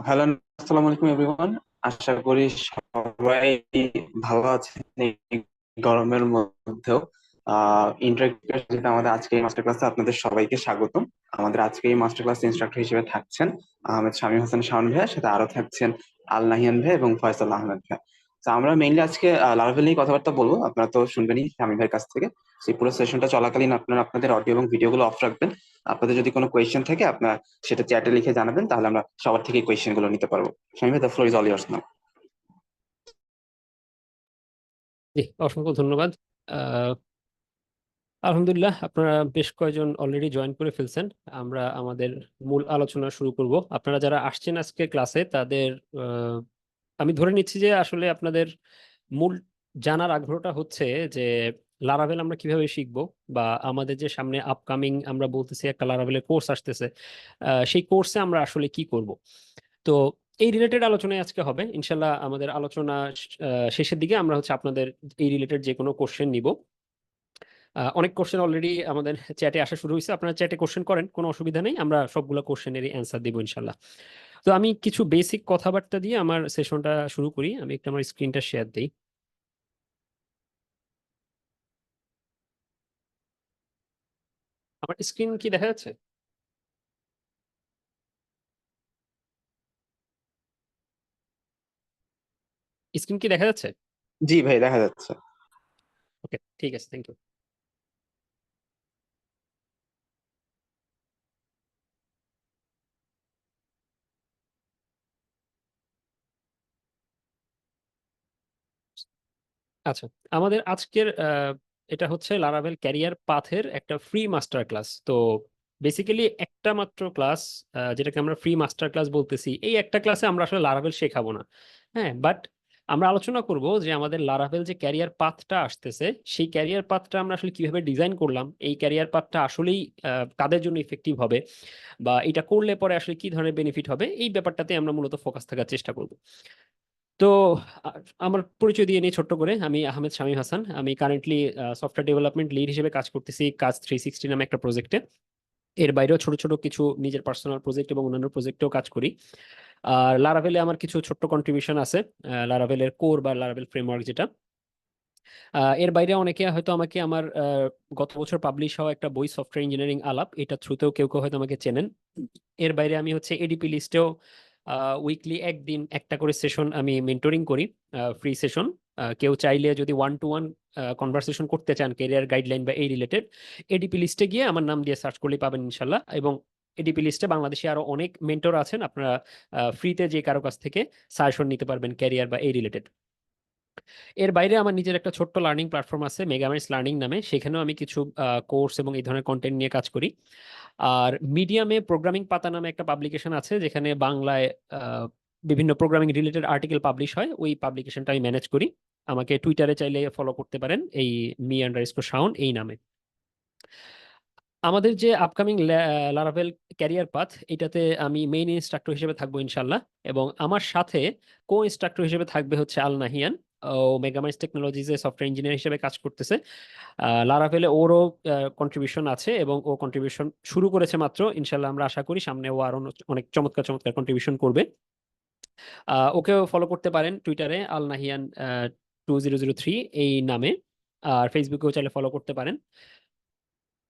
Hello, আসসালামু আলাইকুম everyone. আশা করি সবাই ভালো আছেন এই গরমের মধ্যেও। ইন্টারেক্টিভ আমাদের আজকে এই মাস্টার ক্লাসে আপনাদের সবাইকে স্বাগতম। আমাদের আজকে এই মাস্টার ক্লাস ইনস্ট্রাক্টর হিসেবে থাকছেন আহমেদ শামীম হাসান শাওন ভাইয়া, সাথে আরো থাকছেন আল নাহিয়ান ভাই এবং ফয়সাল আহমেদ ভাই। তো আমরা মেইনলি আজকে লারাভেল নিয়ে কথাবার্তা বলবো। আপনারা তো শুনবেনই শামীম ভাইয়ের কাছ থেকে। সেই পুরো সেশনটা চলাকালীন আপনারা আপনাদের অডিও এবং ভিডিও গুলো অফ রাখবেন। আপনাদের যদি কোনো কোয়েশ্চেন থাকে আপনার সেটা চ্যাটে লিখে জানাবেন, তাহলে আমরা সবার থেকে কোয়েশ্চেন গুলো নিতে পারবো। শামীম ভাই, the floor is all yours now. জি, অসংখ্য ধন্যবাদ। আহ আলহামদুলিল্লাহ, আপনারা বেশ কয়েকজন অলরেডি জয়েন করে ফেলছেন। আমরা আমাদের মূল আলোচনা শুরু করব। আপনারা যারা আসছেন আজকে ক্লাসে তাদের আহ, আমি ধরে নিচ্ছি যে আসলে আপনাদের মূল জানার আগ্রহটা হচ্ছে যে লারাভেল আমরা কিভাবে শিখব, বা আমাদের যে সামনে আপকামিং আমরা বলতেছি একটা লারাভেলের কোর্স আসতেছে, সেই কোর্সে আমরা আসলে কি করব। তো এই রিলেটেড আলোচনায় আজকে হবে ইনশাল্লাহ। আমাদের আলোচনা শেষের দিকে আমরা হচ্ছে আপনাদের এই রিলেটেড যে কোনো কোশ্চেন নিব। অনেক কোশ্চেন অলরেডি আমাদের চ্যাটে আসা শুরু হয়েছে। আপনারা চ্যাটে কোশ্চেন করেন, কোনো অসুবিধা নেই, আমরা সবগুলো কোশ্চেনেরই অ্যান্সার দিব ইনশাল্লাহ। তো আমি কিছু বেসিক কথাবার্তা দিয়ে আমার সেশনটা শুরু করি। আমি একটু আমার স্ক্রিনটা শেয়ার দিই। আমার স্ক্রিন কি দেখা যাচ্ছে? স্ক্রিন কি দেখা যাচ্ছে? জি ভাই, দেখা যাচ্ছে। ওকে, ঠিক আছে, থ্যাংক ইউ। আচ্ছা, আমাদের আজকের এটা হচ্ছে লারাভেল ক্যারিয়ার পাথের একটা ফ্রি মাস্টার ক্লাস। তো বেসিক্যালি একটা মাত্র ক্লাস, যেটাকে আমরা ফ্রি মাস্টার ক্লাস বলতেছি, এই একটা ক্লাসে আমরা আসলে লারাভেল শেখাবো না। হ্যাঁ, বাট আমরা আলোচনা করব যে আমাদের লারাভেল যে ক্যারিয়ার পাথটা আসতেছে, সেই ক্যারিয়ার পাথটা আমরা আসলে কিভাবে ডিজাইন করলাম, এই ক্যারিয়ার পাথটা আসলেই কাদের জন্য ইফেক্টিভ হবে, বা এটা করলে পরে আসলে কি ধরনের বেনিফিট হবে, এই ব্যাপারটাতে আমরা মূলত ফোকাস থাকার চেষ্টা করব। তো আ- আমার পরিচয় দিয়ে নিই ছোট্ট করে। আমি আহমেদ শামীম হাসান। আমি কারেন্টলি সফটওয়্যার ডেভেলপমেন্ট লিড হিসেবে কাজ করতেছি কাজ 360 নামে একটা প্রজেক্টে। এর বাইরেও ছোট ছোট কিছু নিজের পার্সোনাল প্রজেক্ট এবং অন্যান্য প্রজেক্টেও কাজ করি। আর লারাভেলে আমার কিছু ছোট্ট কন্ট্রিবিউশন আছে, লারাভেলের কোর বা লারাভেল ফ্রেমওয়ার্ক যেটা। এর বাইরে অনেকে হয়তো আমাকে আমার গত বছর পাবলিশ হওয়া একটা বই সফটওয়্যার ইঞ্জিনিয়ারিং আলাপ, এটা থ্রুতেও কেউ কেউ হয়তো আমাকে চেনেন। এর বাইরে আমি হচ্ছে এডিপি লিস্টেও উইকলি একদিন একটা করে সেশন আমি মেন্টরিং করি, ফ্রি সেশন। কেউ চাইলে যদি ওয়ান টু ওয়ান কনভারসেশন করতে চান ক্যারিয়ার গাইডলাইন বা এই রিলেটেড, এডিপি লিস্টে গিয়ে আমার নাম দিয়ে সার্চ করলেই পাবেন ইনশাল্লাহ। এবং এডিপি লিস্টে বাংলাদেশে আরো অনেক মেন্টর আছেন, আপনারা ফ্রিতে যে কারো কাছ থেকে সাজেশন নিতে পারবেন ক্যারিয়ার বা এই রিলেটেড। এর বাইরে আমার নিজের একটা ছোট্ট লার্নিং প্ল্যাটফর্ম আছে মেগামাইটস লার্নিং নামে, সেখানেও আমি কিছু কোর্স এবং এই ধরনের কন্টেন্ট নিয়ে কাজ করি। আর মিডিয়ামে প্রোগ্রামিং পাতা নামে একটা পাবলিকেশন আছে, যেখানে বাংলায় আহ, বিভিন্ন প্রোগ্রামিং রিলেটেড আর্টিকেল পাবলিশ হয়। ওই পাবলিকেশনটা আমি ম্যানেজ করি। আমাকে টুইটারে চাইলে ফলো করতে পারেন এই মি_শাওন এই নামে। আমাদের যে আপকামিং লারাভেল ক্যারিয়ার পাথ, এটাতে আমি মেইন ইনস্ট্রাক্টর হিসেবে থাকবো ইনশাল্লাহ। এবং আমার সাথে কো ইনস্ট্রাক্টর হিসেবে থাকবে হচ্ছে আল নাহিয়ান। ও মেগামাইন্ডস টেকনোলজিজে সফটওয়্যার ইঞ্জিনিয়ার হিসেবে কাজ করতেছে। লারাভেলে ওরও কন্ট্রিবিউশন আছে এবং ও কন্ট্রিবিউশন শুরু করেছে মাত্র। ইনশাল্লাহ আমরা আশা করি সামনে ও আরো অনেক চমৎকার চমৎকার কন্ট্রিবিউশন করবে। ওকেও ফলো করতে পারেন টুইটারে আল নাহিয়ান 2003 এই নামে। আর ফেসবুকেও চাইলে ফলো করতে পারেন।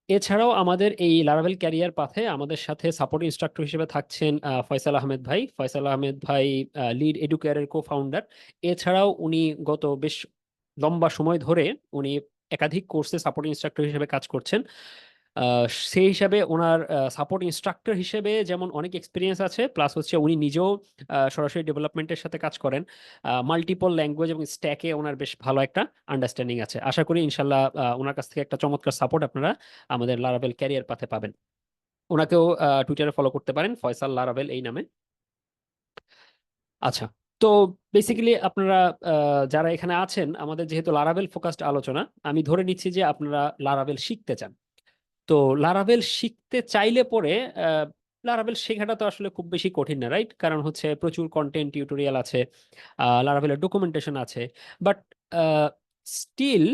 এছাড়াও আমাদের এই লারাভেল ক্যারিয়ার পাথে আমাদের সাথে সাপোর্ট ইনস্ট্রাক্টর হিসেবে থাকছেন ফয়সাল আহমেদ ভাই। ফয়সাল আহমেদ ভাই লিড এডুকেয়ারের কো ফাউন্ডার। এছাড়াও উনি গত বেশ লম্বা সময় ধরে উনি একাধিক কোর্সে সাপোর্ট ইনস্ট্রাক্টর হিসেবে কাজ করছেন। সেই হিসাবে ওনার সাপোর্ট ইনস্ট্রাক্টর হিসেবে যেমন অনেক এক্সপিরিয়েন্স আছে, প্লাস হচ্ছে উনি নিজেও সরাসরি ডেভেলপমেন্টের সাথে কাজ করেন। মাল্টিপল ল্যাঙ্গুয়েজ এবং স্ট্যাকে ওনার বেশ ভালো একটা আন্ডারস্ট্যান্ডিং আছে। আশা করি ইনশাল্লাহ ওনার কাছ থেকে একটা চমৎকার সাপোর্ট আপনারা আমাদের লারাভেল ক্যারিয়ার পাথে পাবেন। ওনাকেও টুইটারে ফলো করতে পারেন ফয়সাল লারাভেল এই নামে। আচ্ছা, তো বেসিক্যালি আপনারা যারা এখানে আছেন, আমাদের যেহেতু লারাভেল ফোকাসড আলোচনা, আমি ধরে নিচ্ছি যে আপনারা লারাভেল শিখতে চান। তো লারাভেল শিখতে চাইলে পরে আহ, লারাভেল শেখাটা তো আসলে খুব বেশি কঠিন না, রাইট? কারণ হচ্ছে প্রচুর কন্টেন্ট টিউটোরিয়াল আছে, লারাভেলের ডকুমেন্টেশন আছে। বাট স্টিল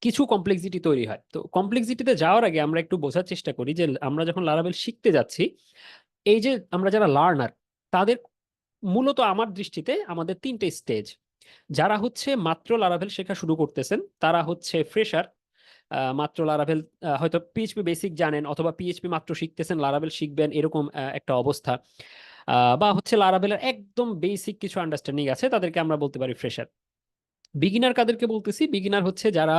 কিছু কমপ্লেক্সিটি তৈরি হয়। তো কমপ্লেক্সিটিতে যাওয়ার আগে আমরা একটু বোঝার চেষ্টা করি যে আমরা যখন লারাভেল শিখতে যাচ্ছি, এই যে আমরা যারা লার্নার, তাদের মূলত আমার দৃষ্টিতে আমাদের তিনটে স্টেজ। যারা হচ্ছে মাত্র লারাভেল শেখা শুরু করতেছেন তারা হচ্ছে ফ্রেশার, মাত্র লারাভেল হয়তো পিএইচপি বেসিক জানেন অথবা পিএইচপি মাত্র শিখতেছেন, লারাভেল শিখবেন এরকম একটা অবস্থা, বা হচ্ছে লারাভেলের একদম বেসিক কিছু আন্ডারস্ট্যান্ডিং আছে, তাদেরকে আমরা বলতে পারি ফ্রেশার। বিগিনার কাদেরকে বলতেছি? বিগিনার হচ্ছে যারা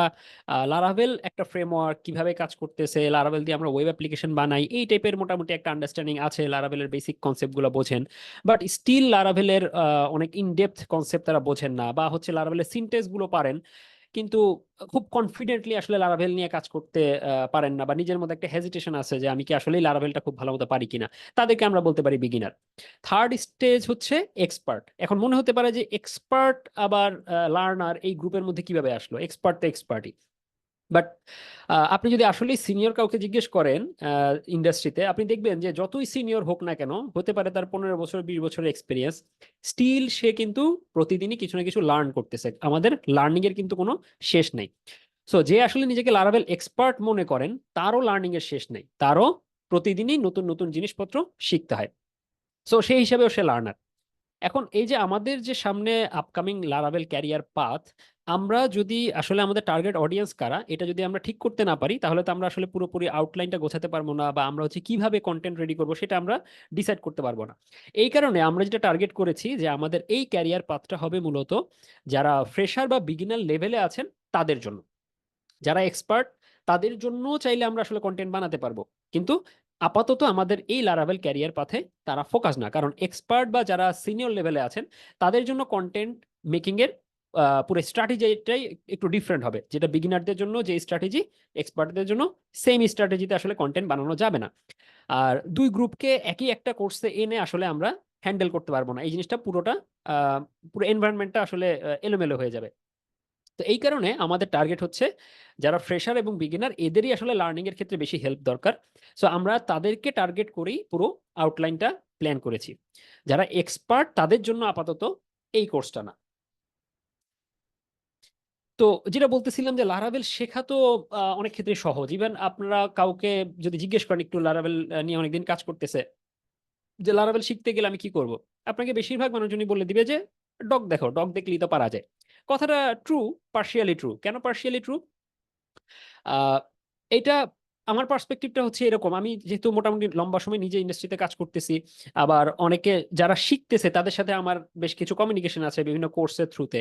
লারাভেল একটা ফ্রেমওয়ার্ক কিভাবে কাজ করতেছে, লারাভেল দিয়ে আমরা ওয়েব অ্যাপ্লিকেশন বানাই, এই টাইপের মোটামুটি একটা আন্ডারস্ট্যান্ডিং আছে, লারাভেলের বেসিক কনসেপ্টগুলো বোঝেন, বাট স্টিল লারাভেলের অনেক ইনডেপথ কনসেপ্ট তারা বোঝেন না, বা হচ্ছে লারাভেলের সিনটেক্স গুলো পারেন কিন্তু খুব কনফিডেন্টলি আসলে লারাভেল নিয়ে কাজ করতে পারেন না, বা নিজের মধ্যে একটা হেজিটেশন আছে যে আমি কি আসলেই লারাভেলটা খুব ভালো মতো পারি কিনা, তাদেরকে আমরা বলতে পারি বিগিনার। থার্ড স্টেজ হচ্ছে এক্সপার্ট। এখন মনে হতে পারে যে এক্সপার্ট আবার লার্নার এই গ্রুপের মধ্যে কিভাবে আসলো? এক্সপার্ট তো এক্সপার্টই, বাট আপনি যদি আসলে সিনিয়র কাউকে জিজ্ঞেস করেন ইন্ডাস্ট্রিতে, আপনি দেখবেন যে যতই সিনিয়র হোক না কেন, হতে পারে তার 15 বছর 20 বছরের এক্সপিরিয়েন্স, স্টিল সে কিন্তু প্রতিদিনই কিছু না কিছু লার্ন করতেছে। আমাদের লার্নিং এর কিন্তু কোনো শেষ নেই। সো যে আসলে নিজেকে লারাভেল এক্সপার্ট মনে করেন তারও লার্নিং এর শেষ নেই, তারও প্রতিদিনই নতুন নতুন জিনিসপত্র শিখতে হয়। সো সেই হিসাবেও সে লার্নার। এখন এই যে আমাদের যে সামনে আপকামিং লারাভেল ক্যারিয়ার পাথ, আমরা যদি আসলে আমাদের টার্গেট অডিয়েন্স কারা এটা যদি আমরা ঠিক করতে না পারি, তাহলে তো আমরা আসলে পুরোপুরি আউটলাইনটা গোছাতে পারবো না, বা আমরা হচ্ছে কিভাবে কন্টেন্ট রেডি করবো সেটা আমরা ডিসাইড করতে পারবো না। এই কারণে আমরা যেটা টার্গেট করেছি যে আমাদের এই ক্যারিয়ার পাথটা হবে মূলত যারা ফ্রেশার বা বিগিনার লেভেলে আছেন তাদের জন্য। যারা এক্সপার্ট তাদের জন্য চাইলে আমরা আসলে কন্টেন্ট বানাতে পারবো, কিন্তু আপাতত আমাদের এই লারাভেল ক্যারিয়ার পাথে তারা ফোকাস না, কারণ এক্সপার্ট বা যারা সিনিয়র লেভেলে আছেন তাদের জন্য কন্টেন্ট মেকিং এর পুরো স্ট্র্যাটেজিটাই একটু ডিফারেন্ট হবে। যেটা বিগিনারদের জন্য যে স্ট্র্যাটেজি, এক্সপার্টদের জন্য সেম স্ট্র্যাটেজিতে আসলে কন্টেন্ট বানানো যাবে না। আর দুই গ্রুপকে একই একটা কোর্সে এনে আসলে আমরা হ্যান্ডেল করতে পারবো না, এই জিনিসটা পুরোটা পুরো এনভায়রনমেন্টটা আসলে এলোমেলো হয়ে যাবে। তো এই কারণে আমাদের টার্গেট হচ্ছে যারা ফ্রেশার এবং বিগিনার, এদেরই আসলে লার্নিং এর ক্ষেত্রে বেশি হেল্প দরকার। সো আমরা তাদেরকে টার্গেট করেই পুরো আউটলাইনটা প্ল্যান করেছি। যারা এক্সপার্ট তাদের জন্য আপাতত এই কোর্সটা না। তো যেটা বলতেছিলাম যে লারাভেল শেখা তো অনেক ক্ষেত্রে সহজ। ইভেন আপনারা কাউকে যদি জিজ্ঞেস করেন একটু লারাভেল নিয়ে অনেকদিন কাজ করতেছে, যে লারাভেল শিখতে গেলে আমি কি করব, আপনাকে বেশিরভাগ মানুষজনই বলে দিবে যে ডগ দেখো, ডগ দেখলেই তো পারা যায়। কথাটা ট্রু, পার্শিয়ালি ট্রু। কেন পার্শিয়ালি ট্রু? আহ এটা আমার পার্সপেক্টিভটা হচ্ছে এরকম, আমি যেহেতু মোটামুটি লম্বা সময় নিজে ইন্ডাস্ট্রিতে কাজ করতেছি, আবার অনেকে যারা শিখতেছে তাদের সাথে আমার বেশ কিছু কমিউনিকেশন আছে বিভিন্ন কোর্সের থ্রুতে।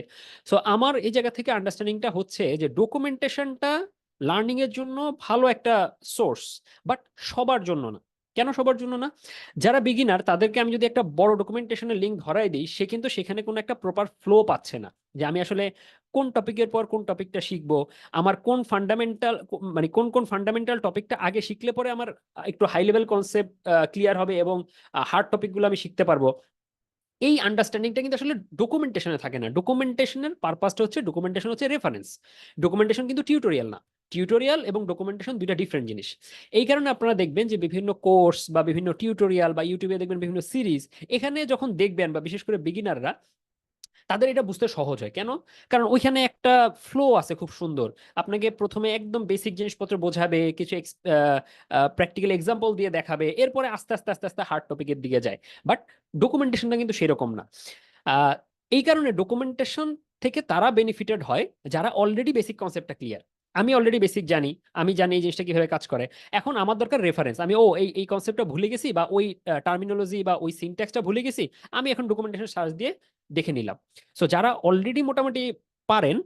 সো আমার এই জায়গা থেকে আন্ডারস্ট্যান্ডিংটা হচ্ছে যে ডকুমেন্টেশনটা লার্নিং এর জন্য ভালো একটা সোর্স, বাট সবার জন্য না। কেন সবার জন্য না? যারা বিগিনার তাদেরকে আমি যদি একটা বড় ডকুমেন্টেশনের লিঙ্ক ধরাই দিই, সে কিন্তু সেখানে কোনো একটা প্রপার ফ্লো পাচ্ছে না, যে আমি আসলে কোন টপিকের পর কোন টপিকটা শিখবো, আমার কোন ফান্ডামেন্টাল, মানে কোন কোন ফান্ডামেন্টাল টপিকটা আগে শিখলে পরে আমার একটু হাই লেভেল কনসেপ্ট ক্লিয়ার হবে এবং হার্ড টপিকগুলো আমি শিখতে পারবো। এই আন্ডারস্ট্যান্ডিংটা কিন্তু আসলে ডকুমেন্টেশনে থাকে না। ডকুমেন্টেশনের পারপাসটা হচ্ছে, ডকুমেন্টেশন হচ্ছে রেফারেন্স, ডকুমেন্টেশন কিন্তু টিউটোরিয়াল না। টিউটোরিয়াল এবং ডকুমেন্টেশন দুইটা ডিফারেন্ট জিনিস। এই কারণে আপনারা দেখবেন যে বিভিন্ন কোর্স বা বিভিন্ন টিউটোরিয়াল বা ইউটিউবে দেখবেন বিভিন্ন সিরিজ, এখানে যখন দেখবেন বা বিশেষ করে বিগিনাররা, তাদের এটা বুঝতে সহজ হয়। কেন? কারণ ওইখানে একটা ফ্লো আছে খুব সুন্দর। আপনাকে প্রথমে একদম বেসিক জিনিসপত্র বোঝাবে, কিছু প্র্যাকটিক্যাল এক্সাম্পল দিয়ে দেখাবে, এরপরে আস্তে আস্তে আস্তে আস্তে হার্ড টপিকের দিকে যায়। বাট ডকুমেন্টেশনটা কিন্তু সেরকম না। আহ, এই কারণে ডকুমেন্টেশন থেকে তারা বেনিফিটেড হয় যারা অলরেডি বেসিক কনসেপ্টটা ক্লিয়ার। আমি অলরেডি বেসিক জানি, আমি জানি এই জিনিসটা কিভাবে কাজ করে। এখন আমার দরকার রেফারেন্স, আমি এই এই কনসেপ্টটা ভুলে গেছি, বা ওই টার্মিনোলজি বা ওই সিনট্যাক্সটা ভুলে গেছি, আমি এখন ডকুমেন্টেশন সার্চ দিয়ে দেখে নিলাম। সো যারা অলরেডি মোটামুটি পারেন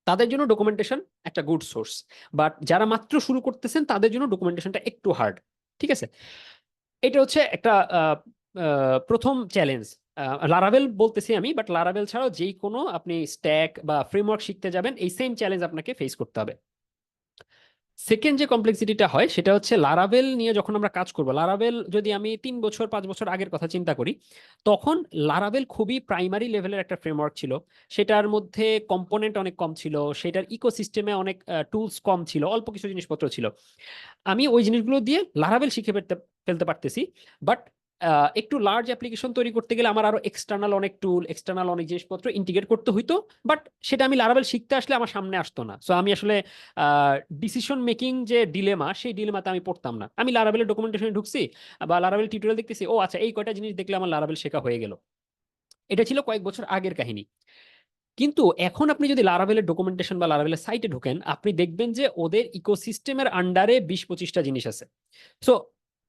তাদের জন্য ডকুমেন্টেশন একটা গুড সোর্স, বাট যারা মাত্র শুরু করতেছেন তাদের জন্য ডকুমেন্টেশনটা একটু হার্ড। ঠিক আছে, এটা হচ্ছে একটা প্রথম চ্যালেঞ্জ। লারাভেল বলতেছি আমি, বাট লারাভেল ছাড়াও যেই কোনো আপনি স্ট্যাক বা ফ্রেমওয়ার্ক শিখতে যাবেন এই সেম চ্যালেঞ্জ আপনাকে ফেস করতে হবে। সেকেন্ড যে কমপ্লেক্সিটিটা হয় সেটা হচ্ছে লারাভেল নিয়ে যখন আমরা কাজ করব, লারাভেল যদি আমি 3 বছর 5 বছর আগের কথা চিন্তা করি, তখন লারাভেল খুবই প্রাইমারি লেভেলের একটা ফ্রেমওয়ার্ক ছিল। সেটার মধ্যে কম্পোনেন্ট অনেক কম ছিল, সেটার ইকোসিস্টেমে অনেক টুলস কম ছিল, অল্প কিছু জিনিসপত্র ছিল। আমি ওই জিনিসগুলো দিয়ে লারাভেল শিখে ফেলতে ফেলতে পারতেছি, বাট একটু লার্জ অ্যাপ্লিকেশন তৈরি করতে গেলে আমার আরো এক্সটার্নাল অনেক টুল, এক্সটার্নাল অনেক জিনিসপত্র ইন্টিগ্রেট করতে হইতো, বাট সেটা আমি লারাভেল শিখতে আসলে আমার সামনে আসতো না। সো আমি আসলে ডিসিশন মেকিং যে ডিলেমা, সেই ডিলেমাতে আমি পড়তাম না। আমি লারাভেলের ডকুমেন্টেশনে ঢুকছি বা লারাভেল টিউটোরিয়াল দেখতেছি, ও আচ্ছা এই কয়টা জিনিস দেখলে আমার লারাভেল শেখা হয়ে গেল। এটা ছিল কয়েক বছর আগের কাহিনী। কিন্তু এখন আপনি যদি লারাভেলের ডকুমেন্টেশন বা লারাভেলের সাইটে ঢোকেন, আপনি দেখবেন যে ওদের ইকোসিস্টেমের আন্ডারে 20-25টা জিনিস আছে। সো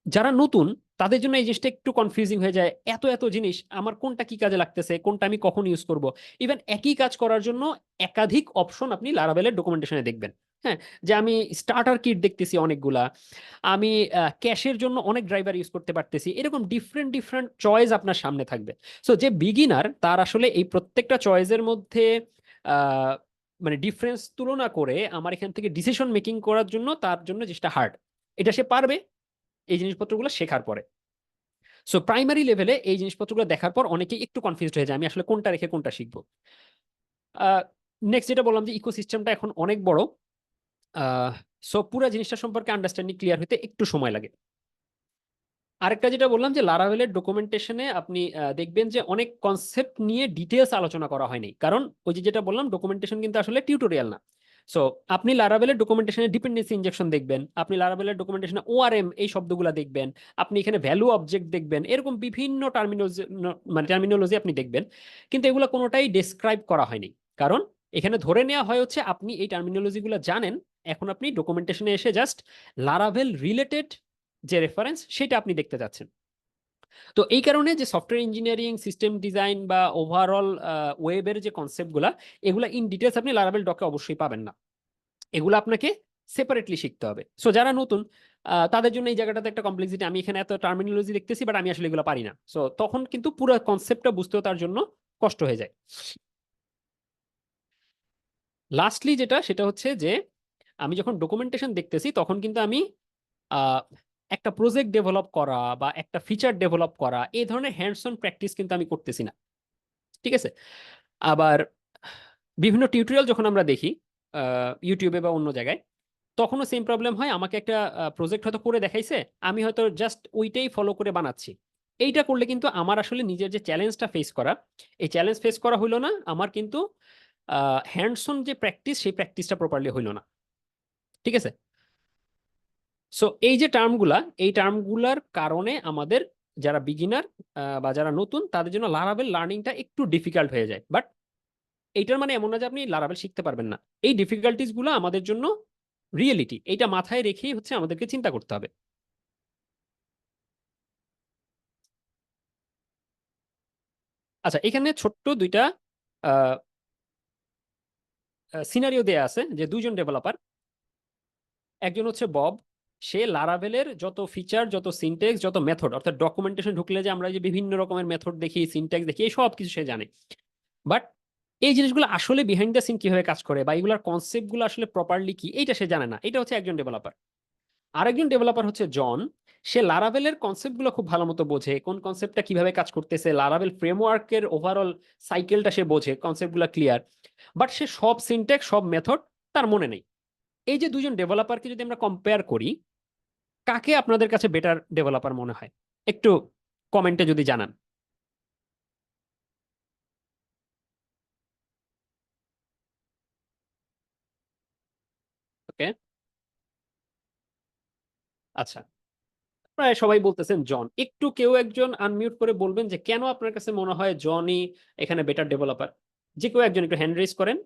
যারা নতুন, তাদের জন্য এই জিনিসটা একটু কনফিউজিং হয়ে যায়, এত এত জিনিস আমার কোনটা কি কাজে লাগতেছে, কোনটা আমি কখন ইউজ করব। ইভেন একই কাজ করার জন্য একাধিক অপশন আপনি লারাভেলের ডকুমেন্টেশনে দেখবেন। হ্যাঁ, যে আমি স্টার্টার কিট দেখতেছি অনেকগুলা, আমি ক্যাশের জন্য অনেক ড্রাইভার ইউজ করতে পারতেছি, এরকম ডিফারেন্ট ডিফারেন্ট চয়েস আপনার সামনে থাকবে। সো যে বিগিনার, তার আসলে এই প্রত্যেকটা চয়েসের মধ্যে আহ, মানে ডিফারেন্স তুলনা করে আমার এখান থেকে ডিসিশন মেকিং করার জন্য, তার জন্য যেটা হার্ড, এটা সে পারবে এই জিনিসপত্রগুলো শেখার পরে। সো প্রাইমারি লেভেলে এই জিনিসপত্রগুলো দেখার পর অনেকেই একটু কনফিউজড হয়ে যায়, আমি আসলে কোনটা রেখে কোনটা শিখবো। নেক্সট যেটা বললাম যে ইকোসিস্টেমটা এখন অনেক বড়। সো পুরো জিনিসটা সম্পর্কে আন্ডারস্ট্যান্ডিং ক্লিয়ার হতে একটু সময় লাগে। আরেকটা যেটা বললাম যে লারাভেলের ডকুমেন্টেশনে আপনি দেখবেন যে অনেক কনসেপ্ট নিয়ে ডিটেলস আলোচনা করা হয়নি, কারণ ওই যে যেটা বললাম ডকুমেন্টেশন কিন্তু আসলে টিউটোরিয়াল না। সো আপনি লারাভেলের ডকুমেন্টেশনে ডিপেন্ডেন্সি ইনজেকশন দেখবেন, আপনি লারাভেলের ডকুমেন্টেশনে ওআরএম এই শব্দগুলো দেখবেন, আপনি এখানে ভ্যালু অবজেক্ট দেখবেন, এরকম বিভিন্ন টার্মিনোলজি আপনি দেখবেন। কিন্তু এগুলো কোনোটাই ডেসক্রাইব করা হয়নি, কারণ এখানে ধরে নেওয়া হয় হচ্ছে আপনি এই টার্মিনোলজিগুলো জানেন, এখন আপনি ডকুমেন্টেশনে এসে জাস্ট লারাভেল রিলেটেড যে রেফারেন্স সেটা আপনি দেখতে যাচ্ছেন। তো এই কারণে যে সফটওয়্যার ইঞ্জিনিয়ারিং, সিস্টেম ডিজাইন বা ওভারঅল ওয়েবের যে কনসেপ্টগুলা, এগুলা ইন ডিটেলস আপনি লারাভেল ডকে অবশ্যই পাবেন না, এগুলো আপনাকে সেপারেটলি শিখতে হবে। সো যারা নতুন, তাদের জন্য এই জায়গাটাতে একটা কমপ্লেক্সিটি, আমি এখানে এত টার্মিনোলজি দেখতেছি বাট আমি আসলে এগুলো পারি না, সো তখন কিন্তু পুরো কনসেপ্টটা বুঝতেও তার জন্য কষ্ট হয়ে যায়। লাস্টলি যেটা, সেটা হচ্ছে যে আমি যখন ডকুমেন্টেশন দেখতেছি তখন কিন্তু আমি আহ, একটা প্রজেক্ট ডেভেলপ করা বা একটা ফিচার ডেভেলপ করা, এই ধরনের হ্যান্ডস অন প্র্যাকটিস কিন্তু আমি করতেছি না। ঠিক আছে। আবার বিভিন্ন টিউটোরিয়াল যখন আমরা দেখি ইউটিউবে বা অন্য জায়গায়, তখনও সেম প্রবলেম হয়, আমাকে একটা প্রজেক্ট হয়তো করে দেখাইছে, আমি হয়তো জাস্ট ওইটাই ফলো করে বানাচ্ছি। এইটা করলে কিন্তু আমার আসলে নিজের যে চ্যালেঞ্জটা ফেস করা, এই চ্যালেঞ্জ ফেস করা হইলো না, আমার কিন্তু হ্যান্ডস অন যে প্র্যাকটিস, সেই প্র্যাকটিসটা প্রপারলি হইলো না। ঠিক আছে। সো এই যে টার্মগুলা, এই টার্মগুলার কারণে আমাদের যারা বিগিনার বা যারা নতুন, তাদের জন্য লারাভেল লার্নিংটা একটু ডিফিকাল্ট হয়ে যায়। বাট এইটার মানে এমন না যে আপনি লারাভেল শিখতে পারবেন না, এই ডিফিকাল্টিস গুলো আমাদের জন্য রিয়েলিটি, এইটা মাথায় রেখেই হচ্ছে আমাদেরকে চিন্তা করতে হবে। আচ্ছা, এখানে ছোট্ট দুইটা সিনারিও দেয়া আছে, যে দুইজন ডেভেলপার, একজন হচ্ছে বব, সে লারাভেলের যত ফিচার, যত সিনট্যাক্স, যত মেথড, অর্থাৎ ডকুমেন্টেশন ঢুকলে যে আমরা যে বিভিন্ন রকমের মেথড দেখি, সিনট্যাক্স দেখি, এই সব কিছু সে জানে। বাট এই জিনিসগুলো আসলে বিহাইন্ড দ্য সিন কিভাবে কাজ করে বা এগুলোর কনসেপ্ট গুলো আসলে প্রপারলি কি, এইটা সে জানে না। এটা হচ্ছে একজন ডেভেলপার। আরেকজন ডেভেলপার হচ্ছে জন, সে লারাভেলের কনসেপ্ট গুলো খুব ভালো মতো বোঝে, কোন কনসেপ্টটা কিভাবে কাজ করতেছে, লারাভেল ফ্রেমওয়ার্কের ওভারঅল সাইকেলটা সে বোঝে, কনসেপ্ট গুলো ক্লিয়ার। বাট সে সব সিনট্যাক্স, সব মেথড তার মনে নেই। এই যে দুজন ডেভেলপারকে যদি আমরা কম্পেয়ার করি, কাকে আপনাদের কাছে বেটার ডেভেলপার মনে হয়, একটু কমেন্টে যদি জানান। ওকে। আচ্ছা, প্রায় সবাই বলতেছেন জন। একটু কেউ একজন আনমিউট করে বলবেন যে কেন আপনার কাছে মনে হয় জনই এখানে বেটার ডেভেলপার। যে কেউ একজন একটু হ্যান্ড রেজ করেন।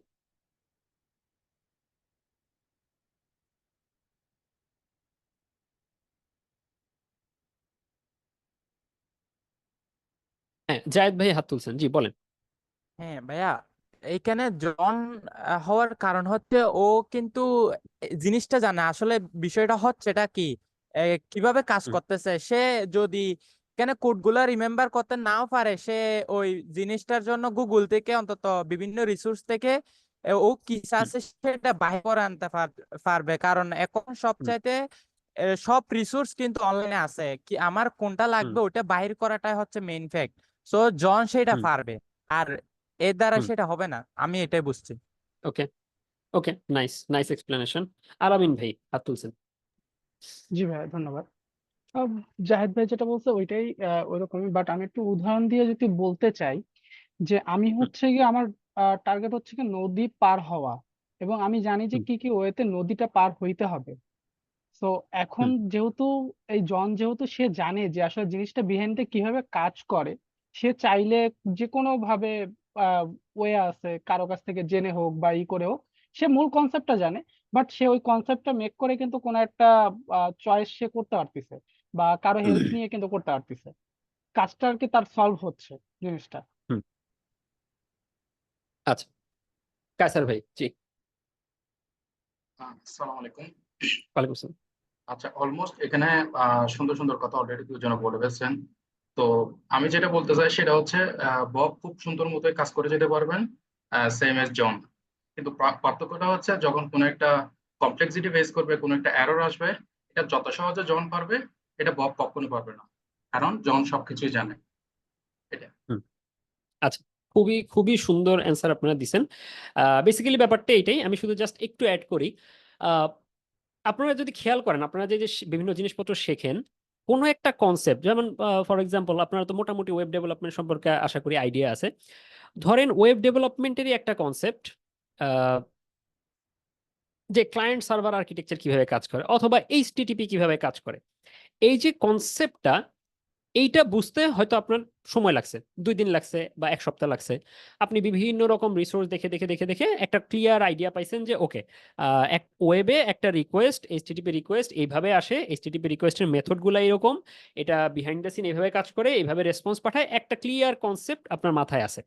হ্যাঁ, জায়েদ ভাই হাত তুলছেন, জি বলেন। হ্যাঁ ভাইয়া, এইখানে জন হওয়ার কারণ হচ্ছে ও কিন্তু জিনিসটা জানে আসলে। বিষয়টা হচ্ছে এটা কি, কিভাবে কাজ হুম, করতেছে সে। যদি এখানে কোডগুলা রিমেম্বার করতে নাও পারে, সে ওই জিনিসটার জন্য গুগল থেকে অন্তত বিভিন্ন রিসোর্স থেকে ও কি হুম, আছে সেটা বাইর করে আনতে পারবে। কারণ এখন হুম, সবচাইতে সব রিসোর্স কিন্তু অনলাইনে আছে, কি আমার কোনটা হুম, লাগবে ওটা বাহির করাটাই হচ্ছে মেইন ফ্যাক্ট। সো জন সেটা হুম, পারবে। আর এর দ্বারা হুম। সেটা হবে না, আমি এটাই বুঝছি। ওকে, ওকে, নাইস নাইস এক্সপ্লেনেশন। আলামিন ভাই হাত তুলছেন। জি ভাইয়া, ধন্যবাদ। আহ, জাহেদ ভাই যেটা বলছে ওইটাই ওইরকমই, বাট আমি একটু উদাহরণ দিয়ে যদি বলতে চাই যে আমি হুম, হচ্ছে গিয়ে আমার টার্গেট হচ্ছে কি নদী পার হওয়া, এবং আমি জানি যে হুম, কি কি ওয়েতে নদীটা পার হইতে হবে। তো এখন হুম, যেহেতু এই জন যেহেতু সে জানে যে আসলে জিনিসটা বিহাইন্ডে কিভাবে কাজ করে, সে চাইলে যে কোনো ভাবে ওয়ে আছে কারো কাছ থেকে জেনে হোক বা ই করে হোক, সে মূল কনসেপ্টটা জানে, বাট সে ওই কনসেপ্টটা মেক করে কিন্তু কোনো একটা চয়েস সে করতে পারতেছে বা কারো হেল্প নিয়ে কিন্তু করতে পারতেছে, কাজটা আর কি তার সলভ হচ্ছে জিনিসটা। হুম। আচ্ছা, কায়সার ভাই, জি। আসসালামু আলাইকুম। ওয়ালাইকুম আসসালাম। আচ্ছা, অলমোস্ট এখানে সুন্দর সুন্দর কথা অলরেডি দুজন বলে ফেলছেন। তো আমি যেটা বলতে চাই সেটা হচ্ছে বব খুব সুন্দর মতো কাজ করে যেতে পারবেন, সেম এজ জন। কিন্তু পার্থক্যটা হচ্ছে যখন কোনো একটা কমপ্লেক্সিটি ফেস করবে, কোনো একটা এরর আসবে, এটা যত সহজে জন পারবে এটা বব কখনো পারবে না, কারণ জন সবকিছুই জানে। এটা হুম। আচ্ছা, খুবই খুবই সুন্দর অ্যান্সার আপনারা দিছেন। বেসিক্যালি ব্যাপারটা এটাই, আমি শুধু জাস্ট একটু অ্যাড করি। আহ, আপনারা যদি খেয়াল করেন, আপনারা যে যে বিভিন্ন জিনিসপত্র শেখেন, কোনো একটা কনসেপ্ট, যেমন ফর এক্সাম্পল আপনারা তো মোটামুটি ওয়েব ডেভেলপমেন্ট সম্পর্কে আশা করি আইডিয়া আছে। ধরেন ওয়েব ডেভেলপমেন্টেরই একটা কনসেপ্ট, যে ক্লায়েন্ট সার্ভার আর্কিটেকচার কিভাবে কাজ করে অথবা এইচটিটিপি কিভাবে কাজ করে, এই যে কনসেপ্টটা, এইটা বুঝতে হয়তো আপনার সময় লাগছে, 2 দিন লাগছে বা 1 সপ্তাহ লাগছে। আপনি বিভিন্ন রকম রিসোর্স দেখে দেখে দেখে দেখে একটা ক্লিয়ার আইডিয়া পাইছেন যে ওকে, এক ওয়েবে একটা রিকোয়েস্ট, এইচটিটিপি রিকোয়েস্ট এইভাবে আসে, এইচটিটিপি রিকোয়েস্টের মেথড গুলো এরকম, এটা বিহাইন্ড দ্য সিন এইভাবে কাজ করে, এইভাবে রেসপন্স পাঠায়, একটা ক্লিয়ার কনসেপ্ট আপনার মাথায় আছে।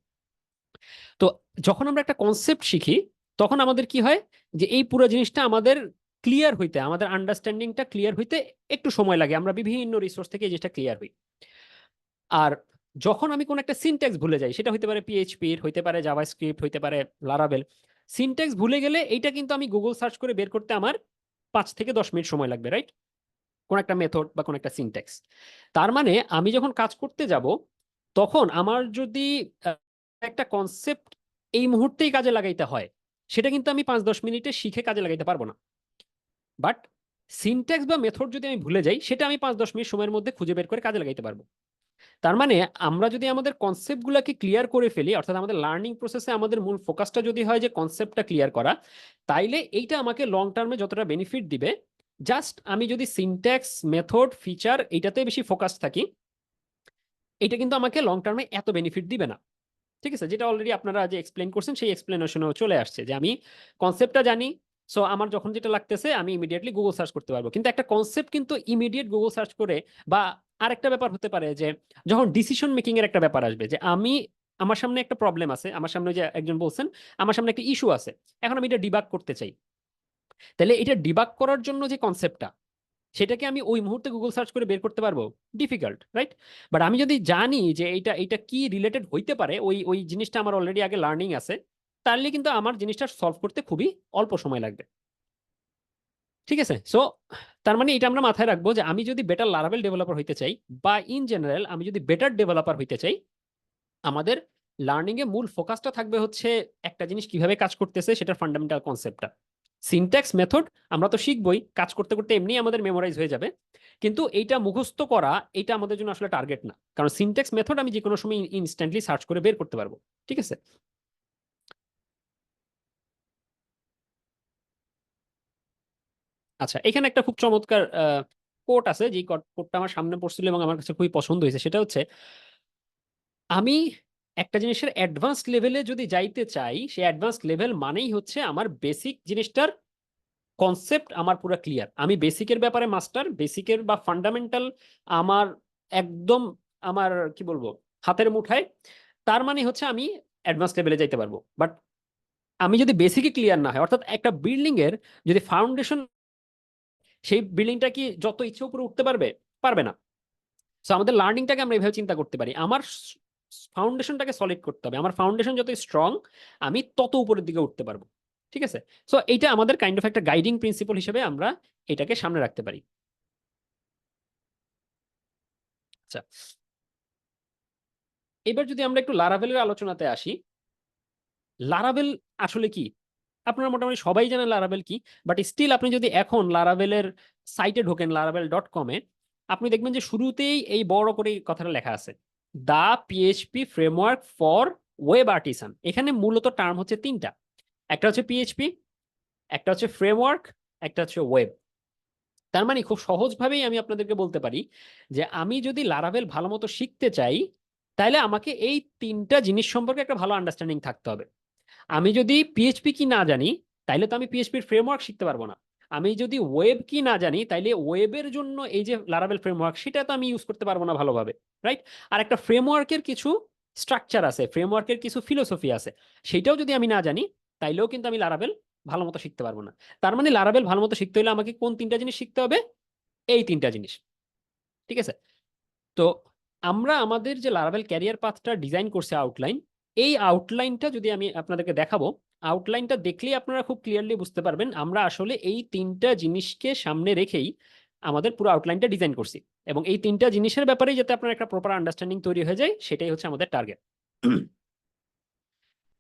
তো যখন আমরা একটা কনসেপ্ট শিখি, তখন আমাদের কি হয়, যে এই পুরো জিনিসটা আমাদের ক্লিয়ার হইতে, আমাদের আন্ডারস্ট্যান্ডিংটা ক্লিয়ার হইতে একটু সময় লাগে, আমরা বিভিন্ন রিসোর্স থেকে এই জিনিসটা ক্লিয়ার হই। আর যখন আমি কোন একটা সিনট্যাক্স ভুলে যাই, সেটা হইতে পারে পিএইচপি, হইতে পারে জাভাস্ক্রিপ্ট, হইতে পারে লারাভেল, সিনট্যাক্স ভুলে গেলে এইটা কিন্তু আমি গুগল সার্চ করে বের করতে আমার 5 থেকে 10 মিনিট সময় লাগবে, রাইট? কোন একটা মেথড বা কোন একটা সিনট্যাক্স। তার মানে আমি যখন কাজ করতে যাব, তখন আমার যদি আহ, একটা কনসেপ্ট এই মুহূর্তেই কাজে লাগাইতে হয়, সেটা কিন্তু আমি 5-10 মিনিটে শিখে কাজে লাগাইতে পারবো না। বাট সিনট্যাক্স বা মেথড যদি আমি ভুলে যাই, সেটা আমি 5-10 মিনিট সময়ের মধ্যে খুঁজে বের করে কাজে লাগাইতে পারবো। তার মানে আমরা যদি আমাদের কনসেপ্ট গুলাকে ক্লিয়ার করে ফেলি, অর্থাৎ আমাদের লার্নিং প্রসেসে আমাদের মূল ফোকাসটা যদি হয় যে কনসেপ্টটা ক্লিয়ার করা, তাইলে এইটা আমাকে লং টার্মে যতটা বেনিফিট দিবে, জাস্ট আমি যদি সিনট্যাক্স, মেথড, ফিচার এইটাতে বেশি ফোকাস থাকি, এটা কিন্তু আমাকে লং টার্মে এত বেনিফিট দিবে না। ঠিক আছে, যেটা অলরেডি আপনারা যে এক্সপ্লেন করছেন সেই এক্সপ্লেনেশনেও চলে আসছে, যে আমি কনসেপ্টটা জানি, সো আমার যখন যেটা লাগতেছে আমি ইমিডিয়েটলি গুগল সার্চ করতে পারবো। কিন্তু একটা কনসেপ্ট কিন্তু ইমিডিয়েট গুগল সার্চ করে, বা আরেকটা ব্যাপার হতে পারে যে যখন ডিসিশন মেকিং এর একটা ব্যাপার আসবে, যে আমি, আমার সামনে একটা প্রবলেম আছে, আমার সামনে যে একজন বলছেন আমার সামনে একটা ইস্যু আছে, এখন আমি এটা ডিবাগ করতে চাই, তাহলে এটা ডিবাগ করার জন্য যে কনসেপ্টটা, সেটাকে আমি ওই মুহূর্তে গুগল সার্চ করে বের করতে পারবো? Difficult, right? বাট আমি যদি জানি যে এইটা এইটা কি রিলেটেড হইতে পারে, ওই ওই জিনিসটা আমার অলরেডি আগে লার্নিং আছে, তাহলে কিন্তু আমার জিনিসটা সলভ করতে খুবই অল্প সময় লাগবে। ঠিক আছে, সো তার মানে এটা আমরা মাথায় রাখবো যে আমি যদি বেটার লারাভেল ডেভেলপার হইতে চাই, বা ইন জেনারেল আমি যদি বেটার ডেভেলপার হইতে চাই, আমাদের লার্নিং এ মূল ফোকাসটা থাকবে হচ্ছে একটা জিনিস কিভাবে কাজ করতেছে সেটার ফান্ডামেন্টাল কনসেপ্টটা। সিনট্যাক্স, মেথড আমরা তো শিখবই, কাজ করতে করতে এমনি আমাদের মেমোরাইজ হয়ে যাবে, কিন্তু এইটা মুখস্থ করা এটা আমাদের জন্য আসলে টার্গেট না, কারণ সিনট্যাক্স, মেথড আমি যে কোনো সময় ইনস্ট্যান্টলি সার্চ করে বের করতে পারবো। ঠিক আছে। আচ্ছা, এখানে একটা খুব চমৎকার কোট আছে, যে কোটটা আমার সামনে পড়ছিল এবং আমার কাছে খুবই পছন্দ হয়েছে। সেটা হচ্ছে, আমি একটা জিনিসের অ্যাডভান্স লেভেলে যদি যাইতে চাই, সেই অ্যাডভান্স লেভেল মানেই হচ্ছে আমার বেসিক জিনিসটার কনসেপ্ট আমার পুরো ক্লিয়ার, আমি বেসিকের ব্যাপারে মাস্টার, বেসিকের বা ফান্ডামেন্টাল আমার একদম, আমার কি বলবো, হাতের মুঠায়। তার মানে হচ্ছে আমি অ্যাডভান্স লেভেলে যাইতে পারবো। বাট আমি যদি বেসিকই ক্লিয়ার না হয়, অর্থাৎ একটা বিল্ডিং এর যদি ফাউন্ডেশন, সেই বিল্ডিংটা কি যত ইচ্ছে উপরে উঠতে পারবে? পারবে না। সো আমাদের লার্নিংটাকে আমরা এভাবে চিন্তা করতে পারি, আমার ফাউন্ডেশনটাকে সলিড করতে হবে, আমার ফাউন্ডেশন যত স্ট্রং, আমি তত উপরের দিকে উঠতে পারবো। ঠিক আছে, সো এইটা আমাদের কাইন্ড অফ একটা গাইডিং প্রিন্সিপল হিসেবে আমরা এটাকে সামনে রাখতে পারি। আচ্ছা, এবার যদি আমরা একটু লারাভেলের আলোচনাতে আসি, লারাভেল আসলে কি? আপনারা মোটামুটি সবাই জানেন লারাভেল কি, বাট স্টিল আপনি যদি এখন লারাভেলের সাইটে ঢোকেন, লারাভেল.com-এ, আপনি দেখবেন যে শুরুতেই এই বড় করে এই কথাটা লেখা আছে, the PHP framework for web artisan. এখানে মূলত টার্ম হচ্ছে তিনটা, একটা হচ্ছে পিএইচপি, একটা হচ্ছে ফ্রেমওয়ার্ক, একটা হচ্ছে ওয়েব। তার মানে খুব সহজভাবেই আমি আপনাদেরকে বলতে পারি যে আমি যদি লারাভেল ভালো মতো শিখতে চাই, তাহলে আমাকে এই তিনটা জিনিস সম্পর্কে একটা ভালো আন্ডারস্ট্যান্ডিং থাকতে হবে। আমি যদি পিএইচপি কি না জানি, তাইলে তো আমি পিএইচপির ফ্রেমওয়ার্ক শিখতে পারবো না। আমি যদি ওয়েব কি না জানি, তাইলে ওয়েবের জন্য এই যে লারাভেল ফ্রেমওয়ার্ক, সেটা তো আমি ইউজ করতে পারবো না ভালোভাবে, রাইট? আর একটা ফ্রেমওয়ার্কের কিছু স্ট্রাকচার আছে, ফ্রেমওয়ার্কের কিছু ফিলোসফি আছে, সেটাও যদি আমি না জানি, তাইলেও কিন্তু আমি লারাভেল ভালো মতো শিখতে পারবো না। তার মানে লারাভেল ভালো মতো শিখতে হলে আমাকে কোন তিনটা জিনিস শিখতে হবে? এই তিনটা জিনিস, ঠিক আছে? তো আমরা আমাদের যে লারাভেল ক্যারিয়ার পাথটা ডিজাইন করছে আউটলাইন, এই আউটলাইনটা যদি আমি আপনাদেরকে দেখাবো, আউটলাইনটা দেখলেই আপনারা খুব ক্লিয়ারলি বুঝতে পারবেন আমরা আসলে এই তিনটা জিনিসকে সামনে রেখেই আমাদের পুরো আউটলাইনটা ডিজাইন করছি, এবং এই তিনটা জিনিসের ব্যাপারে যাতে আপনার একটা প্রপার আন্ডারস্ট্যান্ডিং তৈরি হয়ে যায়, সেটাই হচ্ছে আমাদের টার্গেট।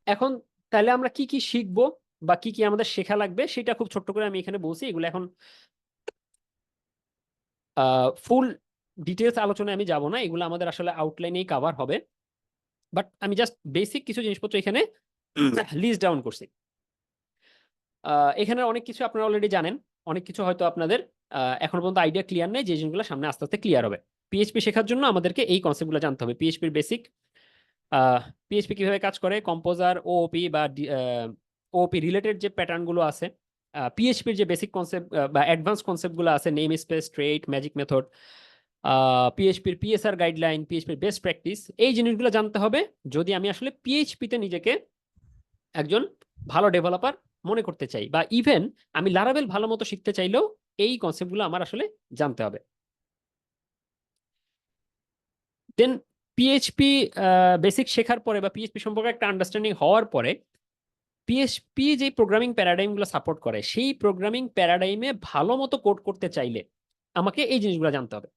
এখন তাহলে আমরা কি কি শিখবো বা কি কি আমাদের শেখা লাগবে, সেটা খুব ছোট্ট করে আমি এখানে বলছি। এগুলো এখন ফুল ডিটেলস আলোচনায় আমি যাব না, এগুলো আমাদের আসলে আউটলাইনেই কভার হবে। বাট আমি জাস্ট বেসিক কিছু জিনিসপত্র এখানে লিস্ট ডাউন করছি। এখানে অনেক কিছু আপনারা অলরেডি জানেন, অনেক কিছু হয়তো আপনাদের এখন পর্যন্ত আইডিয়া ক্লিয়ার নেই, যে জিনিসগুলো সামনে আস্তে আস্তে ক্লিয়ার হবে। পিএইচপি শেখার জন্য আমাদেরকে এই কনসেপ্টগুলো জানতে হবে, পিএইচপির বেসিক, পিএইচপি কিভাবে কাজ করে, কম্পোজার, ওওপি বা ওওপি রিলেটেড যে প্যাটার্নগুলো আছে, পিএইচপির যে বেসিক কনসেপ্ট বা অ্যাডভান্স কনসেপ্টগুলো আছে, name space, trait, magic method, পিএইচপির পিএসআর গাইডলাইন, পিএইচপির বেস্ট প্র্যাকটিস, এই জিনিসগুলো জানতে হবে যদি আমি আসলে পিএইচপিতে নিজেকে একজন ভালো ডেভেলপার মনে করতে চাই, বা ইভেন আমি লারাভেল ভালো মতো শিখতে চাইলেও এই কনসেপ্টগুলো আমার আসলে জানতে হবে। দেন পিএইচপি বেসিক শেখার পরে বা পিএইচপি সম্পর্কে একটা আন্ডারস্ট্যান্ডিং হওয়ার পরে, পিএইচপি যে প্রোগ্রামিং প্যারাডাইমগুলো সাপোর্ট করে, সেই প্রোগ্রামিং প্যারাডাইমে ভালো মতো কোড করতে চাইলে আমাকে এই জিনিসগুলো জানতে হবে।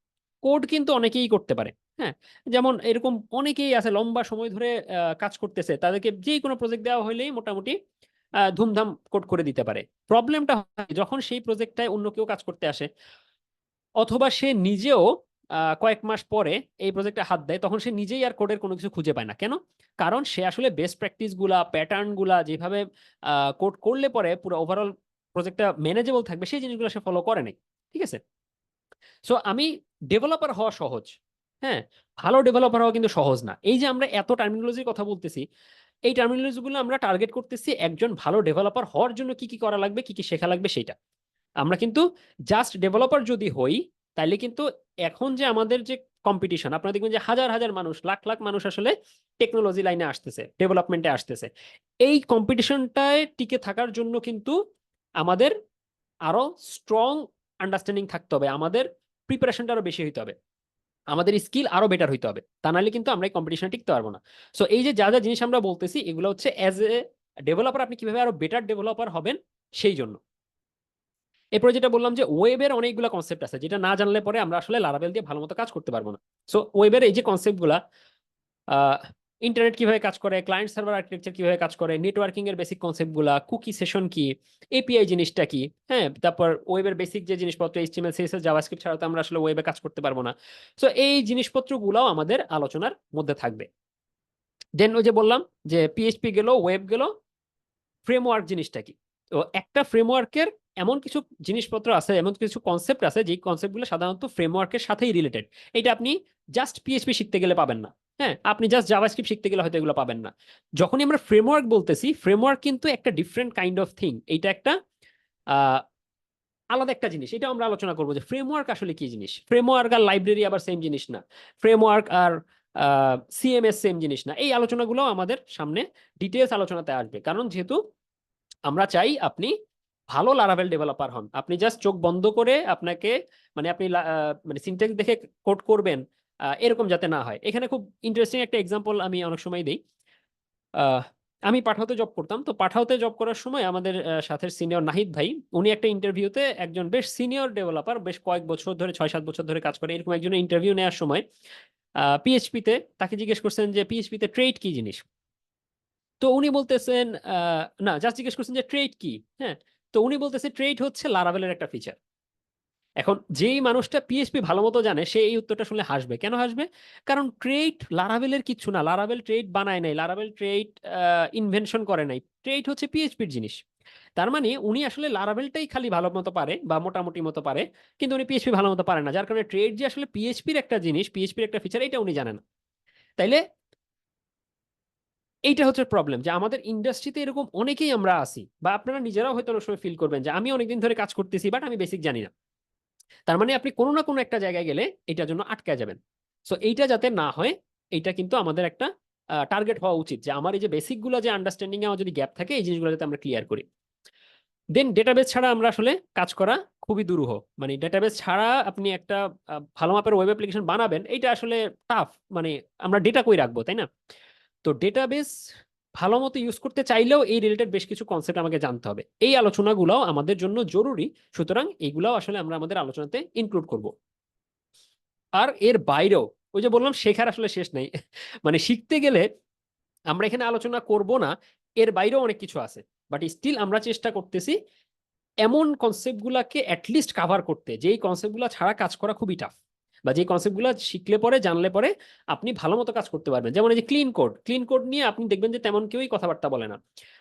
কোড কিন্তু অনেকেই করতে পারে, হ্যাঁ, যেমন এরকম অনেকেই আছে লম্বা সময় ধরে কাজ করতেছে, তাদেরকে যে কোনো প্রজেক্ট দেওয়া হলেই মোটামুটি ধুমধাম কোড করে দিতে পারে। প্রবলেমটা হয় যখন সেই প্রজেক্টটায় অন্য কেউ কাজ করতে আসে, অথবা সে নিজেও কয়েক মাস পরে এই প্রজেক্টে হাত দেয়, তখন সে নিজেই আর কোডের কোনো কিছু খুঁজে পায় না। কেন? কারণ সে আসলে বেস্ট প্র্যাকটিস গুলা, প্যাটার্ন গুলা, যেভাবে কোড করলে পরে পুরো ওভারঅল প্রজেক্টটা ম্যানেজেবল থাকবে, সেই জিনিসগুলো সে ফলো করে নাই, ঠিক আছে? সো আমি ডেভেলপার হওয়া সহজ, হ্যাঁ, ভালো ডেভেলপার হওয়া কিন্তু সহজ না। এই যে আমরা এত টার্মিনোলজির কথা বলতেছি, এই টার্মিনোলজিগুলো আমরা টার্গেট করতেছি একজন ভালো ডেভেলপার হওয়ার জন্য কি কি করা লাগবে, কি কি শেখা লাগবে সেটা। আমরা কিন্তু জাস্ট ডেভেলপার যদি হই, তাইলে কিন্তু এখন যে আমাদের যে কম্পিটিশন, আপনারা দেখবেন যে হাজার হাজার মানুষ, লাখ লাখ মানুষ আসলে টেকনোলজি লাইনে আসতেছে, ডেভেলপমেন্টে আসতেছে। এই কম্পিটিশনটায় টিকে থাকার জন্য কিন্তু আমাদের আরো স্ট্রং আন্ডারস্ট্যান্ডিং থাকতে হবে, আমাদের প্রিপারেশনটা আরো বেশি হইতে হবে, আমাদের স্কিল আরো বেটার হইতে হবে, তা নাহলে কিন্তু আমরা এই কম্পিটিশনে টিকতে পারবো না। সো এই যে যা যা জিনিস আমরা বলতেছি, এগুলো হচ্ছে অ্যাজ এ ডেভেলপার আপনি কিভাবে আরো বেটার ডেভেলপার হবেন সেই জন্য। এরপরে যেটা বললাম যে ওয়েবের অনেকগুলো কনসেপ্ট আছে, যেটা না জানলে পরে আমরা আসলে লারাভেল দিয়ে ভালো মতো কাজ করতে পারবো না। সো ওয়েবের এই যে কনসেপ্টগুলা, ইন্টারনেট কিভাবে কাজ করে, ক্লায়েন্ট সার্ভার আর্কিটেকচার কিভাবে কাজ করে, নেটওয়ার্কিং এর বেসিক কনসেপ্টগুলা, কুকি সেশন কি, এপিআই জিনিসটা কি, হ্যাঁ, তারপর ওয়েবের বেসিক যে জিনিসপত্র, এইচটিএমএল, সিএসএস, জাভাস্ক্রিপ্ট ছাড়া তো আমরা আসলে ওয়েবে কাজ করতে পারবো না। সো এই জিনিসপত্রগুলাও আমাদের আলোচনার মধ্যে থাকবে। দেন ওই যে বললাম যে পিএইচপি গেল, ওয়েব গেল, ফ্রেমওয়ার্ক জিনিসটা কি? তো একটা ফ্রেমওয়ার্কের এমন কিছু জিনিসপত্র আছে, এমন কিছু কনসেপ্ট আছে, যে কনসেপ্টগুলো সাধারণত ফ্রেমওয়ার্কের সাথেই রিলেটেড। এটা আপনি জাস্ট পিএইচপি শিখতে গেলে পাবেন না, হ্যাঁ, আপনি জাস্ট জাভাস্ক্রিপ্ট শিখতে গেলে হয়তো এগুলো পাবেন না। যখনই আমরা ফ্রেমওয়ার্ক বলতেছি, ফ্রেমওয়ার্ক কিন্তু একটা ডিফারেন্ট কাইন্ড অফ থিং, এটা একটা আলাদা একটা জিনিস। এটা আমরা আলোচনা করবো যে ফ্রেমওয়ার্ক আসলে কি জিনিস। ফ্রেমওয়ার্ক আর লাইব্রেরি আবার সেম জিনিস না, ফ্রেমওয়ার্ক আর সিএমএস সেম জিনিস না। এই আলোচনাগুলো আমাদের সামনে ডিটেলস আলোচনাতে আসবে, কারণ যেহেতু আমরা চাই আপনি ভালো লারাভেল ডেভেলপার হন। আপনি জাস্ট চোখ বন্ধ করে আপনাকে মানে আপনি মানে সিনট্যাক্স দেখে কোড করবেন, এরকম যাতে না হয়। এখানে খুব ইন্টারেস্টিং একটা এক্সাম্পল আমি অনেক সময় দিই। আমি পাঠাওতে জব করতাম, তো পাঠাওতে জব করার সময় আমাদের সাথে সিনিয়র নাহিদ ভাই, উনি একটা ইন্টারভিউতে একজন বেশ সিনিয়র ডেভেলপার, বেশ কয়েক বছর ধরে, 6-7 বছর ধরে কাজ করে, এরকম একজনের ইন্টারভিউ নেওয়ার সময় পিএইচপিতে তাকে জিজ্ঞেস করছেন যে পিএইচপিতে ট্রেড কি জিনিস। তো উনি বলতেছেন না, জাস্ট জিজ্ঞেস করছেন যে ট্রেড কি, হ্যাঁ, তো উনি বলতেছে ট্রেড হচ্ছে লারাভেলের একটা ফিচার। এখন যেই মানুষটা পিএইচপি ভালো মতো জানে সে এই উত্তরটা শুনলে হাসবে। কেন হাসবে? কারণ ট্রেড লারাভেলের কিচ্ছু না, লারাভেল ট্রেড বানায় নাই, লারাভেল ট্রেড ইনভেনশন করে নাই, ট্রেড হচ্ছে পিএইচপির জিনিস। তার মানে উনি আসলে লারাভেলটাই খালি ভালো মতো পারে বা মোটামুটি মতো পারে, কিন্তু উনি পিএইচপি ভালো মতো পারে না, যার কারণে ট্রেড যে আসলে পিএইচপির একটা জিনিস, পিএইচপির একটা ফিচার, এটা উনি জানেন না। তাইলে এইটা হচ্ছে প্রবলেম, যে আমাদের ইন্ডাস্ট্রিতে এরকম অনেকেই আমরা আছি, বা আপনারা নিজেরাও হয়তো অনেক সময় ফিল করবেন যে আমি অনেকদিন ধরে কাজ করতেছি বাট আমি বেসিক জানি না। তার মানে আপনি কোনো না কোনো একটা জায়গায় গেলে এটার জন্য আটকে যাবেন। সো এইটা যাতে না হয়, এইটা কিন্তু আমাদের একটা টার্গেট হওয়া উচিত, যে আমার এই যে বেসিক গুলো যে আন্ডারস্ট্যান্ডিং এ আমার যদি গ্যাপ থাকে এই জিনিসগুলো যাতে আমরা ক্লিয়ার করি। দেন ডেটাবেস ছাড়া আমরা আসলে কাজ করা খুবই দুরূহ। মানে ডেটাবেস ছাড়া আপনি একটা ভালো মাপের ওয়েব অ্যাপ্লিকেশন বানাবেন, এইটা আসলে টাফ। মানে আমরা ডেটা কই রাখবো, তাই না? তো ডেটাবেস ভালো মতো ইউজ করতে চাইলেও এই রিলেটেড বেশ কিছু কনসেপ্ট আমাকে জানতে হবে। এই আলোচনাগুলোও আমাদের জন্য জরুরি, সুতরাং এইগুলাও আসলে আমরা আমাদের আলোচনাতে ইনক্লুড করব। আর এর বাইরেও ওই যে বললাম শেখার আসলে শেষ নেই। মানে শিখতে গেলে আমরা এখানে আলোচনা করব না, এর বাইরেও অনেক কিছু আছে, বাট স্টিল আমরা চেষ্টা করতেছি এমন কনসেপ্টগুলোকে অ্যাটলিস্ট কাভার করতে, যেই কনসেপ্টগুলো ছাড়া কাজ করা খুবই টাফ, বা যে কনসেপ্টগুলো শিখলে পরে জানলে পরে আপনি ভালো মতো কাজ করতে পারবেন। যেমন এই যে ক্লিন কোড নিয়ে আপনি দেখবেন যে তেমন কেউই কথাবার্তা বলে না।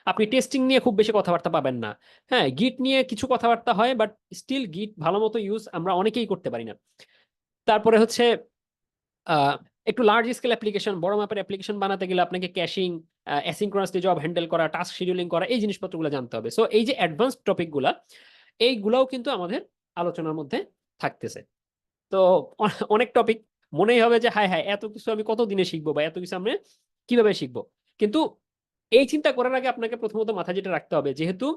আপনি টেস্টিং নিয়ে খুব বেশি কথাবার্তা পাবেন না। হ্যাঁ, গিট নিয়ে কিছু কথাবার্তা হয়, বাট স্টিল গিট ভালো মতো ইউজ আমরা অনেকেই করতে পারি না। তারপরে হচ্ছে একটু লার্জ স্কেল অ্যাপ্লিকেশন, বড় মাপের অ্যাপ্লিকেশন বানাতে গেলে আপনাকে ক্যাশিং, অ্যাসিনক্রোনাসলি জব হ্যান্ডেল করা, টাস্ক শিডিউলিং করা, এই জিনিসপত্রগুলো জানতে হবে। সো এই যে অ্যাডভান্স টপিকগুলা, এইগুলাও কিন্তু আমাদের আলোচনার মধ্যে থাকতেছে। তো অনেক টপিক, মনেই হবে যে হায় হায় এত কিছু আমি কত দিনে শিখবো, বা এত কিছু আমরা কিভাবে শিখবো। কিন্তু এই চিন্তা করার আগে আপনাকে প্রথমত মাথায় যেটা রাখতে হবে, যেহেতু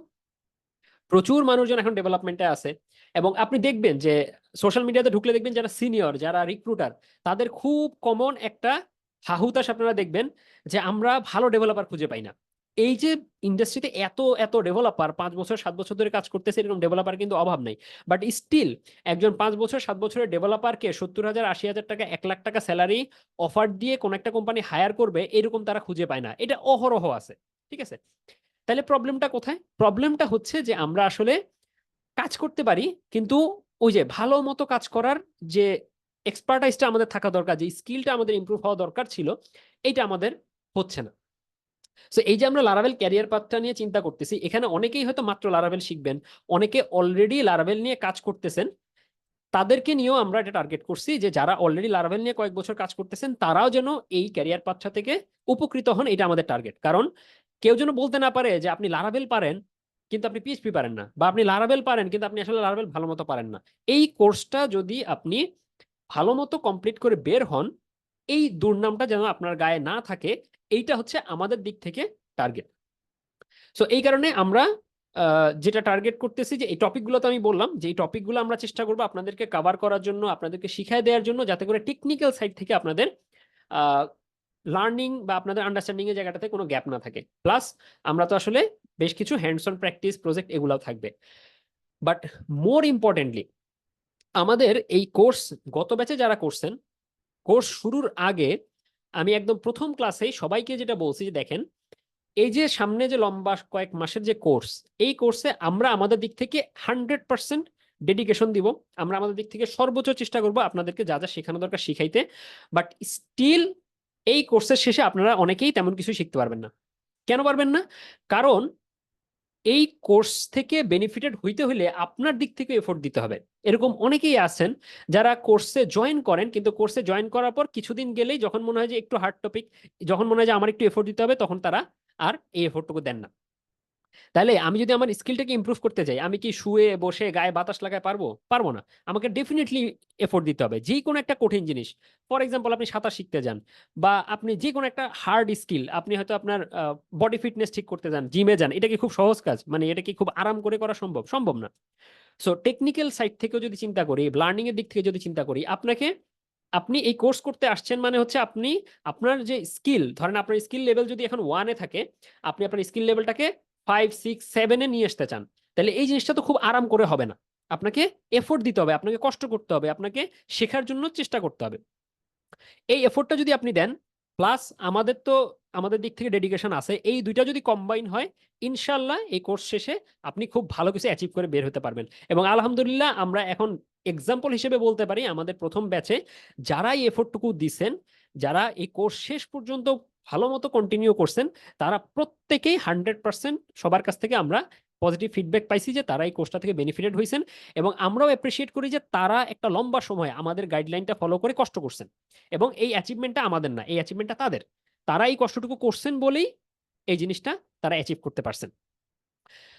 প্রচুর মানুষজন এখন ডেভেলপমেন্টে আছে, এবং আপনি দেখবেন যে সোশ্যাল মিডিয়াতে ঢুকলে দেখবেন যারা সিনিয়র, যারা রিক্রুটার, তাদের খুব কমন একটা হাহুতাশ আপনারা দেখবেন যে আমরা ভালো ডেভেলপার খুঁজে পাই না। এই যে ইন্ডাস্ট্রিতে এত এত ডেভেলপার 5 বছর 7 বছর ধরে কাজ করতেছে, এরকম ডেভেলপার কিন্তু অভাব নেই, বাট স্টিল একজন 5 বছর 7 বছরের ডেভেলপারকে 70,000 80,000 টাকা 1 লাখ টাকা স্যালারি অফার দিয়ে কোন একটা কোম্পানি হায়ার করবে, এরকম তারা খুঁজে পায় না। এটা অহরহ আছে, ঠিক আছে? তাহলে প্রবলেমটা কোথায়? প্রবলেমটা হচ্ছে যে আমরা আসলে কাজ করতে পারি, কিন্তু ওই যে ভালো মতো কাজ করার যে এক্সপার্টাইজটা আমাদের থাকা দরকার, যে স্কিলটা আমাদের ইমপ্রুভ হওয়া দরকার ছিল, এইটা আমাদের হচ্ছে না। সো এই যে আমরা লারাভেল ক্যারিয়ার পাথটা নিয়ে চিন্তা করতেছি, এখানে অনেকেই হয়তো মাত্র লারাভেল শিখবেন, অনেকে অলরেডি লারাভেল নিয়ে কাজ করতেছেন। তাদেরকে নিয়েও আমরা এটা টার্গেট করছি যে যারা অলরেডি লারাভেল নিয়ে কয়েক বছর কাজ করতেছেন তারাও যেন এই ক্যারিয়ার পাথটা থেকে উপকৃত হন, এটা আমাদের টার্গেট। কারণ কেউ যেন বলতে না পারে যে আপনি লারাভেল পারেন কিন্তু আপনি পিএইচপি পারেন না, বা আপনি লারাভেল পারেন কিন্তু আপনি আসলে লারাভেল ভালো মতো পারেন না। এই কোর্সটা যদি আপনি ভালো মতো কমপ্লিট করে বের হন, এই দুর্নামটা যেন আপনার গায়ে না থাকে, এইটা হচ্ছে আমাদের দিক থেকে টার্গেট। সো এই কারণে আমরা যেটা টার্গেট করতেছি, যে এই টপিকগুলো তো আমি বললাম যে এই টপিকগুলো আমরা চেষ্টা করবো আপনাদেরকে কভার করার জন্য, আপনাদেরকে শিখিয়ে দেওয়ার জন্য, যাতে করে টেকনিক্যাল সাইড থেকে আপনাদের লার্নিং বা আপনাদের আন্ডারস্ট্যান্ডিং এর জায়গাটাতে কোনো গ্যাপ না থাকে। প্লাস আমরা তো আসলে বেশ কিছু হ্যান্ডস অন প্র্যাকটিস প্রজেক্ট এগুলাও থাকবে। বাট মোর ইম্পর্টেন্টলি আমাদের এই কোর্স গত ব্যাচে যারা করছেন, কোর্স শুরুর আগে আমি একদম প্রথম ক্লাসেই সবাইকে যেটা বলছি যে দেখেন, এই যে সামনে যে লম্বা কয়েক মাসের যে কোর্স, এই কোর্সে আমরা আমাদের দিক থেকে 100% ডেডিকেশন দিব। আমরা আমাদের দিক থেকে সর্বোচ্চ চেষ্টা করব আপনাদেরকে যা যা শেখানো দরকার শিখাইতে। বাট স্টিল এই কোর্সের শেষে আপনারা অনেকেই তেমন কিছু শিখতে পারবেন না। কেন পারবেন না? কারণ এই কোর্স থেকে বেনিফিটেড হইতে হলে আপনার দিক থেকে এফোর্ট দিতে হবে। এরকম অনেকেই আছেন যারা কোর্সে জয়েন করেন, কিন্তু কোর্সে জয়েন করার পর কিছুদিন গেলেই যখন মনে হয় যে একটু হার্ড টপিক, যখন মনে হয় যে আমার একটু এফোর্ট দিতে হবে, তখন তারা আর এই এফোর্টটুকু দেন না। তাহলে আমি যদি আমার স্কিলটাকে ইমপ্রুভ করতে চাই, আমি কি শুয়ে বসে গায়ে বাতাস লাগায় পারবো? পারবো না। আমাকে ডেফিনেটলি এফোর্ট দিতে হবে। যে কোনো একটা কঠিন জিনিস, ফর এক্সাম্পল আপনি সাঁতার শিখতে যান, বা আপনি যে কোনো একটা হার্ড স্কিল, আপনি হয়তো আপনার বডি ফিটনেস ঠিক করতে যান, জিমে যান, এটা কি খুব সহজ কাজ? মানে এটা কি খুব আরাম করে করা সম্ভব? সম্ভব না। সো টেকনিক্যাল সাইড থেকেও যদি চিন্তা করি, লার্নিং এর দিক থেকে যদি চিন্তা করি, আপনি এই কোর্স করতে আসছেন মানে হচ্ছে আপনি আপনার যে স্কিল, ধরেন আপনার স্কিল লেভেল যদি এখন 1-এ থাকে, আপনি আপনার স্কিল লেভেলটাকে 5, 6, 7-এ নিয়ে আসতে চান, তাহলে এই জিনিসটা তো খুব আরাম করে হবে না। আপনাকে এফোর্ট দিতে হবে, আপনাকে কষ্ট করতে হবে, আপনাকে শেখার জন্য চেষ্টা করতে হবে। এই এফোর্টটা যদি আপনি দেন, প্লাস আমাদের দিক থেকে ডেডিকেশন আছে, এই দুইটা যদি কম্বাইন হয় ইনশাল্লাহ এই কোর্স শেষে আপনি খুব ভালো কিছু অ্যাচিভ করে বের হতে পারবেন। এবং আলহামদুলিল্লাহ আমরা এখন এক্সাম্পল হিসেবে বলতে পারি আমাদের প্রথম ব্যাচে যারা এই এফোর্টটুকু দিচ্ছেন, যারা এই কোর্স শেষ পর্যন্ত ভালো মতো কন্টিনিউ করছেন, তারা প্রত্যেকেই 100% সবার কাছ থেকে আমরা পজিটিভ ফিডব্যাক পাইছি যে তারা এই কোর্সটা থেকে বেনিফিটেড হয়েছেন। এবং আমরাও অ্যাপ্রিসিয়েট করি যে তারা একটা লম্বা সময় আমাদের গাইডলাইনটা ফলো করে কষ্ট করছেন, এবং এই অ্যাচিভমেন্টটা আমাদের না, এই অ্যাচিভমেন্টটা তাদের। তারা এই কষ্টটুকু করছেন বলেই এই জিনিসটা তারা অ্যাচিভ করতে পারছেন।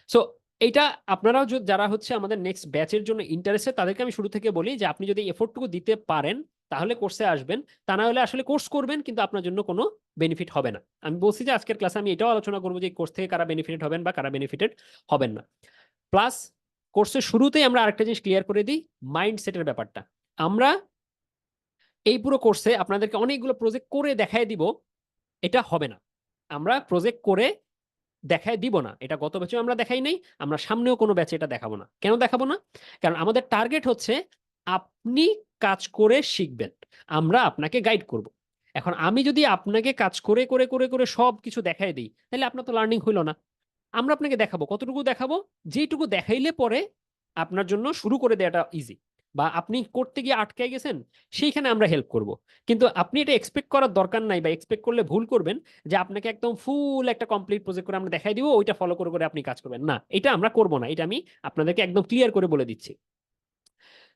সো এইটা আপনারাও যারা হচ্ছে আমাদের নেক্সট ব্যাচের জন্য ইন্টারেস্টেড, তাদেরকে আমি শুরু থেকে বলি যে আপনি যদি এফোর্টটুকু দিতে পারেন তাহলে কোর্সে আসবেন, তা না হলে আসলে কোর্স করবেন কিন্তু আপনার জন্য কোনো বেনিফিট হবে না। আমি বলছি যে আজকের ক্লাসে আমি এটাও আলোচনা করবো যে কোর্স থেকে কারা বেনিফিটেড হবেন বা কারা বেনিফিটেড হবেন না। প্লাস কোর্সের শুরুতেই আমরা আরেকটা জিনিস ক্লিয়ার করে দিই, মাইন্ডসেটের ব্যাপারটা। আমরা এই পুরো কোর্সে আপনাদেরকে অনেকগুলো প্রজেক্ট করে দেখায় দিব, এটা হবে না। আমরা প্রজেক্ট করে দেখায় দিব না, এটা গত ব্যাচে আমরা দেখাই নাই, আমরা সামনেও কোনো ব্যাচে এটা দেখাবো না। কেন দেখাবো না? কারণ আমাদের টার্গেট হচ্ছে আপনি কাজ করে শিখবেন, আমরা আপনাকে গাইড করব। এখন আমি যদি আপনাকে কাজ করে করে করে করে সব কিছু দেখাই দিই, তাহলে আপনার তো লার্নিং হইলো না। আমরা আপনাকে দেখাবো, কতটুকু দেখাবো? যেটুকু দেখাইলে পরে আপনার জন্য শুরু করে দেওয়াটা ইজি, বা আপনি করতে গিয়ে আটকে গেছেন সেইখানে আমরা হেল্প করব। কিন্তু আপনি এটা এক্সপেক্ট করার দরকার নাই, বা এক্সপেক্ট করলে ভুল করবেন যে আপনাকে একদম ফুল একটা কমপ্লিট প্রজেক্ট করে আমরা দেখাই দিব, ওইটা ফলো করে করে আপনি কাজ করবেন। না, এটা আমরা করব না, এটা আমি আপনাদেরকে একদম ক্লিয়ার করে বলে দিচ্ছি।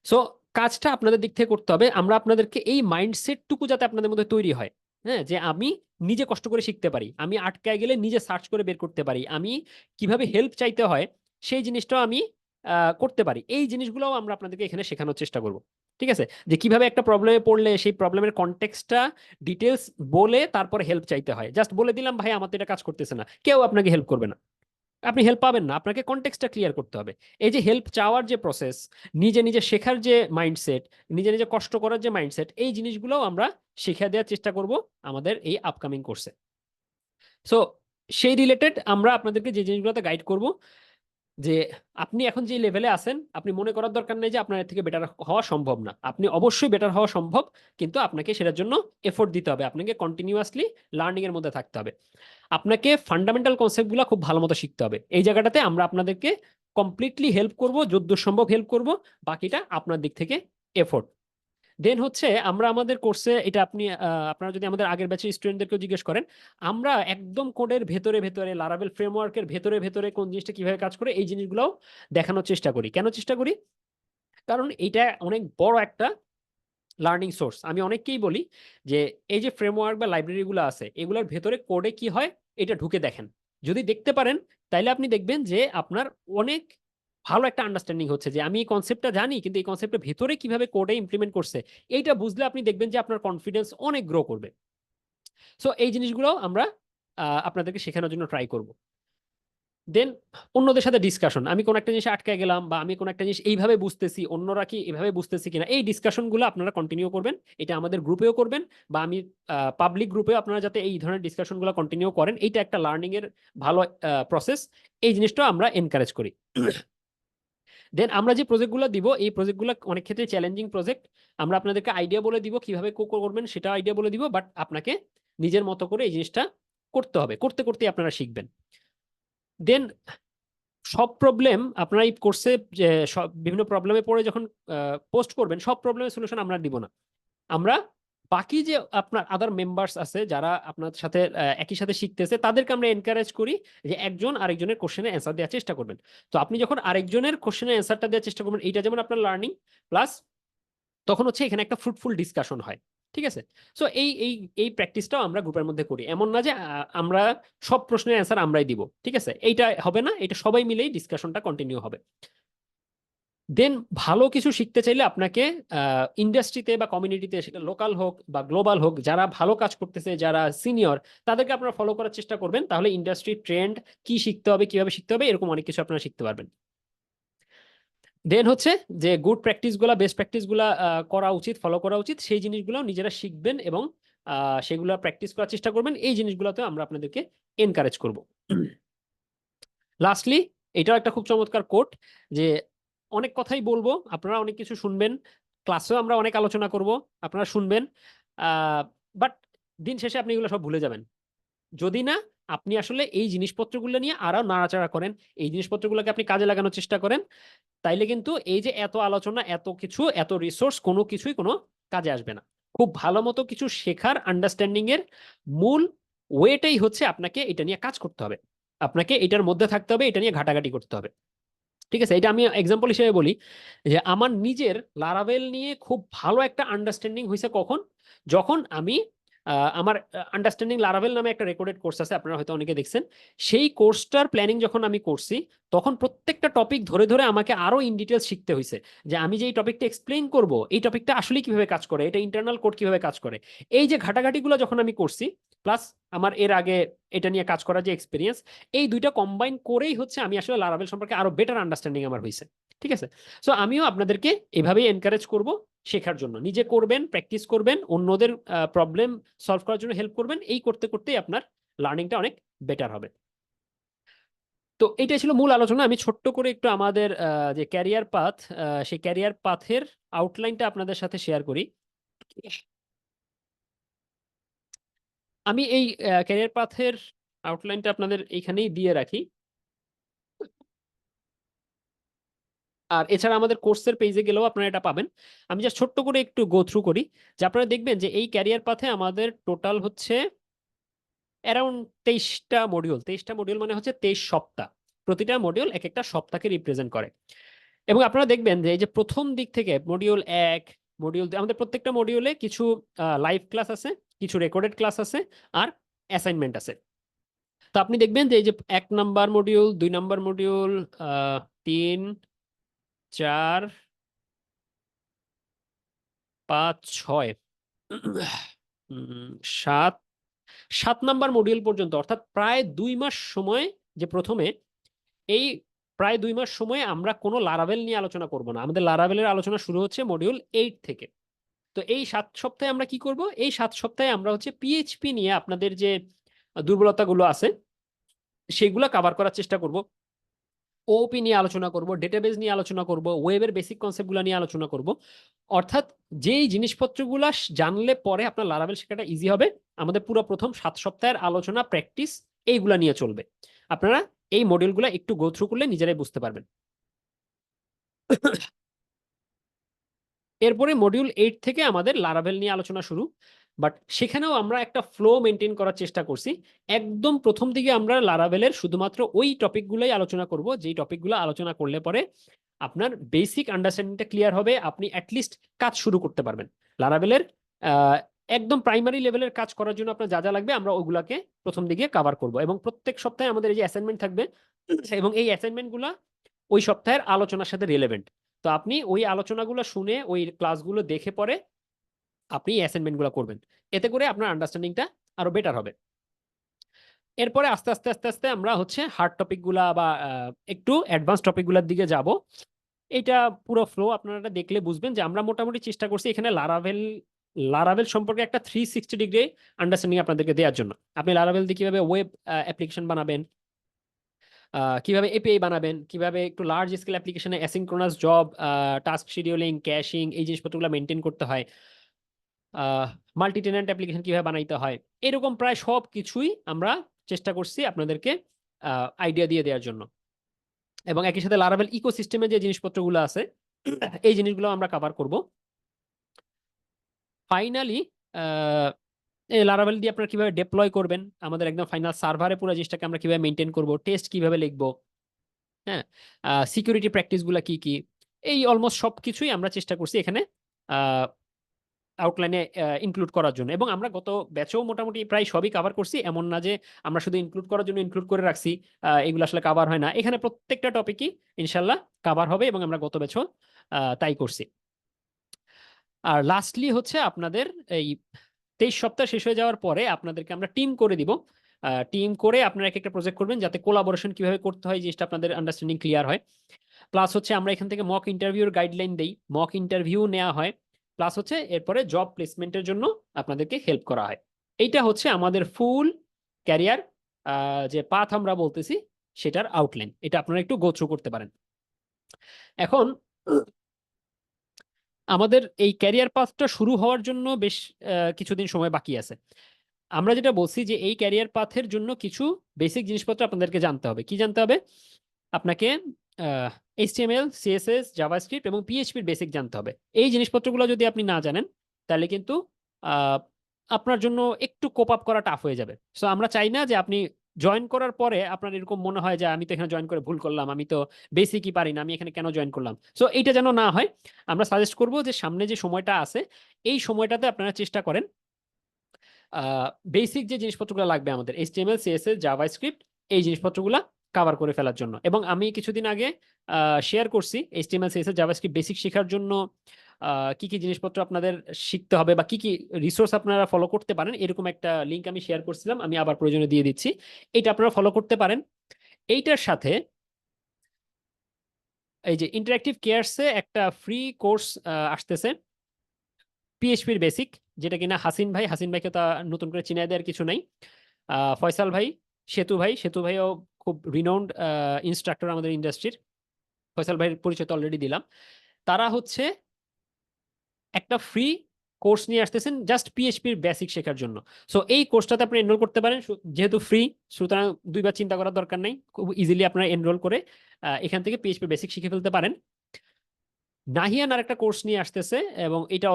সো কাজটা আপনাদের দিক থেকে করতে হবে, আমরা আপনাদেরকে এই মাইন্ডসেটটুকু যাতে আপনাদের মধ্যে তৈরি হয়, হ্যাঁ, যে আমি নিজে কষ্ট করে শিখতে পারি, আমি আটকায় গেলে নিজে সার্চ করে বের করতে পারি, আমি কিভাবে হেল্প চাইতে হয় সেই জিনিসটাও আমি করতে পারি। এই জিনিসগুলোও আমরা আপনাদেরকে এখানে শেখানোর চেষ্টা করব। ঠিক আছে, যে কিভাবে একটা প্রবলেমে পড়লে সেই প্রবলেমের কনটেক্সটটা ডিটেলস বলে তারপরে হেল্প চাইতে হয়। জাস্ট বলে দিলাম ভাই আমার তো এটা কাজ করতেছে না, কেউ আপনাকে হেল্প করবে না, আপনি হেল্প পাবেন না, আপনাকে কনটেক্সটটা ক্লিয়ার করতে হবে। এই যে হেল্প চাওয়ার যে প্রসেস, নিজে নিজে শেখার যে মাইন্ডসেট, নিজে নিজে কষ্ট করার যে মাইন্ডসেট, এই জিনিসগুলোও আমরা শিখিয়ে দেওয়ার চেষ্টা করব আমাদের এই আপকামিং কোর্সে। সো সেই রিলেটেড আমরা আপনাদেরকে যে জিনিসগুলোতে গাইড করব, যে আপনি এখন যে লেভেলে আছেন আপনি মনে করার দরকার নেই যে আপনার এর থেকে বেটার হওয়া সম্ভব না। আপনি অবশ্যই বেটার হওয়া সম্ভব, কিন্তু আপনাকে সেটার জন্য এফোর্ট দিতে হবে, আপনাকে কন্টিনিউয়াসলি লার্নিং এর মধ্যে থাকতে হবে, আপনাকে ফান্ডামেন্টাল কনসেপ্টগুলো খুব ভালো মতো শিখতে হবে। এই জায়গাটাতে আমরা আপনাদেরকে কমপ্লিটলি হেল্প করব, যতদূর সম্ভব হেল্প করব, বাকিটা আপনার দিক থেকে এফোর্ট। দেন হচ্ছে আমরা আমাদের কোর্সে এটা আপনারা যদি আমাদের আগের ব্যাচের স্টুডেন্টদেরকেও জিজ্ঞেস করেন, আমরা একদম কোডের ভেতরে ভেতরে লারাভেল ফ্রেমওয়ার্কের ভেতরে ভেতরে কোন জিনিসটা কিভাবে কাজ করে এই জিনিসগুলোও দেখানোর চেষ্টা করি। কেন চেষ্টা করি? কারণ এটা অনেক বড় একটা লার্নিং সোর্স। আমি অনেককেই বলি যে এই যে ফ্রেমওয়ার্ক বা লাইব্রেরিগুলো আছে এগুলোর ভেতরে কোডে কি হয় এটা ঢুকে দেখেন। যদি দেখতে পারেন তাইলে আপনি দেখবেন যে আপনার অনেক ভালো একটা আন্ডারস্ট্যান্ডিং হচ্ছে, যে আমি এই কনসেপ্টটা জানি কিন্তু এই কনসেপ্টের ভেতরে কিভাবে কোডে ইমপ্লিমেন্ট করছে এইটা বুঝলে আপনি দেখবেন যে আপনার কনফিডেন্স অনেক গ্রো করবে। সো এই জিনিসগুলো আমরা আপনাদেরকে শেখানোর জন্য ট্রাই করব। দেন অন্যদের সাথে ডিসকাশন, আমি কোন একটা জিনিস আটকে গেলাম বা আমি কোন একটা জিনিস এইভাবে বুঝতেছি, অন্যরা কি এভাবে বুঝতেছি কিনা, এই ডিসকাশনগুলো আপনারা কন্টিনিউ করবেন। এটা আমাদের গ্রুপেও করবেন, বা আমি পাবলিক গ্রুপেও আপনারা যাতে এই ধরনের ডিসকাশনগুলো কন্টিনিউ করেন, এইটা একটা লার্নিং এর ভালো প্রসেস, এই জিনিসটা আমরা এনকারেজ করি। দেন আমরা যে প্রজেক্টগুলো দিব এই প্রজেক্টগুলো অনেক ক্ষেত্রে চ্যালেঞ্জিং প্রজেক্ট, আমরা আপনাদেরকে আইডিয়া বলে দিব কিভাবে করবেন, সেটা আইডিয়া বলে দিব, বাট আপনাকে নিজের মতো করে এই জিনিসটা করতে হবে, করতে করতে আপনারা শিখবেন। দেন সব প্রবলেম আপনারা এই কোর্সে সব বিভিন্ন প্রবলেমে পড়ে যখন পোস্ট করবেন, সব প্রবলেমের সলিউশন আমরা দিব না। আমরা বাকি যে আপনার আদার মেম্বার্স আছে যারা আপনার সাথে একই সাথে শিখতেছে তাদেরকে আমরা এনকারেজ করি যে একজন আরেকজনের কোশ্চেনের অ্যান্সার দেওয়ার চেষ্টা করবেন। তো আপনি যখন আরেকজনের কোশ্চেনের অ্যান্সারটা দেওয়ার চেষ্টা করবেন, এইটা যেমন আপনার লার্নিং, প্লাস তখন হচ্ছে এখানে একটা ফ্রুটফুল ডিসকাশন হয়। ঠিক আছে, সো এই এই এই প্র্যাকটিসটাও আমরা গ্রুপের মধ্যে করি। এমন না যে আমরা সব প্রশ্নের অ্যান্সার আমরাই দিব, ঠিক আছে, এইটা হবে না, এটা সবাই মিলেই ডিসকাশনটা কন্টিনিউ হবে। দেন ভালো কিছু শিখতে চাইলে আপনাকে ইন্ডাস্ট্রিতে বা কমিউনিটিতে, সেটা লোকাল হোক বা গ্লোবাল হোক, যারা ভালো কাজ করতেছে, যারা সিনিয়র, তাদেরকে আপনারা ফলো করার চেষ্টা করবেন। তাহলে ইন্ডাস্ট্রি ট্রেন্ড কি শিখতে হবে, কিভাবে শিখতে হবে, এরকম অনেক কিছু আপনারা শিখতে পারবেন। দেন হচ্ছে যে গুড প্র্যাকটিস গুলা, বেস্ট প্র্যাকটিস গুলা করা উচিত, ফলো করা উচিত, সেই জিনিসগুলো নিজেরা শিখবেন এবং সেগুলো প্র্যাকটিস করার চেষ্টা করবেন। এই জিনিসগুলোতে আমরা আপনাদেরকে এনকারেজ করব। লাস্টলি এটাও একটা খুব চমৎকার কোট, যে অনেক কথাই বলবো, আপনারা অনেক কিছু শুনবেন, ক্লাসেও আমরা অনেক আলোচনা করব, আপনারা শুনবেন, বাট দিন শেষে আপনি এগুলো সব ভুলে যাবেন যদি না আপনি আসলে এই জিনিসপত্রগুলো নিয়ে আরো নাড়াচাড়া করেন, এই জিনিসপত্রগুলোকে আপনি কাজে লাগানোর চেষ্টা করেন। তাইলে কিন্তু এই যে এত আলোচনা, এত কিছু, এত রিসোর্স, কোনো কিছুই কোনো কাজে আসবে না। খুব ভালো মতো কিছু শেখার, আন্ডারস্ট্যান্ডিং এর মূল ওয়েটাই হচ্ছে আপনাকে এটা নিয়ে কাজ করতে হবে, আপনাকে এটার মধ্যে থাকতে হবে, এটা নিয়ে ঘাটাঘাটি করতে হবে। ঠিক আছে, এটা আমি এক্সাম্পল হিসেবে বলি যে আমার নিজের লারাভেল নিয়ে খুব ভালো একটা আন্ডারস্ট্যান্ডিং হয়েছে কখন, যখন আমি আমার আন্ডারস্ট্যান্ডিং লারাভেল নামে একটা রেকর্ডেড কোর্স আছে, আপনারা হয়তো অনেকে দেখছেন। সেই কোর্সটার প্ল্যানিং যখন আমি করছি, তখন প্রত্যেকটা টপিক ধরে ধরে আমাকে আরো ইন ডিটেলস শিখতে হয়েছে যে আমি যে এই টপিকটা এক্সপ্লেইন করব, এই টপিকটা আসলে কিভাবে কাজ করে, এটা ইন্টারনাল কোড কিভাবে কাজ করে। এই যে ঘাটাঘাটিগুলো যখন আমি করছি, প্লাস আমার এর আগে এটা নিয়ে কাজ করার যে এক্সপিরিয়েন্স, এই দুইটা কম্বাইন করেই হচ্ছে আমি আসলে লারাভেল সম্পর্কে আরো বেটার আন্ডারস্ট্যান্ডিং আমার হয়েছে। ঠিক আছে, সো আমিও আপনাদেরকে এভাবেই এনকারেজ করব শেখার জন্য। নিজে করবেন, প্র্যাকটিস করবেন, অন্যদের প্রবলেম সলভ করার জন্য হেল্প করবেন, এই করতে করতেই আপনার লার্নিংটা অনেক বেটার হবে। তো এটাই ছিল মূল আলোচনা। আমি ছোট্ট করে একটু আমাদের যে ক্যারিয়ার পাথ, সেই ক্যারিয়ার পাথের আউটলাইনটা আপনাদের সাথে শেয়ার করি। আমি এই ক্যারিয়ার পাথের আউটলাইনটা আপনাদের এইখানেই দিয়ে রাখি। আর এছাড়া আমাদের কোর্সের পেজে গেলেও আপনারা এটা পাবেন। আমি জাস্ট ছোট্ট করে একটু গো থ্রু করি, যে আপনারা দেখবেন যে এই ক্যারিয়ার পাথে আমাদের টোটাল হচ্ছে অ্যারাউন্ড 23টা মডিউল। 23টা মডিউল মানে হচ্ছে 23 সপ্তাহ। প্রতিটা মডিউল এক একটা সপ্তাহকে রিপ্রেজেন্ট করে। এবং আপনারা দেখবেন যে এই যে প্রথম দিক থেকে মডিউল 1, মডিউল 2, আমাদের প্রত্যেকটা মডিউলে কিছু লাইভ ক্লাস আছে, কিছু রেকর্ডেড ক্লাস আছে, আর অ্যাসাইনমেন্ট আছে। তো আপনি দেখবেন যে এই যে 1 number module, 2 number module, 3, 4, 5, 6, 7, 7 number module পর্যন্ত, অর্থাৎ প্রায় 2 মাস সময়, যে প্রথমে এই প্রায় 2 মাস সময় আমরা কোনো লারাভেল নিয়ে আলোচনা করব না। আমাদের লারাভেলের আলোচনা শুরু হচ্ছে মডিউল 8 থেকে। তো এই 7 সপ্তাহে আমরা কি করব? এই 7 সপ্তাহে আমরা হচ্ছে পিএইচপি নিয়ে আপনাদের যে দুর্বলতাগুলো আছে সেগুলো কভার করার চেষ্টা করব। ওপি নিয়ে আলোচনা করব, ডেটাবেস নিয়ে আলোচনা করব, ওয়েবের বেসিক কনসেপ্টগুলো নিয়ে আলোচনা করব। অর্থাৎ যেই জিনিসপত্রগুলো জানলে পরে আপনার লারাভেল শেখাটা ইজি হবে, আমাদের পুরো প্রথম 7 সপ্তাহের আলোচনা, প্র্যাকটিস এইগুলা নিয়ে চলবে। আপনারা এই মডিউলগুলো একটু গো থ্রু করলে নিজেরাই বুঝতে পারবেন। এরপরে মডিউল 8 থেকে আমাদের লারাভেল নিয়ে আলোচনা শুরু, বাট সেখানেও আমরা একটা ফ্লো মেনটেন করার চেষ্টা করছি। একদম প্রথম দিকে আমরা লারাভেলের শুধুমাত্র ওই টপিকগুলোই আলোচনা করব যেই টপিকগুলো আলোচনা করলে পরে আপনার বেসিক আন্ডারস্ট্যান্ডিংটা ক্লিয়ার হবে, আপনি অ্যাটলিস্ট কাজ শুরু করতে পারবেন। লারাভেলের একদম প্রাইমারি লেভেলের কাজ করার জন্য আপনার যা যা লাগবে আমরা ওগুলাকে প্রথম দিকে কভার করব। এবং প্রত্যেক সপ্তাহে আমাদের এই যে অ্যাসাইনমেন্ট থাকবে, এবং এই অ্যাসাইনমেন্টগুলো ওই সপ্তাহের আলোচনার সাথে রিলেভেন্ট। তো আপনি ওই আলোচনাগুলো শুনে, ওই ক্লাসগুলো দেখে পরে আপনি অ্যাসাইনমেন্টগুলো করবেন, এতে করে আপনার আন্ডারস্ট্যান্ডিংটা আরো বেটার হবে। এরপরে আস্তে আস্তে আস্তে আস্তে আমরা হচ্ছে হার্ড টপিকগুলা বা একটু অ্যাডভান্স টপিকগুলোর দিকে যাব। এটা পুরো ফ্লো আপনারা দেখলে বুঝবেন যে আমরা মোটামুটি চেষ্টা করছি এখানে লারাভেল সম্পর্কে একটা 360 ডিগ্রি আন্ডারস্ট্যান্ডিং আপনাদেরকে দেওয়ার জন্য। আপনি লারাভেল দিয়ে কিভাবে ওয়েব অ্যাপ্লিকেশন বানাবেন, কিভাবে এপিআই বানাবেন, কিভাবে একটু লার্জ স্কেল অ্যাপ্লিকেশনে অ্যাসিনক্রোনাস জব, টাস্ক শিডিউলিং, ক্যাশিং, এই জিনিসপত্রগুলো মেনটেন করতে হয়, মাল্টি টেন্যান্ট অ্যাপ্লিকেশন কিভাবে বানাইতে হয়, এরকম প্রায় সব কিছুই আমরা চেষ্টা করছি আপনাদেরকে আইডিয়া দিয়ে দেওয়ার জন্য। এবং একই সাথে লারাভেল ইকোসিস্টেমে যে জিনিসপত্রগুলো আছে এই জিনিসগুলো আমরা কভার করব। ফাইনালি লারাভেল দিয়ে আপনারা কিভাবে ডেপ্লয় করবেন, আমাদের একদম ফাইনাল সার্ভারে পুরো জিনিসটাকে আমরা কিভাবে মেনটেন করব, টেস্ট কিভাবে লিখবো, হ্যাঁ, সিকিউরিটি প্র্যাকটিস গুলা কি কি, এই অলমোস্ট সবকিছুই আমরা চেষ্টা করছি এখানে আউটলাইনে ইনক্লুড করার জন্য। এবং আমরা গত ব্যাচেও মোটামুটি প্রায় সবই কভার করছি, এমন না যে আমরা শুধু ইনক্লুড করার জন্য ইনক্লুড করে রাখছি, এগুলো আসলে কভার হয় না। এখানে প্রত্যেকটা টপিকই ইনশাল্লাহ কভার হবে, এবং আমরা গত ব্যাচও তাই করছি। আর লাস্টলি হচ্ছে আপনাদের এই 23 সপ্তাহ শেষ হয়ে যাওয়ার পরে আপনাদেরকে আমরা টিম করে দিব। টিম করে আপনারা এক একটা প্রজেক্ট করবেন, যাতে কোলাবোরেশন কিভাবে করতে হয় জিনিসটা আপনাদের আন্ডারস্ট্যান্ডিং ক্লিয়ার হয়। প্লাস হচ্ছে আমরা এখান থেকে মক ইন্টারভিউর গাইডলাইন দেই, মক ইন্টারভিউ নেওয়া হয়। প্লাস হচ্ছে এরপরে জব প্লেসমেন্টের জন্য আপনাদেরকে হেল্প করা হয়। এইটা হচ্ছে আমাদের ফুল ক্যারিয়ার যে পাথ আমরা বলতেছি সেটার আউটলাইন। এটা আপনারা একটু গো থ্রু করতে পারেন। এখন আমাদের এই ক্যারিয়ার পাথটা শুরু হওয়ার জন্য বেশ কিছুদিন সময় বাকি আছে। আমরা যেটা বলছি যে এই ক্যারিয়ার পাথের জন্য কিছু বেসিক জিনিসপত্র আপনাদেরকে জানতে হবে। কি জানতে হবে? আপনাকে HTML, CSS, জাভাস্ক্রিপ্ট এবং পিএইচপির বেসিক জানতে হবে। এই জিনিসপত্রগুলো যদি আপনি না জানেন তাহলে কিন্তু আহ, আপনার জন্য একটু কোপ আপ করা টাফ হয়ে যাবে। সো আমরা চাই না যে আপনি জয়েন করার পরে আপনার এরকম মনে হয় যে আমি তো এখানে জয়েন করে ভুল করলাম, আমি তো বেসিকই পারি না, আমি এখানে কেন জয়েন করলাম। সো এইটা যেন না হয়, আমরা সাজেস্ট করব যে সামনে যে সময়টা আছে এই সময়টাতে আপনারা চেষ্টা করেন বেসিক যে জিনিসপত্রগুলো লাগবে আমাদের HTML, CSS, জাভাস্ক্রিপ্ট, এই জিনিসপত্রগুলো কভার করে ফেলার জন্য। এবং আমি কিছুদিন আগে শেয়ার করছি HTML, CSS, জাভাস্ক্রিপ্ট বেসিক শেখার জন্য কি কি জিনিসপত্র আপনাদের শিখতে হবে বা কি কি রিসোর্স আপনারা ফলো করতে পারেন, এরকম একটা লিংক আমি শেয়ার করছিলাম, আমি আবার প্রয়োজনে দিয়ে দিচ্ছি। এটা আপনারা ফলো করতে পারেন। এইটার সাথে এই যে ইন্টারেক্টিভ কেয়ারসে একটা ফ্রি কোর্স আসতেছে পিএইচপির বেসিক, যেটা কিনা হাসিন ভাইকে তো নতুন করে চিনাই দেওয়ার কিছু নাই। ফয়সাল ভাই, সেতু ভাইও খুব রিনাউন্ড ইনস্ট্রাক্টর আমাদের ইন্ডাস্ট্রির। ফয়সাল ভাইয়ের পরিচয় তো অলরেডি দিলাম। তারা হচ্ছে একটা ফ্রি কোর্স নিয়ে আসতেছেন জাস্ট পিএইচপির বেসিক শেখার জন্য। সো এই কোর্সটাতে আপনি এনরোল করতে পারেন, যেহেতু ফ্রি সুতরাং দুইবার চিন্তা করার দরকার নেই, খুব ইজিলি আপনারা এনরোল করে এখান থেকে পিএইচপি বেসিক শিখে ফেলতে পারেন। নাহিয়ান আর একটা কোর্স নিয়ে আসতেছে এবং এটা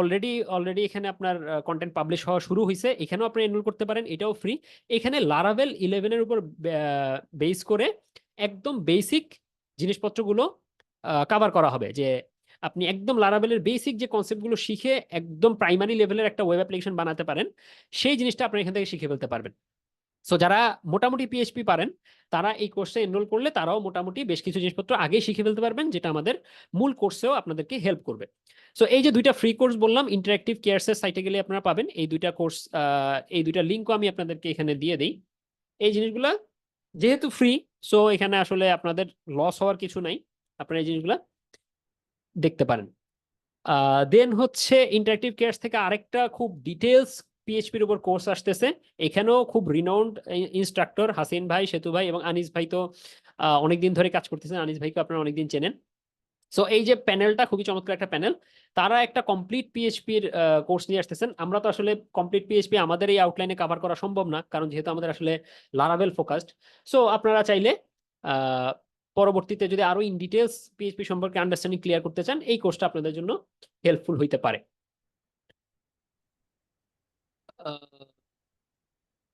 অলরেডি এখানে আপনার কন্টেন্ট পাবলিশ হওয়া শুরু হয়েছে, এখানেও আপনি এনরোল করতে পারেন, এটাও ফ্রি। এখানে লারাভেল 11 এর উপর বেস করে একদম বেসিক জিনিসপত্রগুলো কভার করা হবে, যে আপনি একদম লারাভেলের বেসিক যে কনসেপ্টগুলো শিখে একদম প্রাইমারি লেভেলের একটা ওয়েব অ্যাপ্লিকেশন বানাতে পারেন, সেই জিনিসটা আপনি এখান থেকে শিখে ফেলতে পারবেন। সো যারা মোটামুটি পিএইচপি পারেন তারা এই কোর্সে এনরোল করলে তারাও মোটামুটি বেশ কিছু জিনিসপত্র আগেই শিখে ফেলতে পারবেন, যেটা আমাদের মূল কোর্সেও আপনাদেরকে হেল্প করবে। সো এই যে দুইটা ফ্রি কোর্স বললাম, ইন্টারেক্টিভ কেয়ারসের সাইটে গেলে আপনারা পাবেন এই দুইটা কোর্স, এই দুইটা লিঙ্কও আমি আপনাদেরকে এখানে দিয়ে দিই। এই জিনিসগুলা যেহেতু ফ্রি, সো এখানে আসলে আপনাদের লস হওয়ার কিছু নাই, আপনারা এই জিনিসগুলা দেখতে পারেন। দেন হচ্ছে ইন্টারেক্টিভ কেয়ারস থেকে আরেকটা খুব ডিটেলস পিএইচপির উপর কোর্স আসতেছে। এখানেও খুব রিনাউন্ড ইনস্ট্রাক্টর হাসিন ভাই, সেতু ভাই এবং আনিস ভাই তো অনেকদিন ধরে কাজ করতেছেন, আনিস ভাইকে আপনারা অনেকদিন চেনেন। সো এই যে প্যানেলটা খুবই চমৎকার একটা প্যানেল, তারা একটা কমপ্লিট পিএইচপির কোর্স নিয়ে আসতেছেন। আমরা তো আসলে কমপ্লিট পিএইচপি আমাদের এই আউটলাইনে কভার করা সম্ভব না, কারণ যেহেতু আমাদের আসলে লারাভেল ফোকাসড। সো আপনারা চাইলে পরবর্তীতে যদি আরো ইন ডিটেলস পিএইচপি সম্পর্কে আন্ডারস্ট্যান্ডিং ক্লিয়ার করতে চান, এই কোর্সটা আপনাদের জন্য হেল্পফুল হইতে পারে।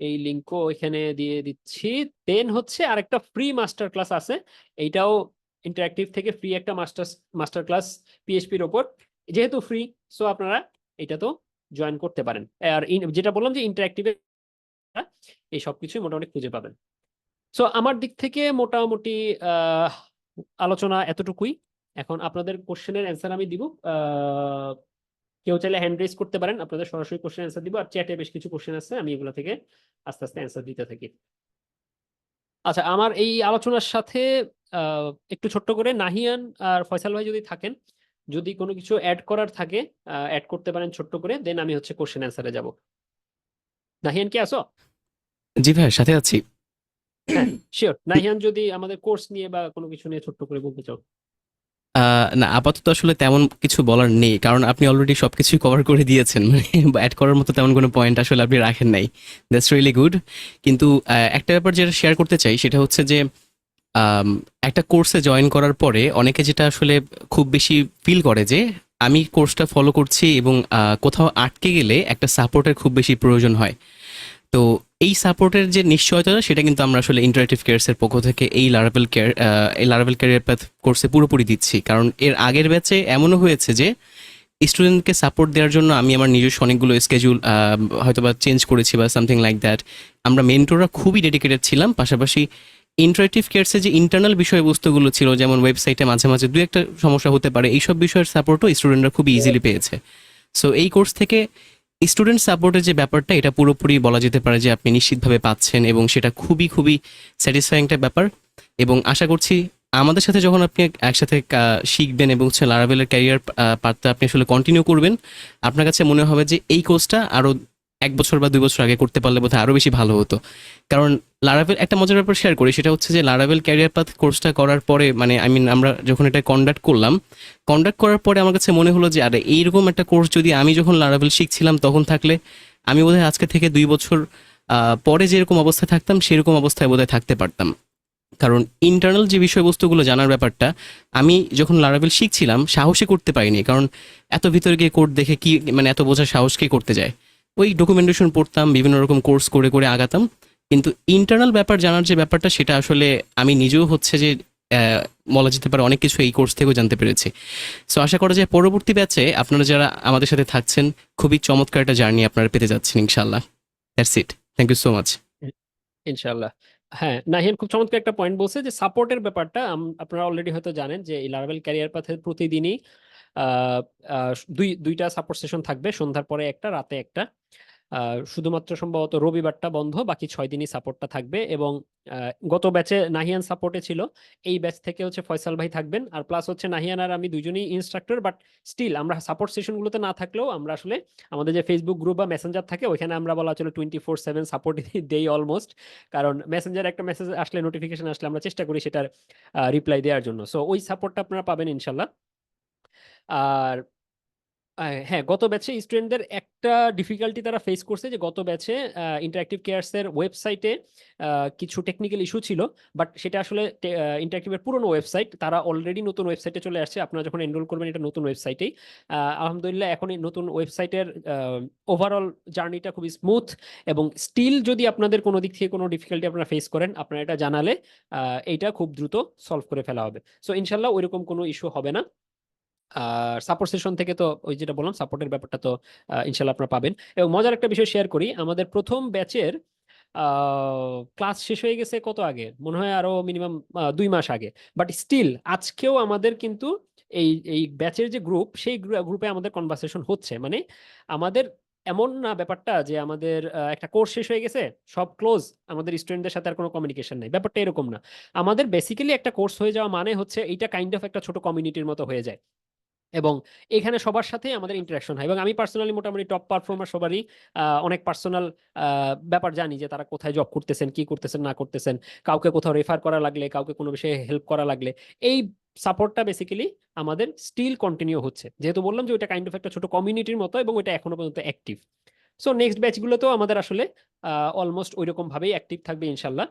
এই লিঙ্কও এখানে দিয়ে দিচ্ছি। দেন হচ্ছে আরেকটা ফ্রি মাস্টার ক্লাস আছে, এইটাও ইন্টারেক্টিভ থেকে ফ্রি একটা মাস্টার ক্লাস পিএইচপির ওপর, যেহেতু ফ্রি সো আপনারা এটা তো জয়েন করতে পারেন। আর যেটা বললাম যে ইন্টারেক্টিভে এই সবকিছুই মোটামুটি খুঁজে পাবেন। সো আমার দিক থেকে মোটামুটি আলোচনা এতটুকুই। এখন আপনাদের কোশ্চেনের অ্যান্সার আমি দিব। কেউ চাইলে হ্যান্ড রেজ করতে পারেন, আপনাদের সরাসরি কোশ্চেন অ্যান্সার দিব, আর চ্যাটে বেশ কিছু কোশ্চেন আছে, আমি এগুলো থেকে আস্তে আস্তে অ্যান্সার দিতে থাকি। আচ্ছা, আমার এই আলোচনার সাথে একটু ছোট্ট করে নাহিয়ান আর ফয়সাল ভাই যদি থাকেন, যদি কোনো কিছু অ্যাড করার থাকে অ্যাড করতে পারেন ছোট্ট করে, দেন আমি হচ্ছে কোশ্চেন অ্যান্সারে যাব। নাহিয়ান কি আসো? জি ভাই, সাথে আছি। হ্যাঁ শিওর। নাহিয়ান যদি আমাদের কোর্স নিয়ে বা কোনো কিছু নিয়ে ছোট্ট করে বলতে চাও। না, আপাতত আসলে তেমন কিছু বলার নেই, কারণ আপনি অলরেডি সবকিছুই কভার করে দিয়েছেন, মানে অ্যাড করার মতো তেমন কোনো পয়েন্ট আসলে আপনি রাখেন নাই। That's really good. কিন্তু একটা ব্যাপার যেটা শেয়ার করতে চাই সেটা হচ্ছে যে একটা কোর্সে জয়েন করার পরে অনেকে যেটা আসলে খুব বেশি ফিল করে যে আমি কোর্সটা ফলো করছি এবং কোথাও আটকে গেলে একটা সাপোর্টের খুব বেশি প্রয়োজন হয়। তো এই সাপোর্টের যে নিশ্চয়তা, সেটা কিন্তু আমরা আসলে ইন্টারেক্টিভ কেয়ারসের পক্ষ থেকে এই লারাভেল ক্যারিয়ার পাথ কোর্সে পুরোপুরি দিচ্ছি। কারণ এর আগের ব্যাচে এমনও হয়েছে যে স্টুডেন্টকে সাপোর্ট দেওয়ার জন্য আমি আমার নিজস্ব অনেকগুলো স্কেডিউল হয়তো বা চেঞ্জ করেছি বা সামথিং লাইক দ্যাট। আমরা মেন্টররা খুবই ডেডিকেটেড ছিলাম। পাশাপাশি ইন্টারেক্টিভ কেয়ারসে যে ইন্টারনাল বিষয়বস্তুগুলো ছিল, যেমন ওয়েবসাইটে মাঝে মাঝে দু একটা সমস্যা হতে পারে, এইসব বিষয়ের সাপোর্টও স্টুডেন্টরা খুবই ইজিলি পেয়েছে। সো এই কোর্স থেকে স্টুডেন্ট সাপোর্টের যে ব্যাপারটা, এটা পুরোপুরি বলা যেতে পারে যে আপনি নিশ্চিতভাবে পাচ্ছেন, এবং সেটা খুবই খুবই স্যাটিসফাইং একটা ব্যাপার। এবং আশা করছি আমাদের সাথে যখন আপনি একসাথে শিখবেন এবং হচ্ছে লারাভেলের ক্যারিয়ার পাথটা আপনি আসলে কন্টিনিউ করবেন, আপনার কাছে মনে হবে যে এই কোর্সটা আরও 1 বছর বা 2 বছর আগে করতে পারলে বোধহয় আরও বেশি ভালো হতো। কারণ লারাভেল, একটা মজার ব্যাপার শেয়ার করি, সেটা হচ্ছে যে লারাভেল ক্যারিয়ার পাথ কোর্সটা করার পরে, মানে আমরা যখন এটা কন্ডাক্ট করার পরে আমার কাছে মনে হলো যে আরে এইরকম একটা কোর্স যদি আমি যখন লারাভেল শিখছিলাম তখন থাকলে, আমি বোধহয় আজকে থেকে 2 বছর পরে যেরকম অবস্থায় থাকতাম সেরকম অবস্থায় বোধহয় থাকতে পারতাম। কারণ ইন্টারনাল যে বিষয়বস্তুগুলো জানার ব্যাপারটা, আমি যখন লারাভেল শিখছিলাম সাহসই করতে পারিনি, কারণ এত ভিতরে গিয়ে কোড দেখে কি মানে এত বোঝার সাহস কে করতে যায়। ওই ডকুমেন্টেশন পড়তাম, বিভিন্ন রকম কোর্স করে করে আগাতাম, কিন্তু ইন্টারনাল ব্যাপার জানার যে ব্যাপারটা সেটা আসলে আমি নিজেও হচ্ছে যে আহ, বলা যেতে পারে অনেক কিছু এই কোর্স থেকেও জানতে পেরেছি। সো আশা করা যায় পরবর্তী ব্যাচে আপনারা যারা আমাদের সাথে থাকছেন খুবই চমৎকার একটা জার্নি আপনারা পেতে যাচ্ছেন ইনশাল্লাহ। That's it, thank you so much. ইনশাল্লাহ। হ্যাঁ, নাহিয়ান খুব চমৎকার একটা পয়েন্ট বলছে যে সাপোর্টের ব্যাপারটা। আপনারা অলরেডি হয়তো জানেন যে এই লারাভেল ক্যারিয়ার পাথে প্রতিদিনই আহ, আহ, দুইটা সাপোর্ট সেশন থাকবে, সন্ধ্যার পরে একটা, রাতে একটা। শুধুমাত্র সম্ভবত রবিবারটা বন্ধ, বাকি 6 দিনই সাপোর্টটা থাকবে। এবং গত ব্যাচে নাহিয়ান সাপোর্টে ছিল, এই ব্যাচ থেকে হচ্ছে ফয়সাল ভাই থাকবেন। আর প্লাস হচ্ছে নাহিয়ান আর আমি দুইজনই ইনস্ট্রাক্টর, বাট স্টিল আমরা সাপোর্ট সেশনগুলোতে না থাকলেও আমরা আসলে আমাদের যে ফেসবুক গ্রুপ বা মেসেঞ্জার থাকে ওইখানে আমরা বলা চলে 24/7 সাপোর্ট দেই অলমোস্ট। কারণ মেসেঞ্জার একটা মেসেজ আসলে, নোটিফিকেশন আসলে আমরা চেষ্টা করি সেটার রিপ্লাই দেওয়ার জন্য। সো ওই সাপোর্টটা আপনারা পাবেন ইনশাল্লাহ। আর হ্যাঁ, গত ব্যাচে স্টুডেন্টদের একটা ডিফিকাল্টি তারা ফেস করছে, যে গত ব্যাচে ইন্টারঅ্যাক্টিভ কেয়ারস এর ওয়েবসাইটে কিছু টেকনিক্যাল ইস্যু ছিল। বাট সেটা আসলে ইন্টারঅ্যাক্টিভের পুরনো ওয়েবসাইট, তারা অলরেডি নতুন ওয়েবসাইটে চলে আসছে। আপনারা যখন এনরোল করবেন এটা নতুন ওয়েবসাইটেই, আলহামদুলিল্লাহ এখন এই নতুন ওয়েবসাইটের ওভারঅল জার্নিটা খুবই স্মুথ। এবং স্টিল যদি আপনাদের কোনো দিক থেকে কোনো ডিফিকাল্টি আপনারা ফেস করেন, আপনারা এটা জানালে এইটা খুব দ্রুত সলভ করে ফেলা হবে। সো ইনশাল্লাহ ওইরকম কোনো ইস্যু হবে না। আর সাপোর্ট সেশন থেকে তো ওই যেটা বললাম সাপোর্টের ব্যাপারটা তো ইনশাল্লাহ আপনারা পাবেন। এবং মজার একটা বিষয় শেয়ার করি, আমাদের প্রথম ব্যাচের ক্লাস শেষ হয়ে গেছে কত আগে, মনে হয় আরো মিনিমাম 2 মাস আগে। বাট স্টিল আজকেও আমাদের কিন্তু এই এই ব্যাচের যে গ্রুপ, সেই গ্রুপে আমাদের কনভারসেশন হচ্ছে। মানে আমাদের এমন না ব্যাপারটা যে আমাদের একটা কোর্স শেষ হয়ে গেছে, সব ক্লোজ, আমাদের স্টুডেন্টদের সাথে আর কোনো কমিউনিকেশন নেই, ব্যাপারটা এরকম না। আমাদের বেসিক্যালি একটা কোর্স হয়ে যাওয়া মানে হচ্ছে এইটা কাইন্ড অফ একটা ছোট কমিউনিটির মতো হয়ে যায়। এবং এখানে সবার সাথে আমাদের ইন্টারাকশন হয়। এবং আমি পার্সোনালি মোটামুটি টপ পারফর্মার সবারই অনেক পার্সোনাল ব্যাপার জানি, যে তারা কোথায় জব করতেছেন, কি করতেছেন না করতেছেন, কাউকে কোথাও রেফার করা লাগলে, কাউকে কোনো বিষয়ে হেল্প করা লাগলে, এই সাপোর্টটা বেসিক্যালি আমাদের স্টিল কন্টিনিউ হচ্ছে। যেহেতু বললাম যে ওইটা কাইন্ড অফ একটা ছোট কমিউনিটির মতো, এবং ওইটা এখনো পর্যন্ত অ্যাক্টিভ। সো নেক্সট ব্যাচগুলোতেও আমাদের আসলে অলমোস্ট ওইরকম ভাবেই অ্যাক্টিভ থাকবে ইনশাল্লাহ।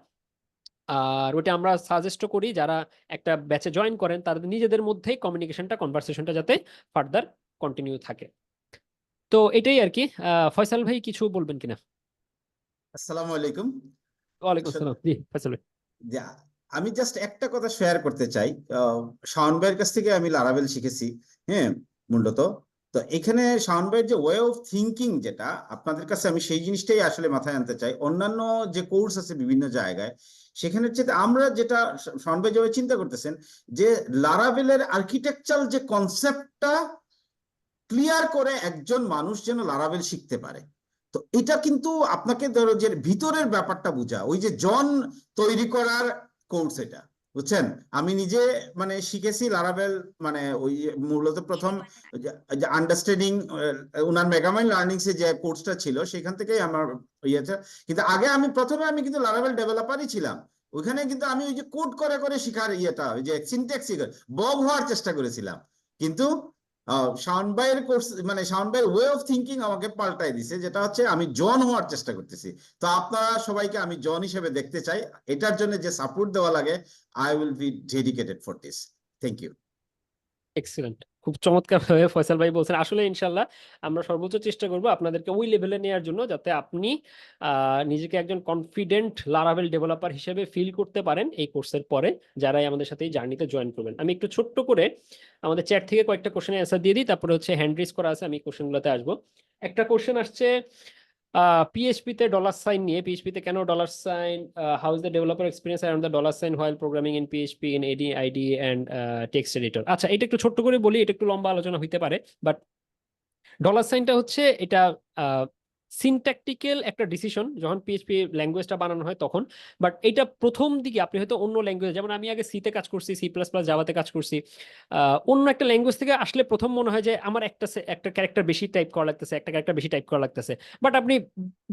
আর ওটা আমরা সাজেস্ট করি যারা একটা ব্যাচে জয়েন করেন তাদের নিজেদের মধ্যেই কমিউনিকেশনটা, কনভারসেশনটা যাতে ফার্দার কন্টিনিউ থাকে। তো এটাই আর কি। ফয়সাল ভাই কিছু বলবেন কিনা? আসসালামু আলাইকুম। ওয়ালাইকুম আসলে আসসালাম, জি ফয়সাল ভাই। যে আমি জাস্ট একটা কথা শেয়ার করতে চাই। শাওন ভাইয়ের কাছ থেকে আমি লারাভেল শিখেছি, হ্যাঁ, মূলত। তো এখানে শাওন ভাইয়ের যে ওয়ে অফ থিঙ্কিং, যেটা আপনাদের কাছে আমি সেই জিনিসটাই আসলে মাথায় আনতে চাই। অন্যান্য যে কোর্স আছে বিভিন্ন জায়গায়, সেখানে চেয়ে আমরা যেটা শাওন ভাই যেভাবে চিন্তা করতেছেন, যে লারাভেলের আর্কিটেকচারাল যে কনসেপ্টটা ক্লিয়ার করে একজন মানুষ যেন লারাভেল শিখতে পারে। তো এটা কিন্তু আপনাকে ধরো যে ভিতরের ব্যাপারটা বোঝা, ওই যে জন তৈরি করার কোর্স, এটা বুঝছেন। আমি নিজে মানে শিখেছি লারাভেল, মানে ওই মূলত প্রথম আন্ডারস্ট্যান্ডিং ওনার মেগামাইন্ড লার্নিংস এ যে কোর্সটা ছিল সেখান থেকেই আমার ইয়েছে। কিন্তু আগে আমি প্রথমে কিন্তু লারাভেল ডেভেলপারই ছিলাম। ওইখানে কিন্তু আমি ওই যে কোড করে করে শিখার ইয়েটা, ওই যে সিনট্যাক্স বব হওয়ার চেষ্টা করেছিলাম। কিন্তু শাওন ভাইয়ের কোর্স মানে শাওন ভাইয়ের ওয়ে অফ থিঙ্কিং আমাকে পাল্টাই দিছে, যেটা হচ্ছে আমি জন হওয়ার চেষ্টা করতেছি। তো আপনারা সবাইকে আমি জন হিসেবে দেখতে চাই। এটার জন্য যে সাপোর্ট দেওয়া লাগে, I will be dedicated for this. Thank you. Excellent, খুব চমৎকার ভাবে ফয়সাল ভাই বলছেন। আসলে ইনশাল্লাহ আমরা সর্বোচ্চ চেষ্টা করব আপনাদেরকে ওই লেভেলে নেওয়ার জন্য, যাতে আপনি নিজেকে একজন কনফিডেন্ট লারাভেল ডেভেলপার হিসেবে ফিল করতে পারেন এই কোর্সের পরে, যারাই আমাদের সাথে এই জার্নিতে জয়েন করবেন। আমি একটু ছোট্ট করে আমাদের চ্যাট থেকে কয়েকটা কোশ্চেনের অ্যান্সার দিয়ে দিই, তারপরে হচ্ছে হ্যান্ড রেজ করা আছে, আমি কোশ্চেনগুলোতে আসবো। একটা কোশ্চেন আসছে পিএইচপি তে ডলার সাইন নিয়ে, পিএইচপি তে কেন dollar sign, how is the developer experience around the dollar sign while programming in PHP in IDE and text editor. আচ্ছা, এটা একটু ছোট্ট করে বলি, এটা একটু লম্বা আলোচনা হইতে পারে। বাট ডলার সাইনটা হচ্ছে এটা সিনট্যাকটিক্যাল একটা ডিসিশন যখন পিএইচপি ল্যাঙ্গুয়েজটা বানানো হয় তখন। বাট এটা প্রথম দিকে আপনি হয়তো অন্য ল্যাঙ্গুয়েজ, যেমন আমি আগে সিতে কাজ করছি, C++, জাভাতে কাজ করছি, অন্য একটা ল্যাঙ্গুয়েজ থেকে আসলে প্রথম মনে হয় যে আমার একটা ক্যারেক্টার বেশি টাইপ করা লাগতেছে, একটা ক্যারেক্টার বেশি টাইপ করা লাগতেছে। বাট আপনি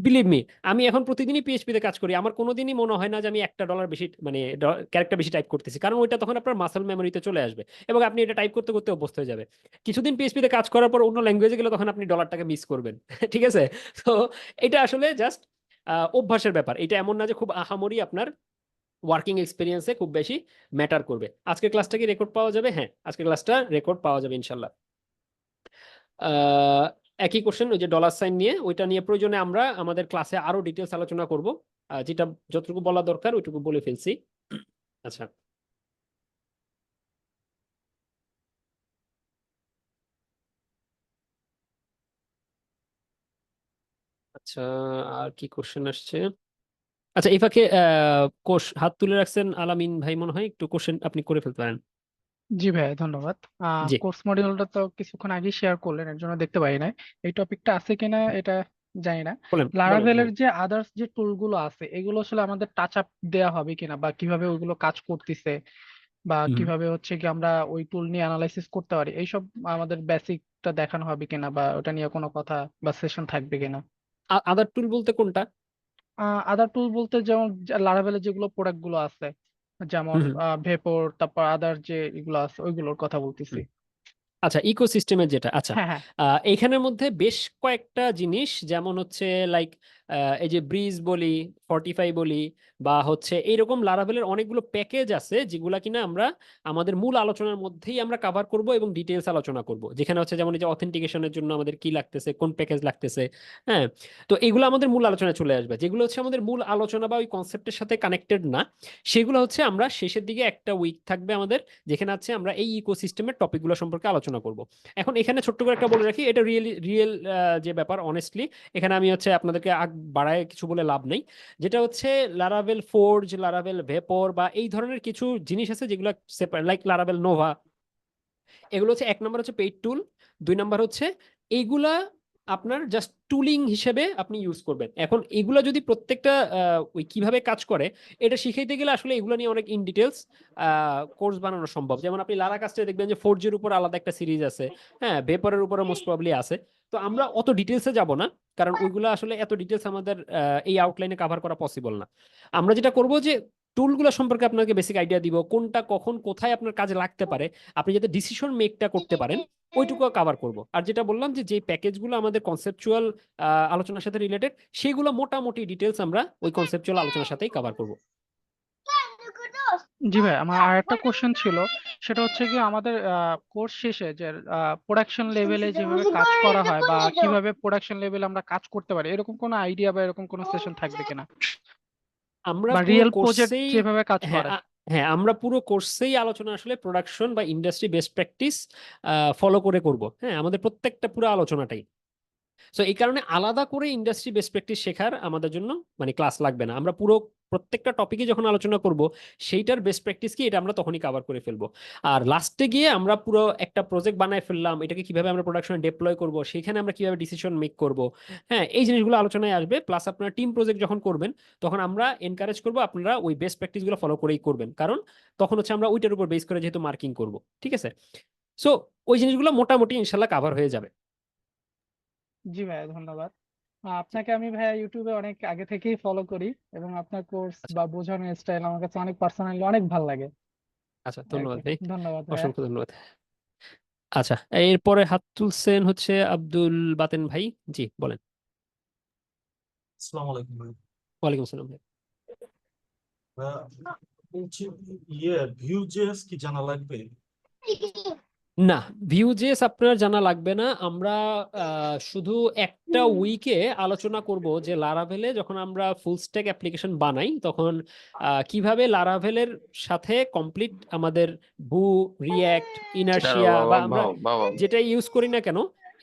বিলিভ মি, আমি এখন প্রতিদিনই পিএইচপিতে কাজ করি, আমার কোনোদিনই মনে হয় না যে আমি $1 বেশি মানে ক্যারেক্টার বেশি টাইপ করতেছি, কারণ ওইটা তখন আপনার মাসল মেমোরিতে চলে আসবে এবং আপনি এটা টাইপ করতে করতে অভ্যস্ত হয়ে যাবে। কিছুদিন পিএইচপিতে কাজ করার পর অন্য ল্যাঙ্গুয়েজে গেলে তখন আপনি ডলারটাকে মিস করবেন। ঠিক আছে? তো এটা আসলে জাস্ট অভ্যাসের ব্যাপার, এটা এমন না যে খুব আহামরি আপনার ওয়ার্কিং এক্সপিরিয়েন্সে খুব বেশি ম্যাটার করবে। আজকের ক্লাসটা কি রেকর্ড পাওয়া যাবে? হ্যাঁ, আজকের ক্লাসটা রেকর্ড পাওয়া যাবে ইনশাল্লাহ। একই কোশ্চেন ওই যে ডলার সাইন নিয়ে, ওইটা নিয়ে প্রয়োজনে আমরা আমাদের ক্লাসে আরো ডিটেলস আলোচনা করব। যেটা যতটুকু বলা দরকার ওইটুকু বলে ফেলছি। আচ্ছা, আচ্ছা, আর কি কোশ্চেন আসছে? আচ্ছা, এই ফাঁকে কোষ হাত তুলে রাখছেন আলামিন ভাই, মনে হয় একটু কোশ্চেন আপনি করে ফেলতে পারেন। জি ভাইয়া, ধন্যবাদ। জি, কোর্স মডিউলটা তো কিছুক্ষণ আগে শেয়ার করলেন, এর জন্য দেখতে পাই নাই। এই টপিকটা আছে কিনা এটা জানি না। বলেন বলেন লারাভেলের বলেন। যে আদার্স যে টুলগুলো আছে, এগুলো আসলে আমাদের টাচ আপ দেওয়া হবে কিনা, বা কিভাবে ওইগুলো কাজ করতেছে, বা হুম। কিভাবে হচ্ছে কি আমরা ওই টুল নিয়ে অ্যানালাইসিস করতে পারি, এইসব আমাদের বেসিকটা দেখানো হবে কিনা, বা ওটা নিয়ে কোনো কথা বা সেশন থাকবে কিনা। আদার টুল বলতে কোনটা? আদার টুল বলতে যেমন লারাভেলের যেগুলো প্রোডাক্ট গুলো আছে, যেমন হুম হুম ভেপর, তারপর আদার যে এগুলো আছে ওইগুলোর কথা বলতেছি। হুম। আচ্ছা, ইকোসিস্টেমের যেটা, আচ্ছা, হ্যাঁ, হ্যাঁ। এইখানের মধ্যে বেশ কয়েকটা জিনিস, যেমন হচ্ছে লাইক এই যে ব্রিজ বলি, ফর্টিফাই বলি, বা হচ্ছে এইরকম লারাভেলের অনেকগুলো প্যাকেজ আছে যেগুলা কিনা আমরা আমাদের মূল আলোচনার মধ্যেই আমরা কভার করব এবং ডিটেলস আলোচনা করব। যেখানে হচ্ছে যেমন এই যে অথেন্টিকেশনের জন্য আমাদের কি লাগতেছে, কোন প্যাকেজ লাগতেছে, হ্যাঁ। তো এগুলো আমাদের মূল আলোচনায় চলে আসবে। যেগুলো হচ্ছে আমাদের মূল আলোচনা বা ওই কনসেপ্টের সাথে কানেক্টেড না, সেগুলো হচ্ছে আমরা শেষের দিকে একটা উইক থাকবে আমাদের, যেখানে আছে আমরা এই ইকোসিস্টেমের টপিকগুলো সম্পর্কে আলোচনা করব। এখন এখানে ছোট্ট করে একটা বলে রাখি, এটা রিয়েল যে ব্যাপার, অনেস্টলি এখানে আমি হচ্ছে আপনাদেরকে আগ বাড়ায় কিছু বলে লাভ নেই। যেটা হচ্ছে লারাভেল ফোর্জ, লারাভেল ভেপর বা এই ধরনের কিছু জিনিস আছে যেগুলো লাইক লারাভেল নোভা, এগুলো হচ্ছে এক নম্বর হচ্ছে পেইড টুল, দুই নম্বর হচ্ছে এইগুলা আপনার জাস্ট টুলিং হিসেবে আপনি ইউজ করবেন। এখন এগুলা যদি প্রত্যেকটা ওই কিভাবে কাজ করে এটা শিখাইতে গেলে আসলে এগুলো নিয়ে অনেক ইন ডিটেলস কোর্স বানানো সম্ভব। যেমন আপনি লারা কাস্টে দেখবেন যে ফোর্জের উপর আলাদা একটা সিরিজ আছে, হ্যাঁ, ভেপরের উপরে মোস্ট প্রবাবলি আছে। তো আমরা অত ডিটেলসে যাব না, কারণ ওইগুলো আসলে এত ডিটেলস আমাদের এই আউটলাইনে কভার করা পসিবল না। আমরা যেটা করব যে টুলগুলো সম্পর্কে আপনাকে বেসিক আইডিয়া দিব, কোনটা কখন কোথায় আপনার কাজে লাগতে পারে, আপনি যাতে ডিসিশন মেকটা করতে পারেন, ওইটুকু কভার করব। আর যেটা বললাম যে যে প্যাকেজগুলো আমাদের কনসেপচুয়াল আলোচনার সাথে রিলেটেড, সেগুলো মোটামুটি ডিটেলস আমরা ওই কনসেপচুয়াল আলোচনার সাথেই কভার করব। জি ভাই, আমার আর একটা কোশ্চেন ছিল। সেটা হচ্ছে কি আমাদের কোর্স শেষে যে প্রোডাকশন লেভেলে যেভাবে কাজ করা হয়, বা কিভাবে প্রোডাকশন লেভেলে আমরা কাজ করতে পারি, এরকম কোনো আইডিয়া বা এরকম কোনো সেশন থাকবে কিনা, আমরা বা পুরো রিয়েল প্রজেক্ট কোর্সেই, যেভাবে কাজ হ্যাঁ করে। হ্যাঁ, আমরা পুরো কোর্সেই আলোচনা আসলে প্রোডাকশন বা ইন্ডাস্ট্রি বেস্ট প্র্যাকটিস ফলো করে করব। হ্যাঁ, আমাদের প্রত্যেকটা পুরো আলোচনাটাই। সো এই কারণে আলাদা করে ইন্ডাস্ট্রি বেস্ট প্র্যাকটিস শেখার আমাদের জন্য মানে ক্লাস লাগবে না। আমরা পুরো প্রত্যেকটা টপিকে যখন আলোচনা করব, সেইটার বেস্ট প্র্যাকটিস কি এটা আমরা তখনই কভার করে ফেলবো। আর লাস্টে গিয়ে আমরা পুরো একটা প্রজেক্ট বানায় ফেললাম, এটাকে কিভাবে আমরা প্রোডাকশনে ডিপ্লয় করব, সেখানে আমরা কিভাবে ডিসিশন মেক করব, হ্যাঁ, এই জিনিসগুলো আলোচনায় আসবে। প্লাস আপনারা টিম প্রজেক্ট যখন করবেন, তখন আমরা এনকারেজ করবো আপনারা ওই বেস্ট প্র্যাকটিসগুলো ফলো করেই করবেন, কারণ তখন হচ্ছে আমরা ওইটার উপর বেস করে যেহেতু মার্কিং করব। ঠিক আছে? সো ওই জিনিসগুলো মোটামুটি ইনশাল্লাহ কভার হয়ে যাবে। জি ভাইয়া, ধন্যবাদ। আপনাকে আমি ভাইয়া ইউটিউবে অনেক আগে থেকেই ফলো করি, এবং আপনার কোর্স আচ্ছা বা বোঝানোর স্টাইল আমার কাছে অনেক পার্সোনালি অনেক ভালো লাগে আচ্ছা, আর ধন্যবাদ কি। ভাই, ধন্যবাদ ভাইয়া। অসংখ্য ধন্যবাদ। আচ্ছা, এরপরে হাত তুলছেন হচ্ছে আব্দুল বাতেন ভাই। জি, বলেন। আসসালামু আলাইকুম ভাই। ওয়ালাইকুম আসসালাম ভাই। বলছি ভিউ.js কি জানা লাগবে? না, ভিউ.js আপনার জানা লাগবে না। আমরা শুধু একটা উইকে আলোচনা করব যে লারাভেলে যখন আমরা ফুল স্ট্যাক অ্যাপ্লিকেশন বানাই, তখন কিভাবে লারাভেলের সাথে কমপ্লিট আমাদের ভু, রিয়্যাক্ট, ইনার্শিয়া বা আমরা যেটা ইউজ করি না কেন,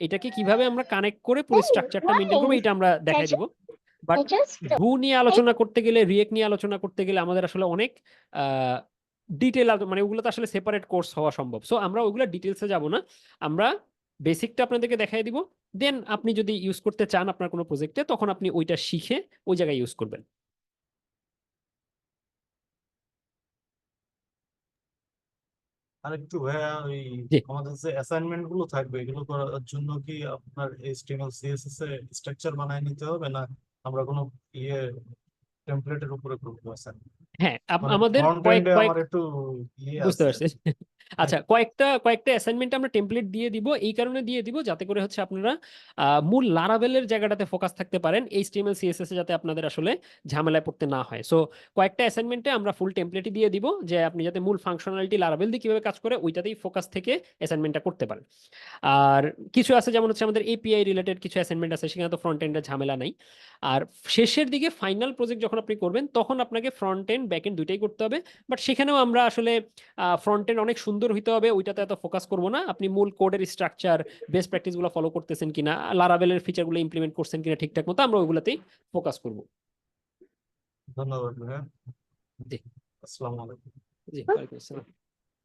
এটাকে কিভাবে আমরা কানেক্ট করে পুরো স্ট্রাকচারটা মেনটেন করবো, এটা আমরা দেখাই দিব। বাট ভু নিয়ে আলোচনা করতে গেলে, রিয়েক্ট নিয়ে আলোচনা করতে গেলে আমাদের আসলে অনেক ডিটেল, মানে ওগুলো তো আসলে সেপারেট কোর্স হওয়া সম্ভব। সো আমরা ওইগুলো ডিটেলসে যাব না, আমরা বেসিকটা আপনাদেরকে দেখাই দিব। দেন আপনি যদি ইউজ করতে চান আপনার কোনো প্রজেক্টে, তখন আপনি ওইটা শিখে ওই জায়গায় ইউজ করবেন। আর একটু ভাইয়া ওই জি, আমাদের যে অ্যাসাইনমেন্ট গুলো থাকবে এগুলো করার জন্য কি আপনার HTML CSS এ স্ট্রাকচার বানায় নিতে হবে, না আমরা কোনো ইয়ে টেমপ্লেটের উপরে করবো অ্যাসাইনমেন্ট? হ্যাঁ, মানে আমাদের ফ্রন্ট কয়েক এন্ডে কয়েক আমার একটু ইয়ে বুঝতে আছে। পারছি। আচ্ছা, কয়েকটা অ্যাসাইনমেন্ট আমরা টেমপ্লেট দিয়ে দিব, এই কারণে দিয়ে দিব যাতে করে হচ্ছে আপনারা মূল লারাভেলের জায়গাটাতে ফোকাস থাকতে পারেন, এইচটিএমএল সিএসএস এ যাতে আপনাদের আসলে ঝামেলায় পড়তে না হয়। সো কয়েকটা অ্যাসাইনমেন্টে আমরা ফুল টেমপ্লেটই দিয়ে দিব, যে আপনি যাতে মূল ফাংশনালিটি লারাভেল দিয়ে কিভাবে কাজ করে ওইটাতেই ফোকাস থেকে অ্যাসাইনমেন্টটা করতে পারেন। আর কিছু আছে যেমন হচ্ছে আমাদের এপিআই রিলেটেড কিছু অ্যাসাইনমেন্ট আছে, সেখানে তো ফ্রন্ট এন্ডের ঝামেলা নাই। আর শেষের দিকে ফাইনাল প্রজেক্ট যখন আপনি করবেন তখন আপনাকে ফ্রন্ট এন্ড ব্যাক এন্ড দুইটাই করতে হবে। বাট সেখানেও আমরা আসলে ফ্রন্ট এন্ড অনেক সুন্দর হইতে হবে, ওইটাতে এত ফোকাস করবো না। আপনি মূল কোডের স্ট্রাকচার, বেস্ট প্র্যাকটিস গুলো ফলো করতেছেন কিনা, লারাভেলের ফিচার গুলো ইমপ্লিমেন্ট করছেন কিনা ঠিকঠাক মতো, আমরা ওইগুলোতেই ফোকাস করবো। ধন্যবাদ ভাইয়া। জি আসসালামু আলাইকুম। জি, ওয়ালাইকুম আসসালাম।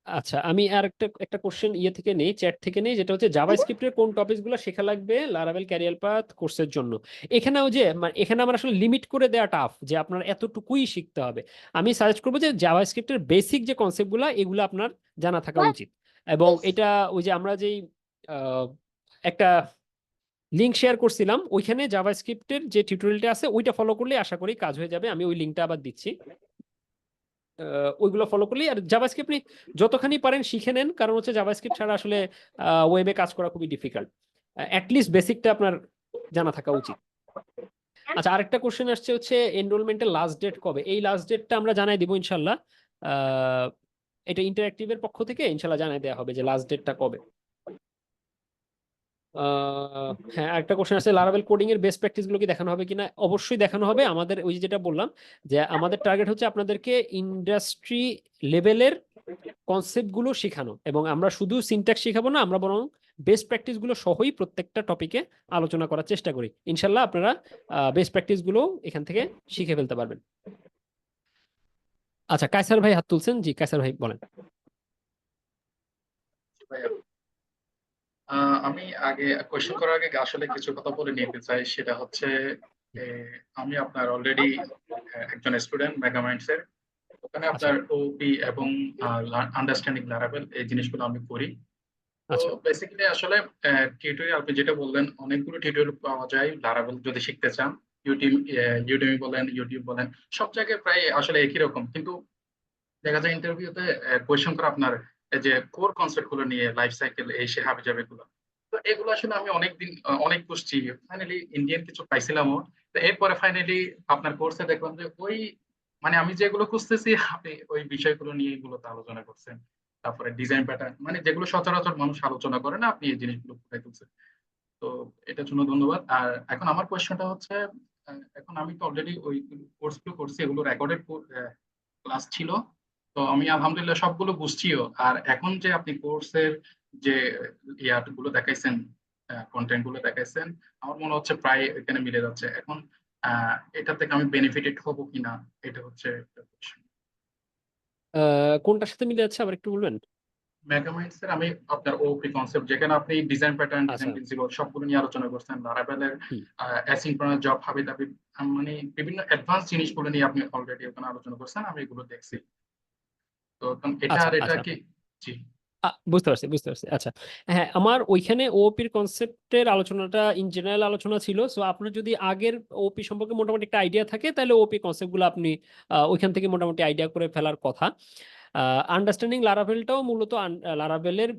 আচ্ছা, আমি আর একটা কোশ্চেন থেকে নেই, চ্যাট থেকে নেই, যেটা হচ্ছে জাভাস্ক্রিপ্টের কোন টপিকস গুলো শেখা লাগবে লারাভেল ক্যারিয়ার পাথ কোর্সের জন্য। এখানেও যে এখানে আমার আসলে লিমিট করে দেওয়া টাফ যে আপনার এতটুকুই শিখতে হবে। আমি সাজেস্ট করবো যে জাভাস্ক্রিপ্টের বেসিক যে কনসেপ্ট গুলা এগুলো আপনার জানা থাকা উচিত। এবং এটা ওই যে আমরা যেই একটা লিঙ্ক শেয়ার করছিলাম, ওইখানে জাভাস্ক্রিপ্টের যে টিউটোরিয়ালটা আছে ওইটা ফলো করলে আশা করি কাজ হয়ে যাবে। আমি ওই লিঙ্কটা আবার দিচ্ছি, ওইগুলো ফলো করলেই। আর জাভাস্ক্রিপ্ট আপনি যতখানি পারেন শিখে নেন, কারণ হচ্ছে জাভাস্ক্রিপ্ট ছাড়া আসলে ওয়েবে কাজ করা খুবই ডিফিকাল্ট। অ্যাটলিস্ট বেসিকটা আপনার জানা থাকা উচিত। আচ্ছা, আরেকটা কোশ্চেন আসছে হচ্ছে এনরোলমেন্টের লাস্ট ডেট কবে। এই লাস্ট ডেটটা আমরা জানাই দিব ইনশাল্লাহ। এটা ইন্টারঅ্যাক্টিভের পক্ষ থেকে ইনশাল্লাহ জানাই দেওয়া হবে যে লাস্ট ডেটটা কবে। হ্যাঁ, একটা কোশ্চেন আছে লারাভেল কোডিং এর বেস্ট প্র্যাকটিস গুলো কি দেখানো হবে কিনা। অবশ্যই দেখানো হবে। আমাদের ওই যেটা বললাম যে আমাদের টার্গেট হচ্ছে আপনাদেরকে ইন্ডাস্ট্রি লেভেলের কনসেপ্ট গুলো শেখানো, এবং আমরা শুধু সিনট্যাক্স শেখাবো না, আমরা বরং বেস্ট প্র্যাকটিস গুলো সহই প্রত্যেকটা টপিকে আলোচনা করার চেষ্টা করি। ইনশাল্লাহ আপনারা বেস্ট প্র্যাকটিস গুলো এখান থেকে শিখে ফেলতে পারবেন। আচ্ছা, কায়সার ভাই হাত তুলছেন। জি, কায়সার ভাই বলেন। ভাইয়া, আমি আগে কোয়েশ্চেন করার আগে আসলে কিছু কথা বলে নিতে চাই। সেটা হচ্ছে আমি আপনার অলরেডি একজন স্টুডেন্ট মেগামাইন্ডস এর। ওখানে আপনার ওপি এবং আন্ডারস্ট্যান্ডিং লারাভেল এই জিনিসগুলো আমি করি। তো আচ্ছা বেসিক্যালি আসলে টিউটোরিয়াল আপনি যেটা বললেন, অনেকগুলো টিউটোরিয়াল পাওয়া যায় লারাভেল যদি শিখতে চান। ইউটিউব বলেন, ইউটিউব বলেন, সব জায়গায় প্রায় আসলে একই রকম। কিন্তু দেখা যায় ইন্টারভিউতে কোয়েশ্চেন করে আপনার এই যে কোর কনসেপ্ট গুলো নিয়ে, লাইফ সাইকেল, এই সে হাবি যাবে গুলো। তো এগুলো আসলে আমি অনেকদিন অনেক খুঁজছি, ফাইনালি ইন্ডিয়ান কিছু পাইছিলামও। তো এরপরে ফাইনালি আপনার কোর্সে দেখলাম যে ওই মানে আমি যেগুলো খুঁজতেছি আপনি ওই বিষয়গুলো নিয়ে এগুলোতে আলোচনা করছেন। তারপরে ডিজাইন প্যাটার্ন, মানে যেগুলো সচরাচর মানুষ আলোচনা করে না, আপনি এই জিনিসগুলো ফুটাই তুলছেন। তো এটার জন্য ধন্যবাদ। আর এখন আমার কোয়েশ্চনটা হচ্ছে, এখন আমি তো অলরেডি ওই কোর্সগুলো করছি, এগুলো রেকর্ডেড ক্লাস ছিল। তো আমি আলহামদুলিল্লাহ সবগুলো বুঝছিও। আর এখন যে আপনি কোর্সের যে গুলো দেখাইছেন, কন্টেন্ট গুলো দেখাইছেন, আমার মনে হচ্ছে প্রায় এখানে মিলে যাচ্ছে। এখন এটা থেকে আমি বেনিফিটেড হব কিনা, এটা হচ্ছে একটা question। কোনটার সাথে মিলে যাচ্ছে আবার একটু বলবেন? মেগামাইন্ডস এর আমি আপনার ওপি কনসেপ্ট, যেখানে আপনি ডিজাইন প্যাটার্ন, ডিজাইন আচ্ছা, প্রিন্সিপাল সবগুলো নিয়ে আলোচনা করছেন। লারাভেলের হুম, অ্যাসিনক্রনাস জব, হাবি জাবি, মানে বিভিন্ন অ্যাডভান্স জিনিসগুলো নিয়ে আপনি অলরেডি ওখানে আলোচনা করছেন, আমি এগুলো দেখছি। তো এখন এটা আচ্ছা আর এটা আচ্ছা, কি? জি। বুঝতে পারছি বুঝতে পারছি। আচ্ছা, হ্যাঁ, আমার ওইখানে ওপির কনসেপ্টের আলোচনাটা ইন জেনারেল আলোচনা ছিল। সো আপনার যদি আগের ওপি সম্পর্কে মোটামুটি একটা আইডিয়া থাকে, তাহলে ওপি কনসেপ্টগুলো আপনি ওইখান থেকে মোটামুটি আইডিয়া করে ফেলার কথা। আন্ডারস্ট্যান্ডিং লারাভেলটাও মূলত লারাভেলের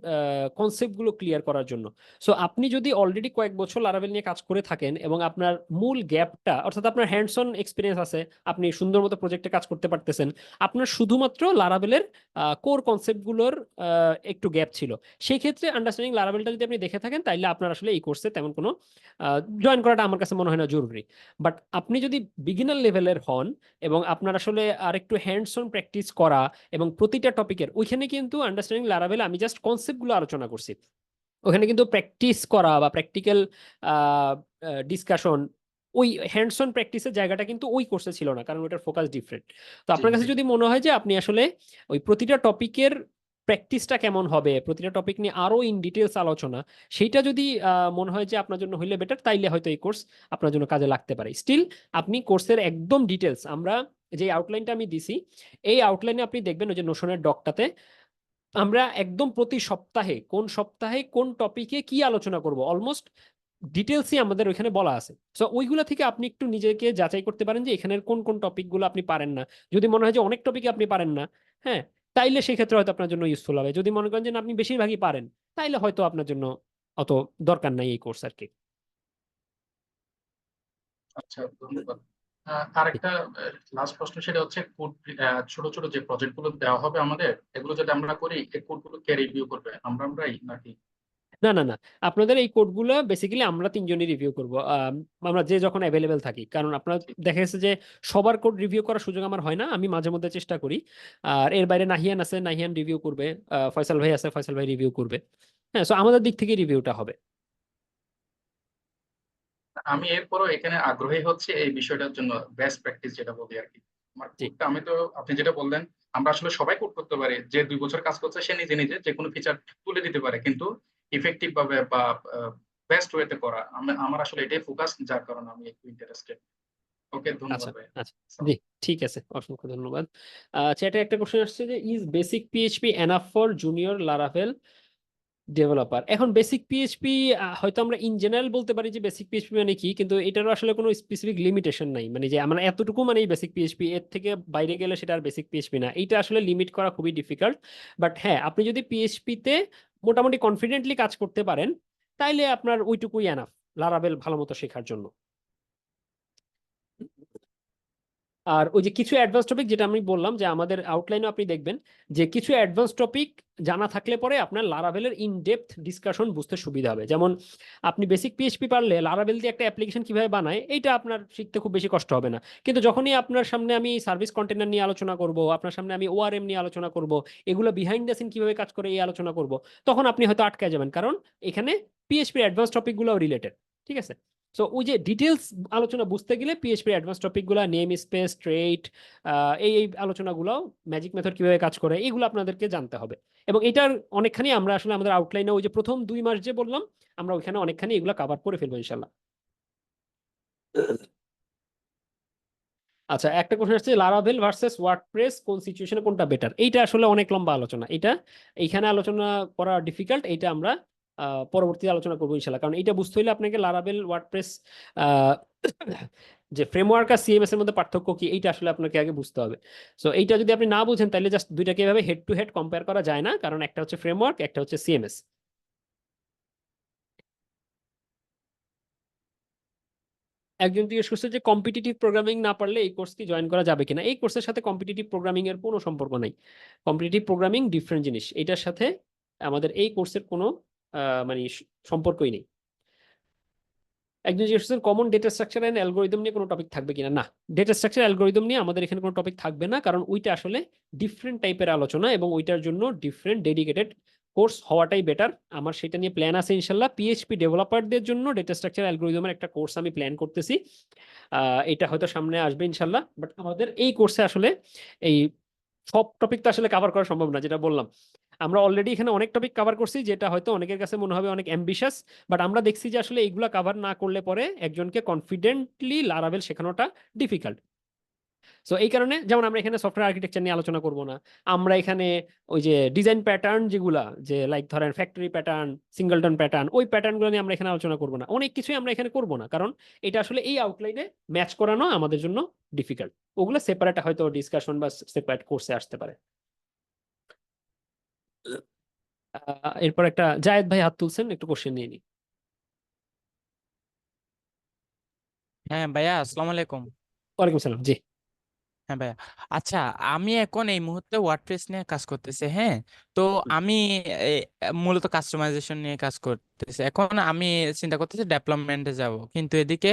কনসেপ্টগুলো ক্লিয়ার করার জন্য। সো আপনি যদি অলরেডি কয়েক বছর লারাভেল নিয়ে কাজ করে থাকেন এবং আপনার মূল গ্যাপটা, অর্থাৎ আপনার হ্যান্ডস অন এক্সপিরিয়েন্স আছে, আপনি সুন্দর মতো প্রজেক্টে কাজ করতে পারতেছেন, আপনার শুধুমাত্র লারাভেলের কোর কনসেপ্টগুলোর একটু গ্যাপ ছিল, সেই ক্ষেত্রে আন্ডারস্ট্যান্ডিং লারাভেলটা যদি আপনি দেখে থাকেন, তাইলে আপনার আসলে এই কোর্সে তেমন কোনো জয়েন করাটা আমার কাছে মনে হয় না জরুরি। বাট আপনি যদি বিগিনার লেভেলের হন এবং আপনার আসলে আর একটু হ্যান্ডস অন প্র্যাকটিস করা, এবং প্রতিটা টপিকের ওইখানে কিন্তু আন্ডারস্ট্যান্ডিং লারাভেল আমি জাস্ট কনসেপ্টগুলো আলোচনা করছি, ওখানে কিন্তু প্র্যাকটিস করা বা প্র্যাকটিক্যাল ডিসকাশন, ওই হ্যান্ডস অন প্র্যাকটিসের জায়গাটা কিন্তু ওই কোর্সে ছিল না, কারণ ওটার ফোকাস ডিফারেন্ট। তো আপনার কাছে যদি মনে হয় যে আপনি আসলে ওই প্রতিটা টপিকের প্র্যাকটিসটা কেমন হবে, প্রতিটা টপিক নিয়ে আরো ইন ডিটেলস আলোচনা, সেইটা যদি মনে হয় যে আপনার জন্য হইলে বেটার, তাইলে হয়তো এই কোর্স আপনার জন্য কাজে লাগতে পারে। স্টিল আপনি কোর্সের একদম ডিটেলস, আমরা যে আউটলাইনটা আমি দিছি, এই আউটলাইনে আপনি দেখবেন ওই যে নোশনের ডকটাতে আমরা একদম প্রতি সপ্তাহে কোন সপ্তাহে কোন টপিকে কি আলোচনা করব অলমোস্ট ডিটেলসই আমাদের ওইখানে বলা আছে। সো ওইগুলা থেকে আপনি একটু নিজেকে যাচাই করতে পারেন যে এখানের কোন কোন টপিকগুলো আপনি পারেন না। যদি মনে হয় যে অনেক টপিকে আপনি পারেন না, হ্যাঁ, তাইলে সেক্ষেত্রে হয়তো আপনার জন্য ইউজফুল হবে। যদি মনে করেন যে না, আপনি বেশিরভাগই পারেন, তাইলে হয়তো আপনার জন্য অত দরকার নাই এই কোর্স আর কি। আচ্ছা, ধন্যবাদ। আরেকটা লাস্ট প্রশ্ন, সেটা হচ্ছে কোড, ছোট ছোট যে প্রজেক্ট গুলো দেওয়া হবে আমাদের, এগুলো যদি আমরা করি, এই কোড গুলো কে রিভিউ করবে, আমরাই নাকি? না না না, আপনাদের এই কোডগুলো বেসিক্যালি আমরা তিনজনই রিভিউ করব, আমরা যে যখন অ্যাভেলেবেল থাকি। কারণ আপনার দেখা গেছে যে সবার কোড রিভিউ করার সুযোগ আমার হয় না, আমি মাঝে মধ্যে চেষ্টা করি। আর এর বাইরে নাহিয়ান আছে, নাহিয়ান রিভিউ করবে, ফয়সাল ভাই আছে, ফয়সাল ভাই রিভিউ করবে। হ্যাঁ, সো আমাদের দিক থেকে রিভিউটা হবে। আমি এরপরও এখানে আগ্রহী হচ্ছে এই বিষয়টার জন্য, বেস্ট প্র্যাকটিস যেটা বলি আর কি। আমার জি কোডটা, আমি তো আপনি যেটা বললেন, আমরা আসলে সবাই কোড করতে পারি, যে 2 বছর কাজ করছে সে নিজে নিজে যে কোনো ফিচার তুলে দিতে পারে, কিন্তু ইফেক্টিভ ভাবে বা বেস্ট ওয়েতে করা, আমার আসলে এটাই ফোকাস, যার কারণে আমি একটু ইন্টারেস্টেড। ওকে, ধন্যবাদ আচ্ছা ভাই। আচ্ছা, জি ঠিক আছে, অসংখ্য ধন্যবাদ। চ্যাটে একটা কোশ্চেন আসছে যে is basic PHP enough for junior Laravel developer? এখন বেসিক পিএইচপি হয়তো আমরা ইন জেনারেল বলতে পারি যে বেসিক পিএইচপি মানে কি, কিন্তু এটারও আসলে কোনো স্পেসিফিক লিমিটেশন নাই, মানে যে আমরা এতটুকু মানে বেসিক পিএইচপি, এর থেকে বাইরে গেলে সেটা আর বেসিক পিএইচপি না। এটা আসলে লিমিট করা খুবই ডিফিকাল্ট। বাট হ্যাঁ, আপনি যদি পিএইচপি তে মোটামুটি কনফিডেন্টলি কাজ করতে পারেন, তাইলে আপনার ওইটুকুই এনাফ লারাভেল ভালো মতো শেখার জন্য। আর ওই যে কিছু অ্যাডভান্স টপিক, যেটা আমি বললাম যে আমাদের আউটলাইনে আপনি দেখবেন যে কিছু অ্যাডভান্স টপিক জানা থাকলে পরে আপনার লারাভেলের ইন ডেপথ ডিসকাশন বুঝতে সুবিধা হবে। যেমন আপনি বেসিক পিএইচপি পারলে লারাভেল দিয়ে একটা অ্যাপ্লিকেশন কিভাবে বানায় এইটা আপনার শিখতে খুব বেশি কষ্ট হবে না। কিন্তু যখনই আপনার সামনে আমি সার্ভিস কন্টেনার নিয়ে আলোচনা করব, আপনার সামনে আমি ওআরএম নিয়ে আলোচনা করব, এগুলো বিহাইন্ড দ্য সিন কিভাবে কাজ করে এই আলোচনা করব, তখন আপনি হয়তো আটকায় যাবেন, কারণ এখানে পিএইচপির অ্যাডভান্স টপিকগুলোও রিলেটেড। ঠিক আছে, সো ওই যে ডিটেলস আলোচনা বুঝতে গেলে পিএইচপির অ্যাডভান্স টপিকগুলো, নেম স্পেস, ট্রেট, এই এই আলোচনাগুলো, ম্যাজিক মেথড কিভাবে কাজ করে, এগুলো আপনাদেরকে জানতে হবে। এবং এটার অনেকখানি আমরা আসলে আমাদের আউটলাইনে ওই যে প্রথম 2 মাস যে বললাম, আমরা ওইখানে অনেকখানি এগুলো কভার করে ফেলবো ইনশাল্লাহ। আচ্ছা, একটা কোশ্চেন আসছে লারাভেল ভার্সেস ওয়ার্ডপ্রেস কোন সিচুয়েশনে কোনটা বেটার? এইটা আসলে অনেক লম্বা আলোচনা, এটা এইখানে আলোচনা করা ডিফিকাল্ট। এইটা আমরা পরবর্তী আলোচনা করবো ইনশাল্লাহ। কারণ এটা বুঝতে হলে আপনাকে লারাভেল, ওয়ার্ডপ্রেস যে ফ্রেমওয়ার্ক আর সিএমএস এর মধ্যে পার্থক্য কি, এইটা আসলে আপনাকে আগে বুঝতে হবে। সো এইটা যদি আপনি না বুঝেন, তাহলে জাস্ট দুইটাকে এভাবে হেড টু হেড কম্পেয়ার করা যায় না, কারণ একটা হচ্ছে ফ্রেমওয়ার্ক, একটা হচ্ছে সিএমএস। একজন জিজ্ঞেস করছে যে কম্পিটিটিভ প্রোগ্রামিং না পারলে এই কোর্স কি জয়েন করা যাবে কিনা? এই কোর্সের সাথে কম্পিটিটিভ প্রোগ্রামিং এর কোনো সম্পর্ক নাই। কম্পিটিটিভ প্রোগ্রামিং ডিফারেন্ট জিনিস, এটার সাথে আমাদের এই কোর্সের কোনো মানে সম্পর্কই নেই। একজন জিজ্ঞেস করছেন common data structure and algorithm নিয়ে কোনো টপিক থাকবে কিনা? না, ডেটা স্ট্রাকচার অ্যালগোরিদম নিয়ে আমাদের এখানে কোনো টপিক থাকবে না, কারণ ওইটা আসলে ডিফারেন্ট টাইপের আলোচনা, এবং ওইটার জন্য ডিফারেন্ট ডেডিকেটেড কোর্স হওয়াটাই বেটার। আমার সেটা নিয়ে প্ল্যান আছে ইনশাল্লাহ। পিএইচপি ডেভেলপারদের জন্য ডেটা স্ট্রাকচার অ্যালগোরিদমের একটা কোর্স আমি প্ল্যান করতেছি, এটা হয়তো সামনে আসবে ইনশাল্লাহ। বাট আমাদের এই কোর্সে আসলে এই সব টপিক তো আসলে কভার করা সম্ভব না, যেটা বললাম। আমরা অলরেডি এখানে অনেক টপিক কভার করছি, যেটা হয়তো অনেকের কাছে মনে হবে অনেক অ্যাম্বিশাস, বাট আমরা দেখছি যে আসলে এইগুলা কভার না করলে পরে একজনকে কনফিডেন্টলি লারাভেল শেখানোটা ডিফিকাল্ট। সো এই কারণে যেমন আমরা এখানে সফটওয়্যার আর্কিটেকচার নিয়ে আলোচনা করব না, আমরা এখানে ওই যে ডিজাইন প্যাটার্ন যেগুলা, যে লাইক ধরেন ফ্যাক্টরি প্যাটার্ন, সিঙ্গলটন প্যাটার্ন, ওই প্যাটার্নগুলো নিয়ে আমরা এখানে আলোচনা করব না। অনেক কিছুই আমরা এখানে করব না, কারণ এটা আসলে এই আউটলাইনে ম্যাচ করানো আমাদের জন্য ডিফিকাল্ট। ওগুলো সেপারেট হয়তো ডিসকাশন বা সেপারেট কোর্সে আসতে পারে। এরপর একটা জায়েদ ভাই হাত তুলছেন, একটু কোশ্চেন নিয়ে নি। হ্যাঁ ভাইয়া, আসসালামু আলাইকুম। ওয়ালাইকুম সালাম, জি। হ্যাঁ ভাইয়া, আচ্ছা, আমি এখন এই মুহূর্তে ওয়ার্ডপ্রেস নিয়ে কাজ করতেছি। হ্যাঁ, তো আমি এ, মূলত কাস্টমাইজেশন নিয়ে কাজ করতেছি। এখন আমি চিন্তা করতেছি ডেভেলপমেন্টে যাব, কিন্তু এদিকে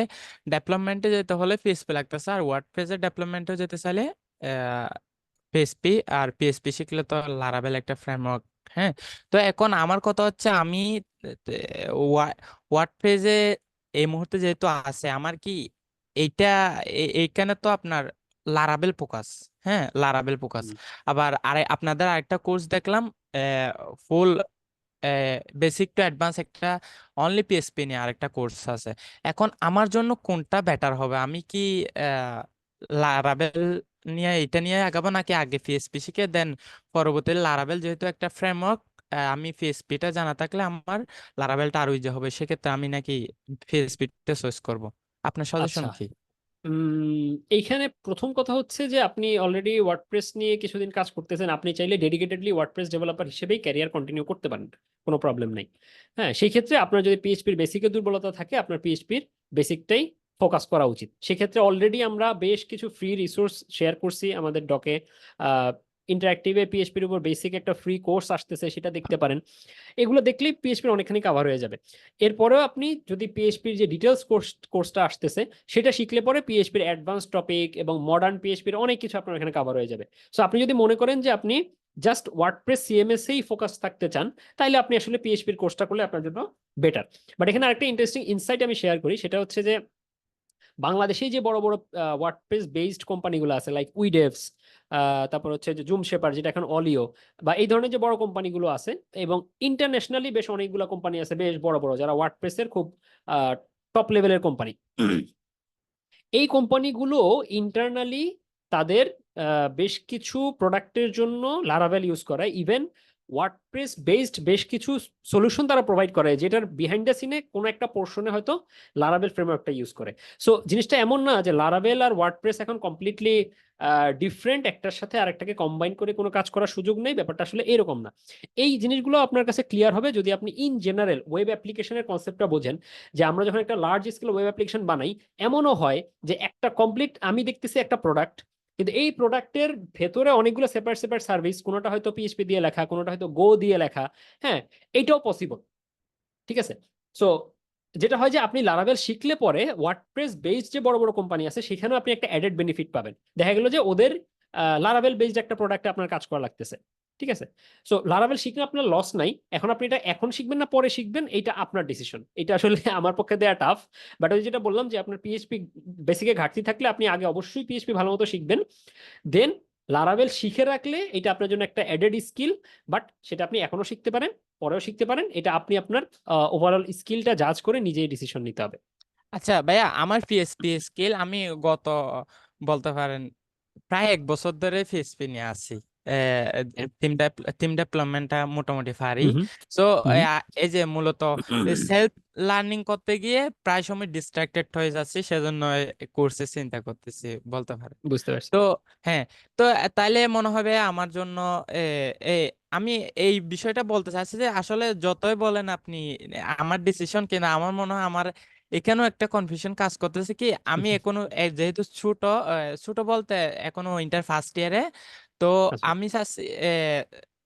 ডেভেলপমেন্টে যেতে হলে পিএসপি লাগতেছে, আর ওয়ার্ডপ্রেসের ডেভেলপমেন্টে যেতে চাইলে পিএসপি, আর পিএসপি শিখলে তো লারাভেল একটা ফ্রেমওয়ার্ক। হ্যাঁ, তো এখন আমার কথা হচ্ছে আমি ওয়ার্ডপ্রেসে এই মুহূর্তে যেহেতু আছে, আমার কি এইটা এইখানে তো আপনার লারাভেল ফোকাস। হ্যাঁ, লারাভেল ফোকাস। আবার আপনাদের আরেকটা কোর্স দেখলাম, ফুল বেসিক টু অ্যাডভান্স একটা অনলি পিএসপি নিয়ে আরেকটা কোর্স আছে। এখন আমার জন্য কোনটা বেটার হবে? আমি কি লারাভেল নিয়ে এটা নিয়ে আগাবো, নাকি আগে পিএসপি শিখে দেন পরবর্তীতে লারাভেল, যেহেতু একটা ফ্রেমওয়ার্ক, আমি পিএসপিটা জানা থাকলে আমার লারাভেলটা আরো ইজি হবে, সেক্ষেত্রে আমি নাকি পিএসপিটা চয়েস করব? আপনার সাজেশন আচ্ছা, কি? এইখানে প্রথম কথা হচ্ছে যে আপনি অলরেডি ওয়ার্ডপ্রেস নিয়ে কিছুদিন কাজ করতেছেন, আপনি চাইলে ডেডিকেটেডলি ওয়ার্ডপ্রেস ডেভেলপার হিসেবেই ক্যারিয়ার কন্টিনিউ করতে পারেন, কোনো প্রবলেম নেই। হ্যাঁ, সেই ক্ষেত্রে আপনার যদি পিএইচপির বেসিকে দুর্বলতা থাকে, আপনার পিএইচপির বেসিকটাই ফোকাস করা উচিত। সেক্ষেত্রে অলরেডি আমরা বেশ কিছু ফ্রি রিসোর্স শেয়ার করছি আমাদের ডকে। ইন্টারঅ্যাক্টিভে পিএইচপির উপর বেসিক একটা ফ্রি কোর্স আসতেছে, সেটা দেখতে পারেন। এগুলো দেখলেই পিএইচপির অনেকখানি কভার হয়ে যাবে। এরপরেও আপনি যদি পিএইচপির যে ডিটেলস কোর্সটা আসতেছে সেটা শিখলে পরে পিএইচপির অ্যাডভান্স টপিক এবং মডার্ন পিএইচপির অনেক কিছু আপনার এখানে কভার হয়ে যাবে। সো আপনি যদি মনে করেন যে আপনি জাস্ট ওয়ার্ডপ্রেস সিএমএসেই ফোকাস থাকতে চান, তাহলে আপনি আসলে পিএইচপির কোর্সটা করলে আপনার জন্য বেটার। বাট এখানে আরেকটা ইন্টারেস্টিং ইনসাইট আমি শেয়ার করি, সেটা হচ্ছে যে বাংলাদেশেই যে বড় বড় ওয়ার্ডপ্রেস বেসড কোম্পানিগুলো আছে, লাইক উইডেভস, তারপর হচ্ছে যে জুম শেপার, যেটা এখন অলিও, বা এই ধরনের যে বড় কোম্পানিগুলো আছে, এবং ইন্টারন্যাশনালি বেশ অনেকগুলো কোম্পানি আছে বেশ বড় বড়, যারা ওয়ার্ডপ্রেসের খুব টপ লেভেলের কোম্পানি। এই কোম্পানিগুলো ইন্টারনালি তাদের বেশ কিছু প্রোডাক্টের জন্য লারাভেল ইউজ করে। ইভেন ওয়ার্ডপ্রেস বেসড বেশ কিছু সলিউশন তারা প্রোভাইড করে, যেটার বিহাইন্ড দ্য সিনে কোনো একটা পোর্শনে হয়তো লারাভেল ফ্রেমওয়ার্কটা ইউজ করে। সো জিনিসটা এমন না যে লারাভেল আর ওয়ার্ডপ্রেস এখন কমপ্লিটলি ডিফারেন্ট, একটার সাথে আরেকটাকে কম্বাইন করে কোনো কাজ করার সুযোগ নেই, ব্যাপারটা আসলে এরকম না। এই জিনিসগুলো আপনার কাছে ক্লিয়ার হবে যদি আপনি ইন জেনারেল ওয়েব অ্যাপ্লিকেশনের কনসেপ্টটা বোঝেন, যে আমরা যখন একটা লার্জ স্কেল ওয়েব অ্যাপ্লিকেশন বানাই, এমনও হয় যে একটা কমপ্লিট আমি দেখতেছি একটা প্রোডাক্ট, কিন্তু এই প্রোডাক্টের ভেতরে অনেকগুলো সেপারেট সেপারেট সার্ভিস, কোনোটা হয়তো পিএইচপি দিয়ে লেখা, কোনোটা হয়তো গো দিয়ে লেখা। হ্যাঁ, এইটাও পসিবল, ঠিক আছে? সো যেটা হয় যে আপনি লারাভেল শিখলে পরে ওয়ার্ডপ্রেস বেসড যে বড় বড় কোম্পানি আছে সেখানেও আপনি একটা অ্যাডেড বেনিফিট পাবেন। দেখা গেল যে ওদের লারাভেল বেসড একটা প্রোডাক্টে আপনার কাজ করা লাগতেছে, ঠিক আছে? সো লারাভেল শিখলে আপনার লস নাই। এখন আপনি এটা এখন শিখবেন না পরে শিখবেন, এটা আপনার ডিসিশন। এটা আসলে আমার পক্ষে দেয়া টাফ, বাট ওই যেটা বললাম যে আপনার পিএইচপি বেসিকে ঘাটতি থাকলে আপনি আগে অবশ্যই পিএইচপি ভালো মতো শিখবেন, দেন লারাভেল শিখে রাখলে এটা আপনার জন্য একটা অ্যাডেড স্কিল। বাট সেটা আপনি এখনো শিখতে পারেন, পরেও শিখতে পারেন, এটা আপনি আপনার ওভারঅল স্কিলটা জাজ করে নিজেই ডিসিশন নিতে হবে। আচ্ছা ভাইয়া, আমার পিএসপি স্কিল আমি গত বলতে পারেন প্রায় 1 বছর ধরে পিএসপি নিয়ে আছি। টিম ডেভেলপমেন্টটা মোটামুটি পারি। হুম সো হুম এই যে মূলত সেলফ লার্নিং করতে গিয়ে প্রায় সময় ডিস্ট্রাক্টেড হয়ে যাচ্ছি, সেজন্য কোর্সে চিন্তা করতেছি বলতে পারেন। বুঝতে পারছি। তো হ্যাঁ, তো তাইলে মনে হবে আমার জন্য এ, এ, আমি এই বিষয়টা বলতে চাচ্ছি যে আসলে যতই বলেন আপনি আমার ডিসিশন কিনা, আমার মনে হয় আমার এখানেও একটা কনফিউশন কাজ করতেছে কি, আমি এখনো যেহেতু ছোট বলতে এখনো ইন্টার ফার্স্ট ইয়ারে, তো আচ্ছা, আমি চাচ্ছি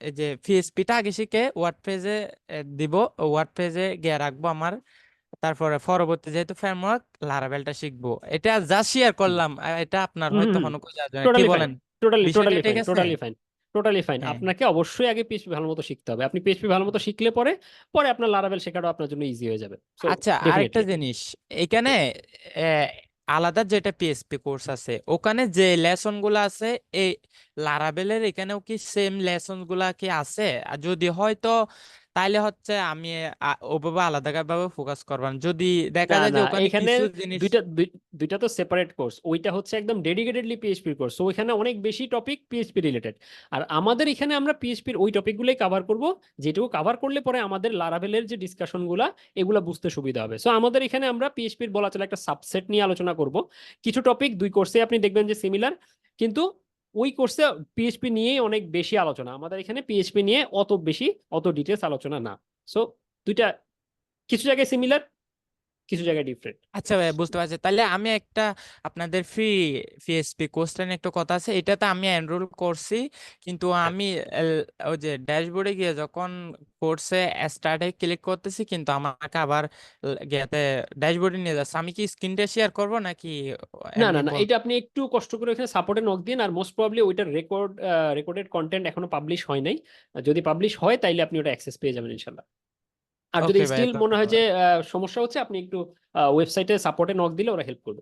এই যে পিএসপিটা আগে শিখে ওয়ার্ডপ্রেসে দিব, ওয়ার্ডপ্রেসে গিয়ে রাখবো আমার, তারপরে পরবর্তী যেহেতু ফ্রেমওয়ার্ক লারাভেলটা শিখবো। এটা যা শেয়ার করলাম এটা আপনার হুম হয়তো হুম কোনো কাজে আসবে না, কি টোটালি ফাইন, বলেন? টোটালি বিষয়টা টোটালি ঠিক ফাইন, আছে? Totally fine, totally fine. হ্যাঁ। আপনাকে অবশ্যই আগে পিএইচপি ভালো মতো শিখতে হবে। আপনি পিএইচপি ভালো মতো শিখলে পরে পরে আপনার লারাভেল শেখাটাও আপনার জন্য ইজি হয়ে যাবে। সো আচ্ছা, আরেকটা ডেফিনেটলি। জিনিস এখানে আহ, আলাদা যেটা পিএসপি কোর্স আছে ওখানে যে লেসন গুলো আছে, এই লারাভেলের এখানেও কি সেম লেসন গুলা কি আছে? আর যদি হয় তো তাইলে হচ্ছে আমি ওভাবে আলাদা ভাবে ফোকাস করবাম, যদি দেখা না যায় না, যে ওখানে এখানে কিছু জিনিস। দুইটা তো সেপারেট কোর্স। ওইটা হচ্ছে একদম ডেডিকেটেডলি পিএইচপির কোর্স, সো ওইখানে অনেক বেশি টপিক পিএইচপি রিলেটেড। আর আমাদের এখানে আমরা পিএইচপির ওই টপিকগুলোই কভার করব, যেটুকু কভার করলে পরে আমাদের লারাভেলের যে ডিসকাশনগুলা এগুলা বুঝতে সুবিধা হবে। সো আমাদের এখানে আমরা পিএইচপির বলা চলে একটা সাবসেট নিয়ে আলোচনা করব। কিছু টপিক দুই কোর্সে আপনি দেখবেন যে সিমিলার, কিন্তু ওই কোর্সে পিএইচপি নিয়েই অনেক বেশি আলোচনা। আমাদের এখানে পিএইচপি নিয়ে অত ডিটেলস আলোচনা না। সো দুইটা কিছু জায়গায় সিমিলার, কিছু জায়গায় ডিফারেন্ট। আচ্ছা ভাই, বুঝতে পারছি। তাহলে আমি একটা আপনাদের ফ্রি পিএসপি কোর্সটা নিয়ে একটা কথা আছে, এটাতে আমি এনরোল করছি, কিন্তু আমি ওই যে ড্যাশবোর্ডে গিয়ে যখন কোর্সে স্টার্টে ক্লিক করতেছি, কিন্তু আমাকে আবার গিয়েতে ড্যাশবোর্ডে নিয়ে যাচ্ছে। আমি কি স্ক্রিনটা শেয়ার করব নাকি না এমনি না না, বল? এটা আপনি একটু কষ্ট করে এখানে সাপোর্টে নক দিন, আর মোস্ট প্রবাবলি ওইটার রেকর্ডেড কন্টেন্ট এখনো পাবলিশ হয় নাই। যদি পাবলিশ হয় তাইলে আপনি ওটা অ্যাক্সেস পেয়ে যাবেন ইনশাল্লাহ। আর যদি ওকে ভাই, স্টিল মনে হয় যে ধন্যবাদ। সমস্যা হচ্ছে, আপনি একটু ওয়েবসাইটে সাপোর্টে নক দিলে ওরা হেল্প করবে।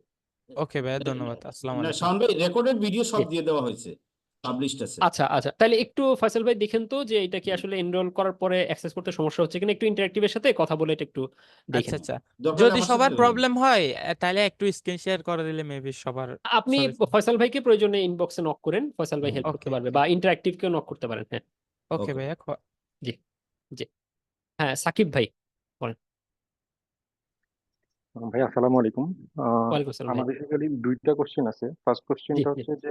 ওকে ভাই, ধন্যবাদ। আসসালামু না আলাইকুম। শাওন ভাই, রেকর্ডেড ভিডিও সব জি, দিয়ে দেওয়া হয়েছে, পাবলিশড আছে। আচ্ছা আচ্ছা, তাহলে একটু ফয়সাল ভাই দেখেন তো যে এটা কি আসলে এনরোল করার পরে অ্যাক্সেস করতে সমস্যা হচ্ছে কিনা, একটু ইন্টারেক্টিভের সাথে কথা বলে এটা একটু আচ্ছা দেখেন। আচ্ছা, দরকার হলে যদি আমার সাথে সবার যোগাযোগ। প্রবলেম হয় তাহলে একটু স্ক্রিন শেয়ার করে দিলে মেবি সবার আপনি সলিউশন। ফয়সাল ভাইকে প্রয়োজনে ইনবক্সে নক করেন, ফয়সাল ভাই হেল্প করতে ওকে পারবে, বা ইন্টারেক্টিভকেও নক করতে পারেন। হ্যাঁ, ওকে ওকে। ভাইয়া। জি জি। হ্যাঁ, সাকিব ভাই বলেন। ভাই আসসালামু আলাইকুম। ওয়ালাইকুম আসসালাম ভাই। আমার বেসিক্যালি দুইটা কোশ্চেন আছে। ফার্স্ট জি কোশ্চেনটা জি হচ্ছে যে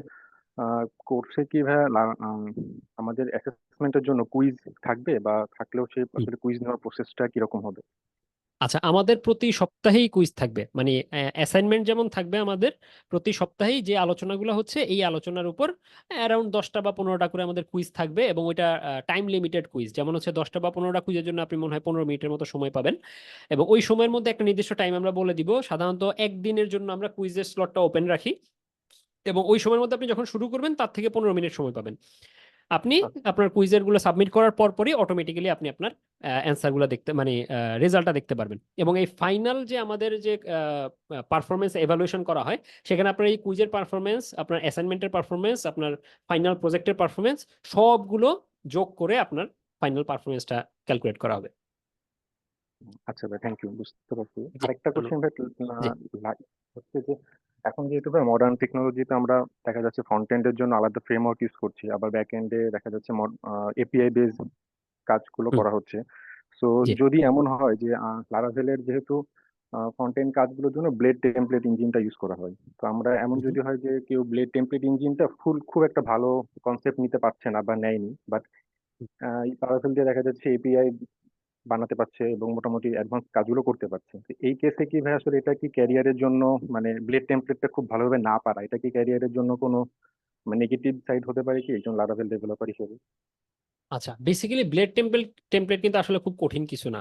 কোর্সে কি ভাইয়া আমাদের অ্যাসেসমেন্টের জন্য কুইজ থাকবে, বা থাকলেও সে হুম। আসলে কুইজ নেওয়ার প্রসেসটা কিরকম হবে? আচ্ছা, আমাদের প্রতি সপ্তাহেই কুইজ থাকবে, মানে অ্যাসাইনমেন্ট যেমন থাকবে আমাদের প্রতি সপ্তাহেই যে আলোচনাগুলো হচ্ছে এই আলোচনার উপর অ্যারাউন্ড 10টা বা 15টা করে আমাদের কুইজ থাকবে, এবং ওইটা টাইম লিমিটেড কুইজ। যেমন হচ্ছে 10টা বা 15টা কুইজের জন্য আপনি মনে হয় 15 মিনিটের মতো সময় পাবেন, এবং ওই সময়ের মধ্যে একটা নির্দিষ্ট টাইম আমরা বলে দিব। সাধারণত একদিনের জন্য আমরা কুইজের স্লটটা ওপেন রাখি, এবং ওই সময়ের মধ্যে আপনি যখন শুরু করবেন তার থেকে 15 মিনিট সময় পাবেন। আপনি আচ্ছা আপনার কুইজের গুলো সাবমিট করার পরই অটোমেটিক্যালি আপনি আপনার অ্যান্সার গুলো দেখতে, মানে রেজাল্টটা দেখতে পারবেন। এবং এই ফাইনাল যে আমাদের যে পারফরমেন্স এভালুয়েশন করা হয়, সেখানে আপনার এই কুইজের পারফরমেন্স, আপনার অ্যাসাইনমেন্টের পারফরমেন্স, আপনার ফাইনাল প্রজেক্টের পারফরমেন্স সবগুলো যোগ করে আপনার ফাইনাল পারফরমেন্সটা ক্যালকুলেট করা হবে। আচ্ছা ভাই, থ্যাংক ইউ, বুঝতে পারছি। জি, আরেকটা ধন্যবাদ। কোশ্চেন ভাই জি হচ্ছে যে এখন যেহেতু ভাই মডার্ন টেকনোলজিতে আমরা দেখা যাচ্ছে ফ্রন্ট এন্ডের জন্য আলাদা ফ্রেমওয়ার্ক ইউজ করছি, আবার ব্যাক এন্ডে দেখা যাচ্ছে এপিআই বেস কাজগুলো হুম, করা হচ্ছে। সো জি যদি এমন হয় যে লারাভেলের যেহেতু ফ্রন্ট এন্ড কাজগুলোর জন্য ব্লেড টেমপ্লেট ইঞ্জিনটা ইউজ করা হয়, তো আমরা এমন হুম, যদি হয় যে কেউ ব্লেড টেমপ্লেট ইঞ্জিনটা খুব একটা ভালো কনসেপ্ট নিতে পারছে না বা নেয়নি, বাট হুম। লারাভেল দিয়ে দেখা যাচ্ছে এপিআই বানাতে পারছে এবং মোটামুটি অ্যাডভান্স কাজগুলো করতে পারছে, তো এই কেসে কি ভাই আসলে এটা কি ক্যারিয়ারের জন্য, মানে ব্লেড টেমপ্লেটটা খুব ভালোভাবে না পারা, এটা কি ক্যারিয়ারের জন্য কোনো নেগেটিভ সাইড হতে পারে কি একজন লারাভেল ডেভেলপার হিসেবে? আচ্ছা, বেসিক্যালি ব্লেড টেমপ্লেট কিন্তু আসলে খুব কঠিন কিছু না।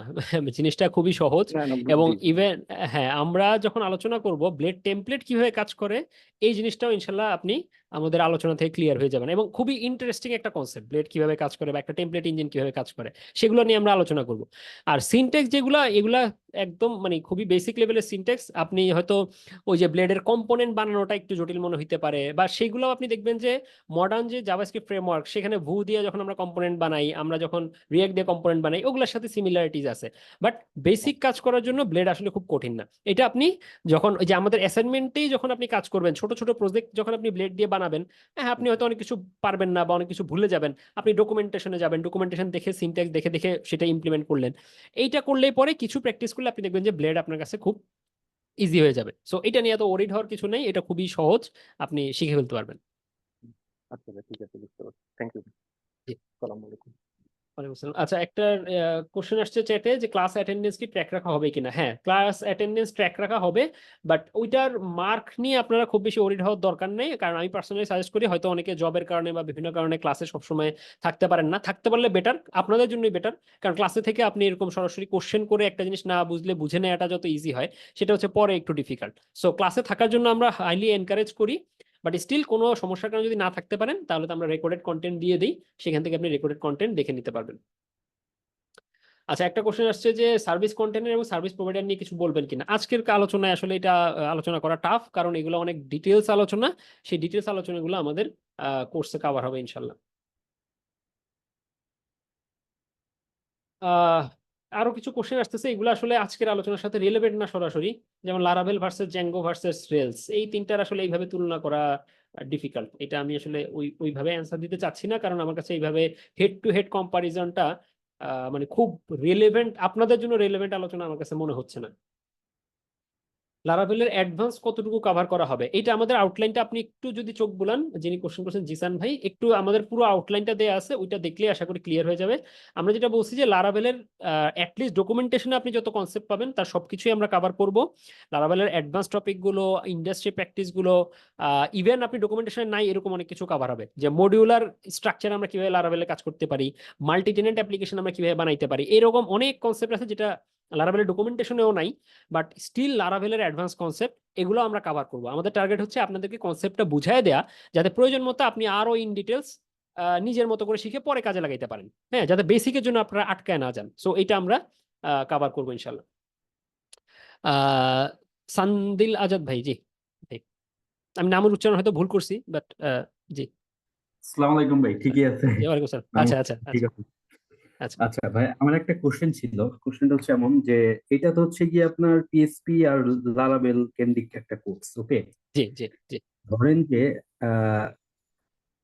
জিনিসটা খুবই সহজ। না না, এবং জি জি। ইভেন, হ্যাঁ, আমরা যখন আলোচনা করব ব্লেড টেমপ্লেট কিভাবে কাজ করে, এই জিনিসটাও ইনশাল্লাহ আপনি আমাদের আলোচনা থেকে ক্লিয়ার হয়ে যাবেন। এবং খুবই ইন্টারেস্টিং একটা কনসেপ্ট, ব্লেড কিভাবে কাজ করে বা একটা টেমপ্লেট ইঞ্জিন কিভাবে কাজ করে, সেগুলো নিয়ে আমরা আলোচনা করব। আর সিনট্যাক্স যেগুলা, এগুলা একদম মানে খুবই বেসিক লেভেলের সিনট্যাক্স। আপনি হয়তো ওই যে ব্লেডের কম্পোনেন্ট বানানোটা একটু জটিল মনে হইতে পারে, বা সেগুলো আপনি দেখবেন যে মডার্ন যে জাভাস্ক্রিপ্ট ফ্রেমওয়ার্ক, সেখানে ভু দিয়ে যখন আমরা কম্পোনেন্ট বানাই, আমরা যখন রিয়েক্ট দিয়ে কম্পোনেন্ট বানাই, ওগুলোর সাথে সিমিলারিটিজ আছে। বাট বেসিক কাজ করার জন্য ব্লেড আসলে খুব কঠিন না। এটা আপনি যখন ওই যে আমাদের অ্যাসাইনমেন্টেই যখন আপনি কাজ করবেন, ছোট ছোট প্রজেক্ট যখন আপনি ব্লেড দিয়ে বানাবেন, হ্যাঁ, আপনি হয়তো অনেক কিছু পারবেন না বা অনেক কিছু ভুলে যাবেন, আপনি ডকুমেন্টেশনে যাবেন, ডকুমেন্টেশন দেখে সিনট্যাক্স দেখে দেখে সেটা ইমপ্লিমেন্ট করলেন। এইটা করলেই পরে কিছু প্র্যাকটিস করলে আপনি দেখবেন যে ব্লেড আপনার কাছে খুব ইজি হয়ে যাবে। সো এটা নিয়ে এত ওরিড হওয়ার কিছু নেই, এটা খুবই সহজ, আপনি শিখে ফেলতে পারবেন। আচ্ছা ভাই, ঠিক আছে, বুঝতে পারছি, থ্যাংক ইউ। জি। সালাম আলাইকুম। ওয়ালাইকুম আসসালাম। আচ্ছা, একটা কোশ্চেন আসছে চ্যাটে যে ক্লাস অ্যাটেন্ডেন্স কি ট্র্যাক রাখা হবে কিনা। হ্যাঁ, ক্লাস অ্যাটেন্ডেন্স ট্র্যাক রাখা হবে, বাট ওইটার মার্ক নিয়ে আপনারা খুব বেশি ওরিড হওয়ার দরকার নেই। কারণ আমি পার্সোনালি সাজেস্ট করি, হয়তো অনেকে জবের কারণে বা বিভিন্ন কারণে ক্লাসে সবসময় থাকতে পারেন না, থাকতে পারলে বেটার, আপনাদের জন্যই বেটার। কারণ ক্লাসে থেকে আপনি এরকম সরাসরি কোশ্চেন করে একটা জিনিস না বুঝলে বুঝে নেওয়াটা যত ইজি হয়, সেটা হচ্ছে পরে একটু ডিফিকাল্ট। সো ক্লাসে থাকার জন্য আমরা হাইলি এনকারেজ করি, বাট স্টিল কোনো সমস্যার কারণে যদি না থাকতে পারেন, তাহলে তো আমরা রেকর্ডেড কন্টেন্ট দিয়ে দিই, সেখান থেকে আপনি রেকর্ডেড কন্টেন্ট দেখে নিতে পারবেন। আচ্ছা, একটা কোশ্চেন আসছে যে সার্ভিস কন্টেইনার এবং সার্ভিস প্রোভাইডার নিয়ে কিছু বলবেন কিনা। আজকের আলোচনায় আসলে এটা আলোচনা করা টাফ, কারণ এগুলো অনেক ডিটেলস আলোচনা। সেই ডিটেলস আলোচনাগুলো আমাদের কোর্সে কভার হবে ইনশাল্লাহ। আহ আরো কিছু কোশ্চেন আসতেছে, এগুলো আসলে আজকের আলোচনার সাথে রিলেভেন্ট না সরাসরি। যেমন Laravel versus Zango versus rails, এই তিনটার আসলে এইভাবে তুলনা করা ডিফিকাল্ট। এটা আমি আসলে ওইভাবে অ্যান্সার দিতে চাচ্ছি না, কারণ আমার কাছে এইভাবে হেড টু হেড কম্পারিজনটা মানে খুব রিলেভেন্ট, আপনাদের জন্য রিলেভেন্ট আলোচনা আমার কাছে মনে হচ্ছে না। লারাভেলের অ্যাডভান্স কতটুকু কভার করা হবে, এইটা আমাদের আউটলাইনটা আপনি একটু যদি চোখ বুলান, যিনি কোশ্চেন করছেন জিসান ভাই, একটু আমাদের পুরো আউটলাইনটা দেয়া আছে, ওইটা দেখলে আশা করি ক্লিয়ার হয়ে যাবে। আমরা যেটা বলছি যে লারাভেলের অ্যাটলিস্ট ডকুমেন্টেশনে আপনি যত কনসেপ্ট পাবেন তার সবকিছুই আমরা কভার করব। লারাভেলের অ্যাডভান্স টপিক গুলো, ইন্ডাস্ট্রি প্র্যাকটিস গুলো, ইভেন আপনি ডকুমেন্টেশনে নাই এরকম অনেক কিছু কভার হবে। যে মডিউলার স্ট্রাকচার আমরা কিভাবে লারাভেলে কাজ করতে পারি, মাল্টি টেনেন্ট অ্যাপ্লিকেশন আমরা কিভাবে বানাইতে পারি, এরকম অনেক কনসেপ্ট আছে যেটা লারাভেলের ডকুমেন্টেশনেও নাই, বাট স্টিল লারাভেলের অ্যাডভান্স কনসেপ্ট এগুলো আমরা কভার করব। আমাদের টার্গেট হচ্ছে আপনাদেরকে কনসেপ্টটা বুঝায় দেয়া, যাতে প্রয়োজন মতো আপনি আরো ইন ডিটেলস নিজের মতো করে শিখে পরে কাজে লাগাইতে পারেন। হ্যাঁ, যাতে বেসিকের জন্য আপনারা আটকায় না যান। সো এটা আমরা কভার করবো ইনশাল্লাহ। আহ সান্দিল আজাদ ভাই, জি ভাই, আমি নামের উচ্চারণ হয়তো ভুল করছি, বাট জি। আসসালামু আলাইকুম ভাই, ঠিকই আছে? জি, ওয়ালাইকুম আসসালাম। নাম আচ্ছা আচ্ছা ঠিক আচ্ছা আছে। আচ্ছা। আচ্ছা ভাই, আমার একটা কোশ্চেন ছিল। কোশ্চেনটা হচ্ছে এমন যে এটা তো হচ্ছে কি আপনার পিএসপি আর লারাবেল কেন্দ্রিক একটা কোর্স, ওকে? জি জি জি। ধরেন যে আহ,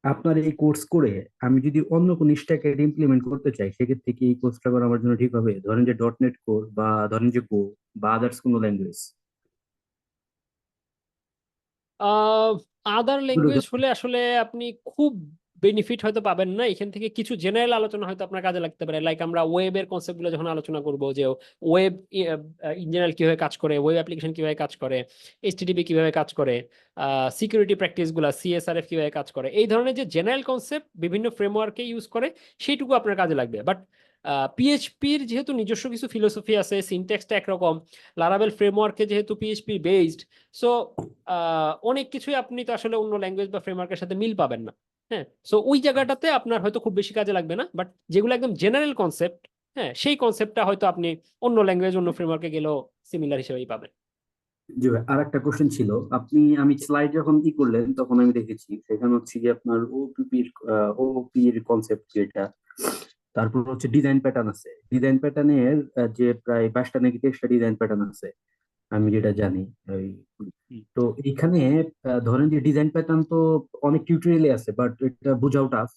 আপনার এই কোর্স করে আমি যদি অন্য কোন স্ট্যাক ইমপ্লিমেন্ট করতে চাই, সেক্ষেত্রে কি এই কোর্সটা করা আমার জন্য ঠিক হবে? ধরেন যে ডট নেট কোর, বা ধরেন যে গো, বা আদার্স কোনো ল্যাঙ্গুয়েজ, আদার ল্যাঙ্গুয়েজ হলে আসলে আপনি খুব বেনিফিট হয়তো পাবেন না এখান থেকে। কিছু জেনারেল আলোচনা হয়তো আপনার কাজে লাগতে পারে, লাইক আমরা ওয়েবের কনসেপ্ট গুলো যখন আলোচনা করব, যে ওয়েব ইন জেনারেল কিভাবে কাজ করে, ওয়েব অ্যাপ্লিকেশন কিভাবে কাজ করে, এইচটিটিপি কিভাবে কাজ করে, সিকিউরিটি প্র্যাকটিস গুলা, সিএসআরএফ কিভাবে কাজ করে, এই ধরনের যে জেনারেল কনসেপ্ট বিভিন্ন ফ্রেমওয়ার্কে ইউজ করে, সেইটুকু আপনার কাজে লাগবে। বাট পিএইচপির যেহেতু নিজস্ব কিছু ফিলোসফি আছে, সিনট্যাক্সটা একরকম, লারাভেল ফ্রেমওয়ার্কে যেহেতু পিএইচপি বেসড, সো অনেক কিছুই আপনি তো আসলে অন্য ল্যাঙ্গুয়েজ বা ফ্রেমওয়ার্কের সাথে মিল পাবেন না। হ্যাঁ, সো ওই জায়গাটাতে আপনার হয়তো খুব বেশি কাজে লাগবে না, বাট যেগুলো একদম জেনারেল কনসেপ্ট, হ্যাঁ, সেই কনসেপ্টটা হয়তো আপনি অন্য ল্যাঙ্গুয়েজ অন্য ফ্রেমওয়ার্কে গেলেও সিমিলার হিসেবেই পাবেন। জি ভাই, আর একটা কোশ্চেন ছিল। আমি স্লাইড যখন করলেন তখন আমি দেখেছি সেখানে হচ্ছে কি আপনার ওপির কনসেপ্ট যেটা, তারপর হচ্ছে ডিজাইন প্যাটার্ন আছে। ডিজাইন প্যাটার্নের যে প্রায় 22টা নাকি 23টা ডিজাইন প্যাটার্ন আছে আমি যেটা জানি। ওই তো এখানে ধরেন যে ডিজাইন প্যাটার্ন তো অনেক টিউটোরিয়ালে আছে, বাট এটা বোঝাও টাফ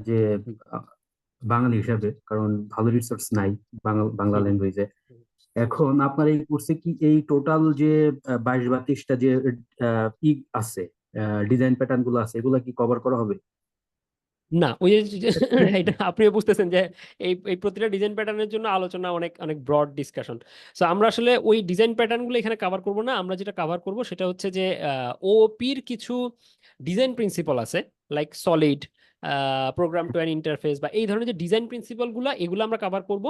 যে আহ, বাঙালি হিসাবে, কারণ ভালো রিসোর্স নাই বাংলা ল্যাঙ্গুয়েজে। এখন আপনার এই কোর্সে কি এই টোটাল যে 22 বা 23টা যে ই আছে, ডিজাইন প্যাটার্ন গুলো আছে, এগুলা কি কভার করা হবে? না, ওই যে এটা আপনিও বুঝতেছেন যে এই এই প্রতিটা ডিজাইন প্যাটার্নের জন্য আলোচনা অনেক অনেক ব্রড ডিসকাশন। সো আমরা আসলে ওই ডিজাইন প্যাটার্ন গুলো এখানে কভার করব না। আমরা যেটা কভার করব সেটা হচ্ছে যে ওপির কিছু ডিজাইন প্রিন্সিপাল আছে, like SOLID, program to an interface, বা এই ধরনের যে ডিজাইন প্রিন্সিপাল গুলো, এগুলো আমরা কভার করব।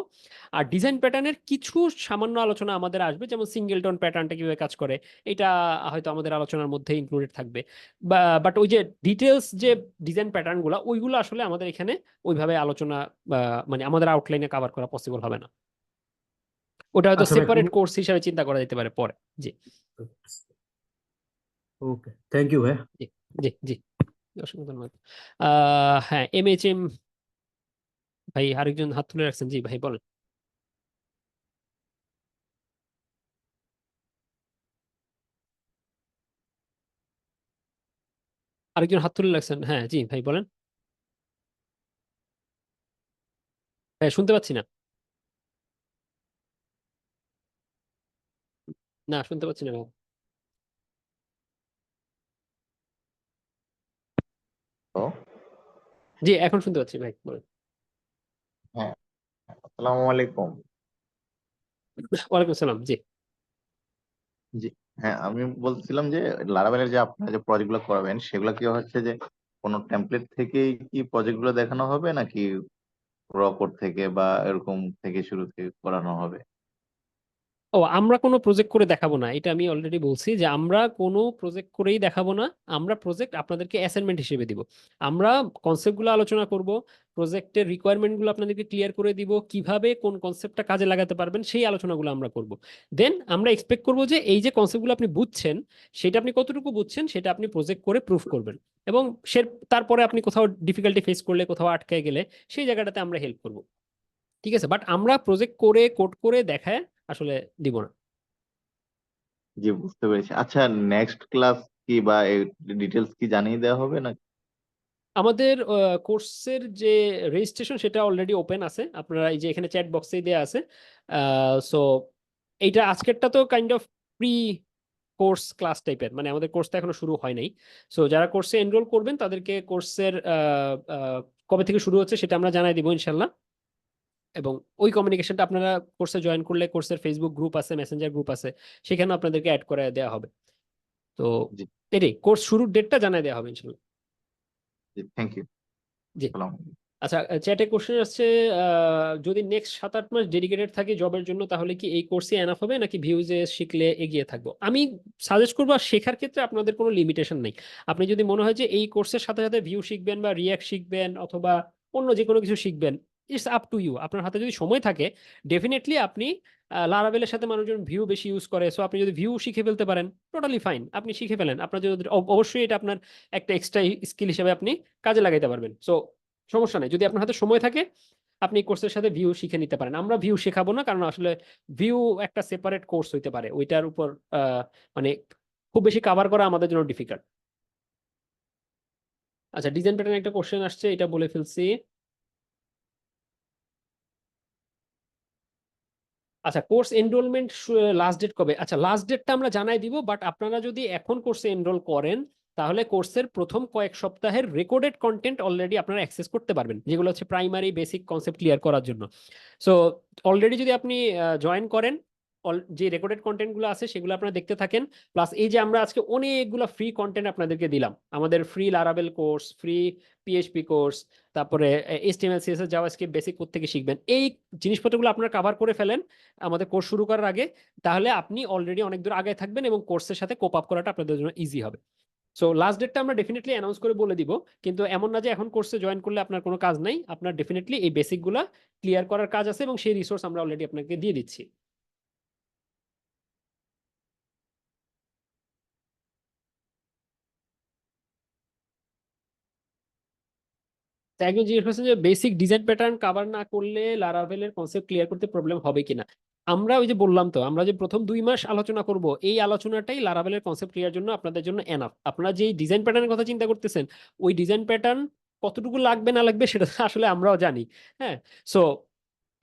আর ডিজাইন প্যাটার্নের কিছু সামান্য আলোচনা আমাদের আসবে, যেমন সিঙ্গেলটন প্যাটার্নটা কিভাবে কাজ করে, এটা হয়তো আমাদের আলোচনার মধ্যে ইনক্লুডেড থাকবে। বাট ওই যে ডিটেলস যে ডিজাইন প্যাটার্ন গুলা, ওইগুলো আসলে আমাদের এখানে ওইভাবে আলোচনা মানে আমাদের আউটলাইনে কভার করা পসিবল হবে না। ওটা হয়তো আচ্ছা ভাই, সেপারেট কোর্স হিসেবে চিন্তা করা যেতে পারে পরে। জি ওকে, থ্যাংক ইউ ভাই। জি জি জি, অসংখ্য ধন্যবাদ। হ্যাঁ, এম ভাই আরেকজন হাত তুলে রাখছেন। জি ভাই বলেন। আরেকজন হাত তুলে রাখছেন, হ্যাঁ জি ভাই বলেন। ভাই শুনতে পাচ্ছি না। না, শুনতে পাচ্ছি না ভাই। তো জি, এখন শুনতে পাচ্ছি ভাই, বলেন। হ্যাঁ, আসসালামু আলাইকুম। ওয়ালাইকুম সালাম। জি জি, হ্যাঁ, আমি বলছিলাম যে লারাভেলের যে আপনারা যে প্রজেক্ট গুলো করাবেন সেগুলো কি হচ্ছে যে কোনো টেমপ্লেট থেকেই কি প্রজেক্ট গুলো দেখানো হবে নাকি র কোড থেকে বা এরকম থেকে শুরু থেকে করানো হবে? ও, আমরা কোনো প্রজেক্ট করে দেখাবো না, এটা আমি অলরেডি বলছি যে আমরা কোনো প্রজেক্ট করেই দেখাবো না। আমরা প্রজেক্ট আপনাদেরকে অ্যাসাইনমেন্ট হিসেবে দিব। আমরা কনসেপ্টগুলো আলোচনা করব, প্রজেক্টের রিকোয়ারমেন্টগুলো আপনাদেরকে ক্লিয়ার করে দিব, কিভাবে কোন কনসেপ্টটা কাজে লাগাতে পারবেন সেই আলোচনাগুলো আমরা করব। দেন আমরা এক্সপেক্ট করব যে এই যে কনসেপ্টগুলো আপনি বুঝছেন, সেটা আপনি কতটুকু বুঝছেন সেটা আপনি প্রজেক্ট করে প্রুফ করবেন। এবং সে তারপরে আপনি কোথাও ডিফিকাল্টি ফেস করলে, কোথাও আটকে গেলে, সেই জায়গাটাতে আমরা হেল্প করব। ঠিক আছে, বাট আমরা প্রজেক্ট করে কোড করে দেখায় আসলে দিব না। জি, বুঝতে পেরেছি। আচ্ছা, নেক্সট ক্লাস কি বা ডিটেলস কি জানিয়ে দেওয়া হবে না? আমাদের কোর্সের যে রেজিস্ট্রেশন সেটা অলরেডি ওপেন আছে, আপনারা এই যে এখানে চ্যাট বক্সেই দেওয়া আছে। সো এইটা আজকেরটা তো kind of pre course class টাইপের, মানে আমাদের কোর্সটা এখনো শুরু হয় নাই। সো যারা কোর্সে এনরোল করবেন তাদেরকে কোর্সের কবে থেকে শুরু হচ্ছে সেটা আমরা জানাই দিব ইনশাল্লাহ। এবং ওই কমিউনিকেশনটা আপনারা কোর্সে জয়েন করলে কোর্সের ফেসবুক গ্রুপ আছে, মেসেঞ্জার গ্রুপ আছে, সেখানে আপনাদেরকে অ্যাড করে দেওয়া হবে। তো জি এটাই, কোর্স শুরুর ডেটটা জানাই দেওয়া হবে ইনশাল্লাহ। জি, থ্যাংক ইউ। জি, সালাম। আচ্ছা, চ্যাটে কোশ্চেন আসছে, যদি নেক্সট 7-8 মাস ডেডিকেটেড থাকি জবের জন্য, তাহলে কি এই কোর্সে এনাফ হবে নাকি ভিউজে শিখলে এগিয়ে থাকবো? আমি সাজেস্ট করবো শেখার ক্ষেত্রে আপনাদের কোনো লিমিটেশন নেই। আপনি যদি মনে হয় যে এই কোর্সের সাথে সাথে ভিউ শিখবেন বা রিয়াক্ট শিখবেন অথবা অন্য যে কোনো কিছু শিখবেন, ইটস আপ টু ইউ। আপনার হাতে যদি সময় থাকে, ডেফিনেটলি আপনি লারাভেলের সাথে মানুষজন ভিউ বেশি ইউজ করে, সো আপনি যদি ভিউ শিখে ফেলতে পারেন, টোটালি ফাইন, আপনি শিখে ফেলেন। আপনার যদি অবশ্যই এটা আপনার একটা এক্সট্রা স্কিল হিসেবে আপনি কাজে লাগাইতে পারবেন। সো সমস্যা নেই, যদি আপনার হাতে সময় থাকে আপনি কোর্সের সাথে ভিউ শিখে নিতে পারেন। আমরা ভিউ শেখাবো না, কারণ আসলে ভিউ একটা সেপারেট কোর্স হইতে পারে, ওইটার উপর মানে খুব বেশি কভার করা আমাদের জন্য ডিফিকাল্ট। আচ্ছা, ডিজাইন প্যাটার্ন একটা কোশ্চেন আসছে, এটা বলে ফেলছি। আচ্ছা, কোর্স এনরোলমেন্ট লাস্ট ডেট কবে? আচ্ছা, লাস্ট ডেটটা আমরা জানাই দিব, বাট আপনারা যদি এখন কোর্সে এনরোল করেন তাহলে কোর্সের প্রথম কয়েক সপ্তাহের রেকর্ডেড কন্টেন্ট অলরেডি আপনারা অ্যাক্সেস করতে পারবেন, যেগুলো হচ্ছে প্রাইমারি বেসিক কনসেপ্ট ক্লিয়ার করার জন্য। সো অলরেডি যদি আপনি জয়েন করেন, যে রেকর্ডেড কন্টেন্ট গুলো আছে সেগুলো আপনারা দেখতে থাকেন। প্লাস এই যে আমরা আজকে অনেকগুলো ফ্রি কন্টেন্ট আপনাদেরকে দিলাম, আমাদের ফ্রি লারাবেল কোর্স, ফ্রি পিএইচপি কোর্স, তারপরে এইচটিএমএল সিএসএস জাভাস্ক্রিপ্ট বেসিক থেকে শিখবেন, এই জিনিসপত্রগুলো আপনারা কভার করে ফেলেন আমাদের কোর্স শুরু করার আগে, তাহলে আপনি অলরেডি অনেক দূর আগে থাকবেন এবং কোর্সের সাথে কোপ আপ করাটা আপনাদের জন্য ইজি হবে। সো লাস্ট ডেটটা আমরা ডেফিনেটলি অ্যানাউন্স করে বলে দিব, কিন্তু এমন না যে এখন কোর্সে জয়েন করলে আপনার কোনো কাজ নাই, আপনার ডেফিনেটলি এই বেসিকগুলা ক্লিয়ার করার কাজ আছে এবং সেই রিসোর্স আমরা অলরেডি আপনাকে দিয়ে দিচ্ছি। তো একজন জিজ্ঞেস করছেন যে বেসিক ডিজাইন প্যাটার্ন কভার না করলে লারাভেলের কনসেপ্ট ক্লিয়ার করতে প্রবলেম হবে কিনা। আমরা ওই যে বললাম তো, আমরা যে প্রথম 2 মাস আলোচনা করব, এই আলোচনাটাই লারাভেলের কনসেপ্ট ক্লিয়ার জন্য আপনাদের জন্য এনাফ। আপনারা যে ডিজাইন প্যাটার্নের কথা চিন্তা করতেছেন, ওই ডিজাইন প্যাটার্ন কতটুকু লাগবে না লাগবে সেটা আসলে আমরাও জানি। হ্যাঁ, সো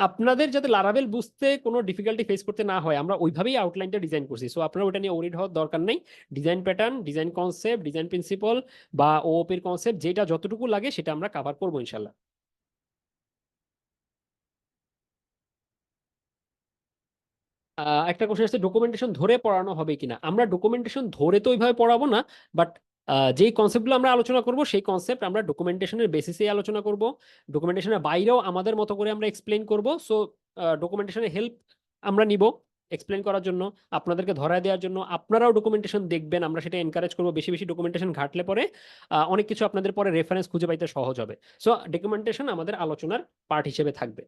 আপনাদের যাতে লারাভেল বুঝতে কোনো ডিফিকাল্টি ফেস করতে না হয়, আমরা ওইভাবেই আউটলাইনটা ডিজাইন করছি। সো আপনারা ওটা নিয়ে ওরিড হওয়ার দরকার নেই। Design pattern, design concept, design principal বা ওওপির কনসেপ্ট যেটা যতটুকু লাগে সেটা আমরা কভার করবো ইনশাল্লাহ। একটা কোশ্চেন আছে ডকুমেন্টেশন ধরে পড়ানো হবে কিনা। আমরা ডকুমেন্টেশন ধরে তো ওইভাবে পড়াবো না, বাট যেই কনসেপ্টগুলো আমরা আলোচনা করব সেই কনসেপ্ট আমরা ডকুমেন্টেশনের বেসিসে আলোচনা করব। ডকুমেন্টেশনের বাইরেও আমাদের মতো করে আমরা এক্সপ্লেন করব। সো ডকুমেন্টেশনের হেল্প আমরা নিব এক্সপ্লেন করার জন্য, আপনাদেরকে ধরায় দেওয়ার জন্য। আপনারাও ডকুমেন্টেশন দেখবেন, আমরা সেটা এনকারেজ করবো। বেশি বেশি ডকুমেন্টেশন ঘাটলে পরে অনেক কিছু আপনাদের পরে রেফারেন্স খুঁজে পাইতে সহজ হবে। সো ডকুমেন্টেশন আমাদের আলোচনার পার্ট হিসেবে থাকবে।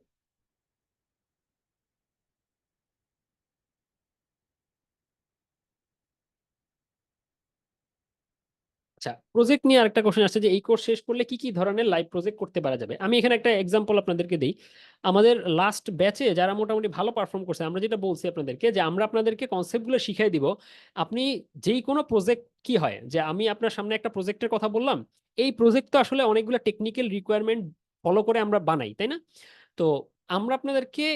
আচ্ছা, প্রজেক্ট নিয়ে আরেকটা কোশ্চেন আসছে যে এই কোর্স শেষ করলে কি কি ধরনের লাইভ প্রজেক্ট করতে পারা যাবে। আমি এখানে একটা এক্সাম্পল আপনাদেরকে দিই। আমাদের লাস্ট ব্যাচে যারা মোটামুটি ভালো পারফর্ম করছে, আমরা যেটা বলছি আপনাদেরকে যে আমরা আপনাদেরকে কনসেপ্টগুলো শিখিয়ে দিব। আপনি যেই কোনো প্রজেক্ট কি হয় যে আমি আপনার সামনে একটা প্রজেক্টের কথা বললাম, এই প্রজেক্ট তো আসলে অনেকগুলো টেকনিক্যাল রিকোয়ারমেন্ট ফলো করে আমরা বানাই, তাই না? তো আমরা আপনাদেরকে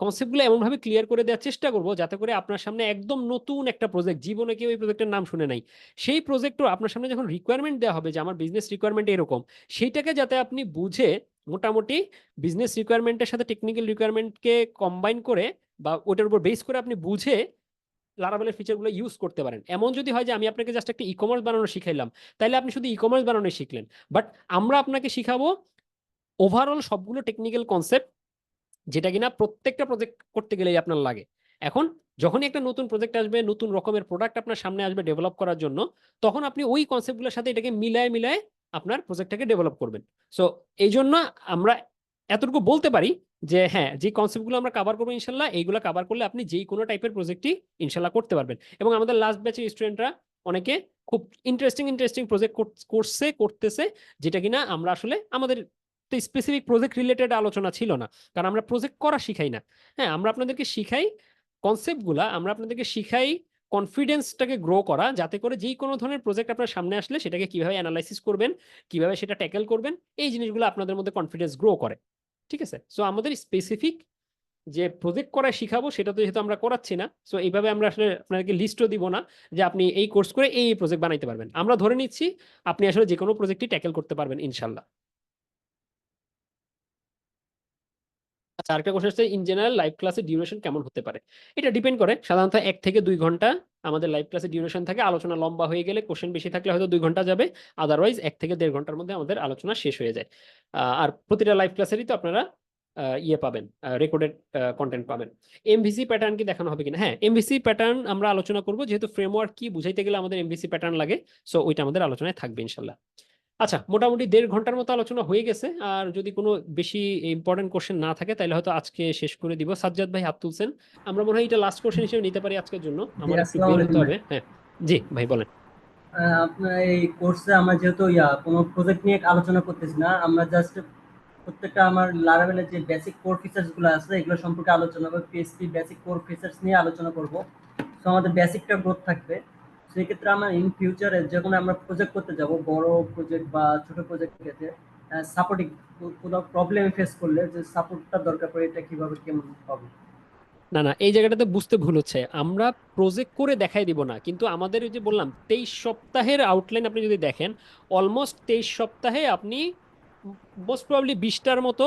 কনসেপ্টগুলো এমনভাবে ক্লিয়ার করে দেওয়ার চেষ্টা করব যাতে করে আপনার সামনে একদম নতুন একটা প্রজেক্ট, জীবনে কেউ এই প্রজেক্টের নাম শুনে নাই, সেই প্রজেক্টও আপনার সামনে যখন রিকোয়ারমেন্ট দেওয়া হবে যে আমার বিজনেস রিকোয়ারমেন্ট এরকম, সেইটাকে যাতে আপনি বুঝে মোটামুটি বিজনেস রিকোয়ারমেন্টের সাথে টেকনিক্যাল রিকোয়ারমেন্টকে কম্বাইন করে বা ওটার উপর বেস করে আপনি বুঝে লারাভেলের ফিচারগুলো ইউজ করতে পারেন। এমন যদি হয় যে আমি আপনাকে জাস্ট একটা ই কমার্স বানানো শিখাইলাম, তাহলে আপনি শুধু ই কমার্স বানানো শিখলেন, বাট আমরা আপনাকে শিখাবো ওভারঅল সবগুলো টেকনিক্যাল কনসেপ্ট, যেটা কিনা প্রত্যেকটা প্রজেক্ট করতে গেলেই আপনার লাগে। এখন যখনই একটা নতুন প্রজেক্ট আসবে, নতুন রকমের প্রোডাক্ট আপনার সামনে আসবে ডেভেলপ করার জন্য, তখন আপনি ওই কনসেপ্টগুলোর সাথে এটাকে মিলায় মিলায় আপনার প্রজেক্টটাকে ডেভেলপ করবেন। সো এই জন্য আমরা এতটুকু বলতে পারি যে হ্যাঁ, যে কনসেপ্টগুলো আমরা কভার করবো ইনশাল্লাহ, এইগুলো কভার করলে আপনি যেই কোনো টাইপের প্রজেক্টই ইনশাল্লাহ করতে পারবেন। এবং আমাদের লাস্ট ব্যাচের স্টুডেন্টরা অনেকে খুব ইন্টারেস্টিং প্রজেক্ট করতেছে, যেটা কিনা আমরা আসলে আমাদের স্পেসিফিক প্রজেক্ট রিলেটেড আলোচনা ছিল না, কারণ আমরা প্রজেক্ট করা শিখাই না। হ্যাঁ, আমরা আপনাদেরকে শিখাই কনসেপ্টগুলা, আমরা আপনাদেরকে শিখাই কনফিডেন্সটাকে গ্রো করা, যাতে করে যেই কোনো ধরনের প্রজেক্ট আপনার সামনে আসলে সেটাকে কিভাবে অ্যানালাইসিস করবেন, কিভাবে সেটা ট্যাকেল করবেন, এই জিনিসগুলো আপনাদের মধ্যে কনফিডেন্স গ্রো করে। ঠিক আছে, সো আমাদের স্পেসিফিক যে প্রজেক্ট করা শিখাবো সেটা তো যেহেতু আমরা করাচ্ছি না, সো এইভাবে আমরা আসলে আপনাদেরকে লিস্টও দিব না যে আপনি এই কোর্স করে এই প্রজেক্ট বানাইতে পারবেন। আমরা ধরে নিচ্ছি আপনি আসলে যে কোনো প্রজেক্টই ট্যাকেল করতে পারবেন ইনশাল্লাহ। আচ্ছা, আরেকটা কোশ্চেন আছে ইন জেনারেল লাইভ ক্লাসের ডিউরেশন কেমন হতে পারে। এটা ডিপেন্ড করে, সাধারণত 1 থেকে 2 ঘন্টা আমাদের লাইভ ক্লাসের ডিউরেশন থাকে। আলোচনা লম্বা হয়ে গেলে, কোশ্চেন বেশি থাকলে হয়তো 2 ঘন্টা যাবে, আদারওয়াইজ 1 থেকে 1.5 ঘন্টার মধ্যে আমাদের আলোচনা শেষ হয়ে যায়। আর প্রতিটা লাইভ ক্লাসেরই তো আপনারা ইয়ে পাবেন, রেকর্ডেড কন্টেন্ট পাবেন। এমভিসি প্যাটার্ন কি দেখানো হবে কিনা? হ্যাঁ, এমভিসি প্যাটার্ন আমরা আলোচনা করব, যেহেতু ফ্রেমওয়ার্ক কি বুঝাইতে গেলে আমাদের এমভিসি প্যাটার্ন লাগে, সো ওইটা আমাদের আলোচনায় থাকবে ইনশাল্লাহ। আচ্ছা, মোটামুটি 1.5 ঘন্টার মতো আলোচনা হয়ে গেছে। আর যদি কোনো বেশি ইম্পর্টেন্ট কোশ্চেন না থাকে তাহলে হয়তো আজকে শেষ করে দিব। সাজ্জাদ ভাই হাত তুলছেন, আমরা মনে হয় এটা লাস্ট কোশ্চেন হিসেবে নিতে পারি আজকের জন্য। আমার একটু বের হতে হবে। হ্যাঁ জি ভাই বলেন। আপনার এই কোর্সে আমরা যেহেতু কোনো প্রজেক্ট নিয়ে আলোচনা করতেছি না, আমরা জাস্ট প্রত্যেকটা আমার লারাভেলের যে বেসিক কোর ফিচার্স গুলো আছে এগুলো সম্পর্কে আলোচনা করব, পিএইচপি বেসিক কোর ফিচার্স নিয়ে আলোচনা করব। সো আমাদের বেসিকটা গ্রোথ থাকবে। সেই ক্ষেত্রে আমরা ইন ফিউচারে যখন আমরা প্রজেক্ট করতে যাব, বড় প্রজেক্ট বা ছোট প্রজেক্ট ক্ষেত্রে সাপোর্টিং কোনো প্রবলেম ফেস করলে যে সাপোর্টটা দরকার পড়ে, এটা কিভাবে কেমন পাবো। না না, এই জায়গাটাতে বুঝতে ভুল হচ্ছে। আমরা প্রজেক্ট করে দেখাই দিব না, কিন্তু আমাদের ওই যে বললাম 23 সপ্তাহের আউটলাইন আপনি যদি দেখেন, অলমোস্ট 23 সপ্তাহে আপনি মোস্ট প্রবাবলি 20টার মতো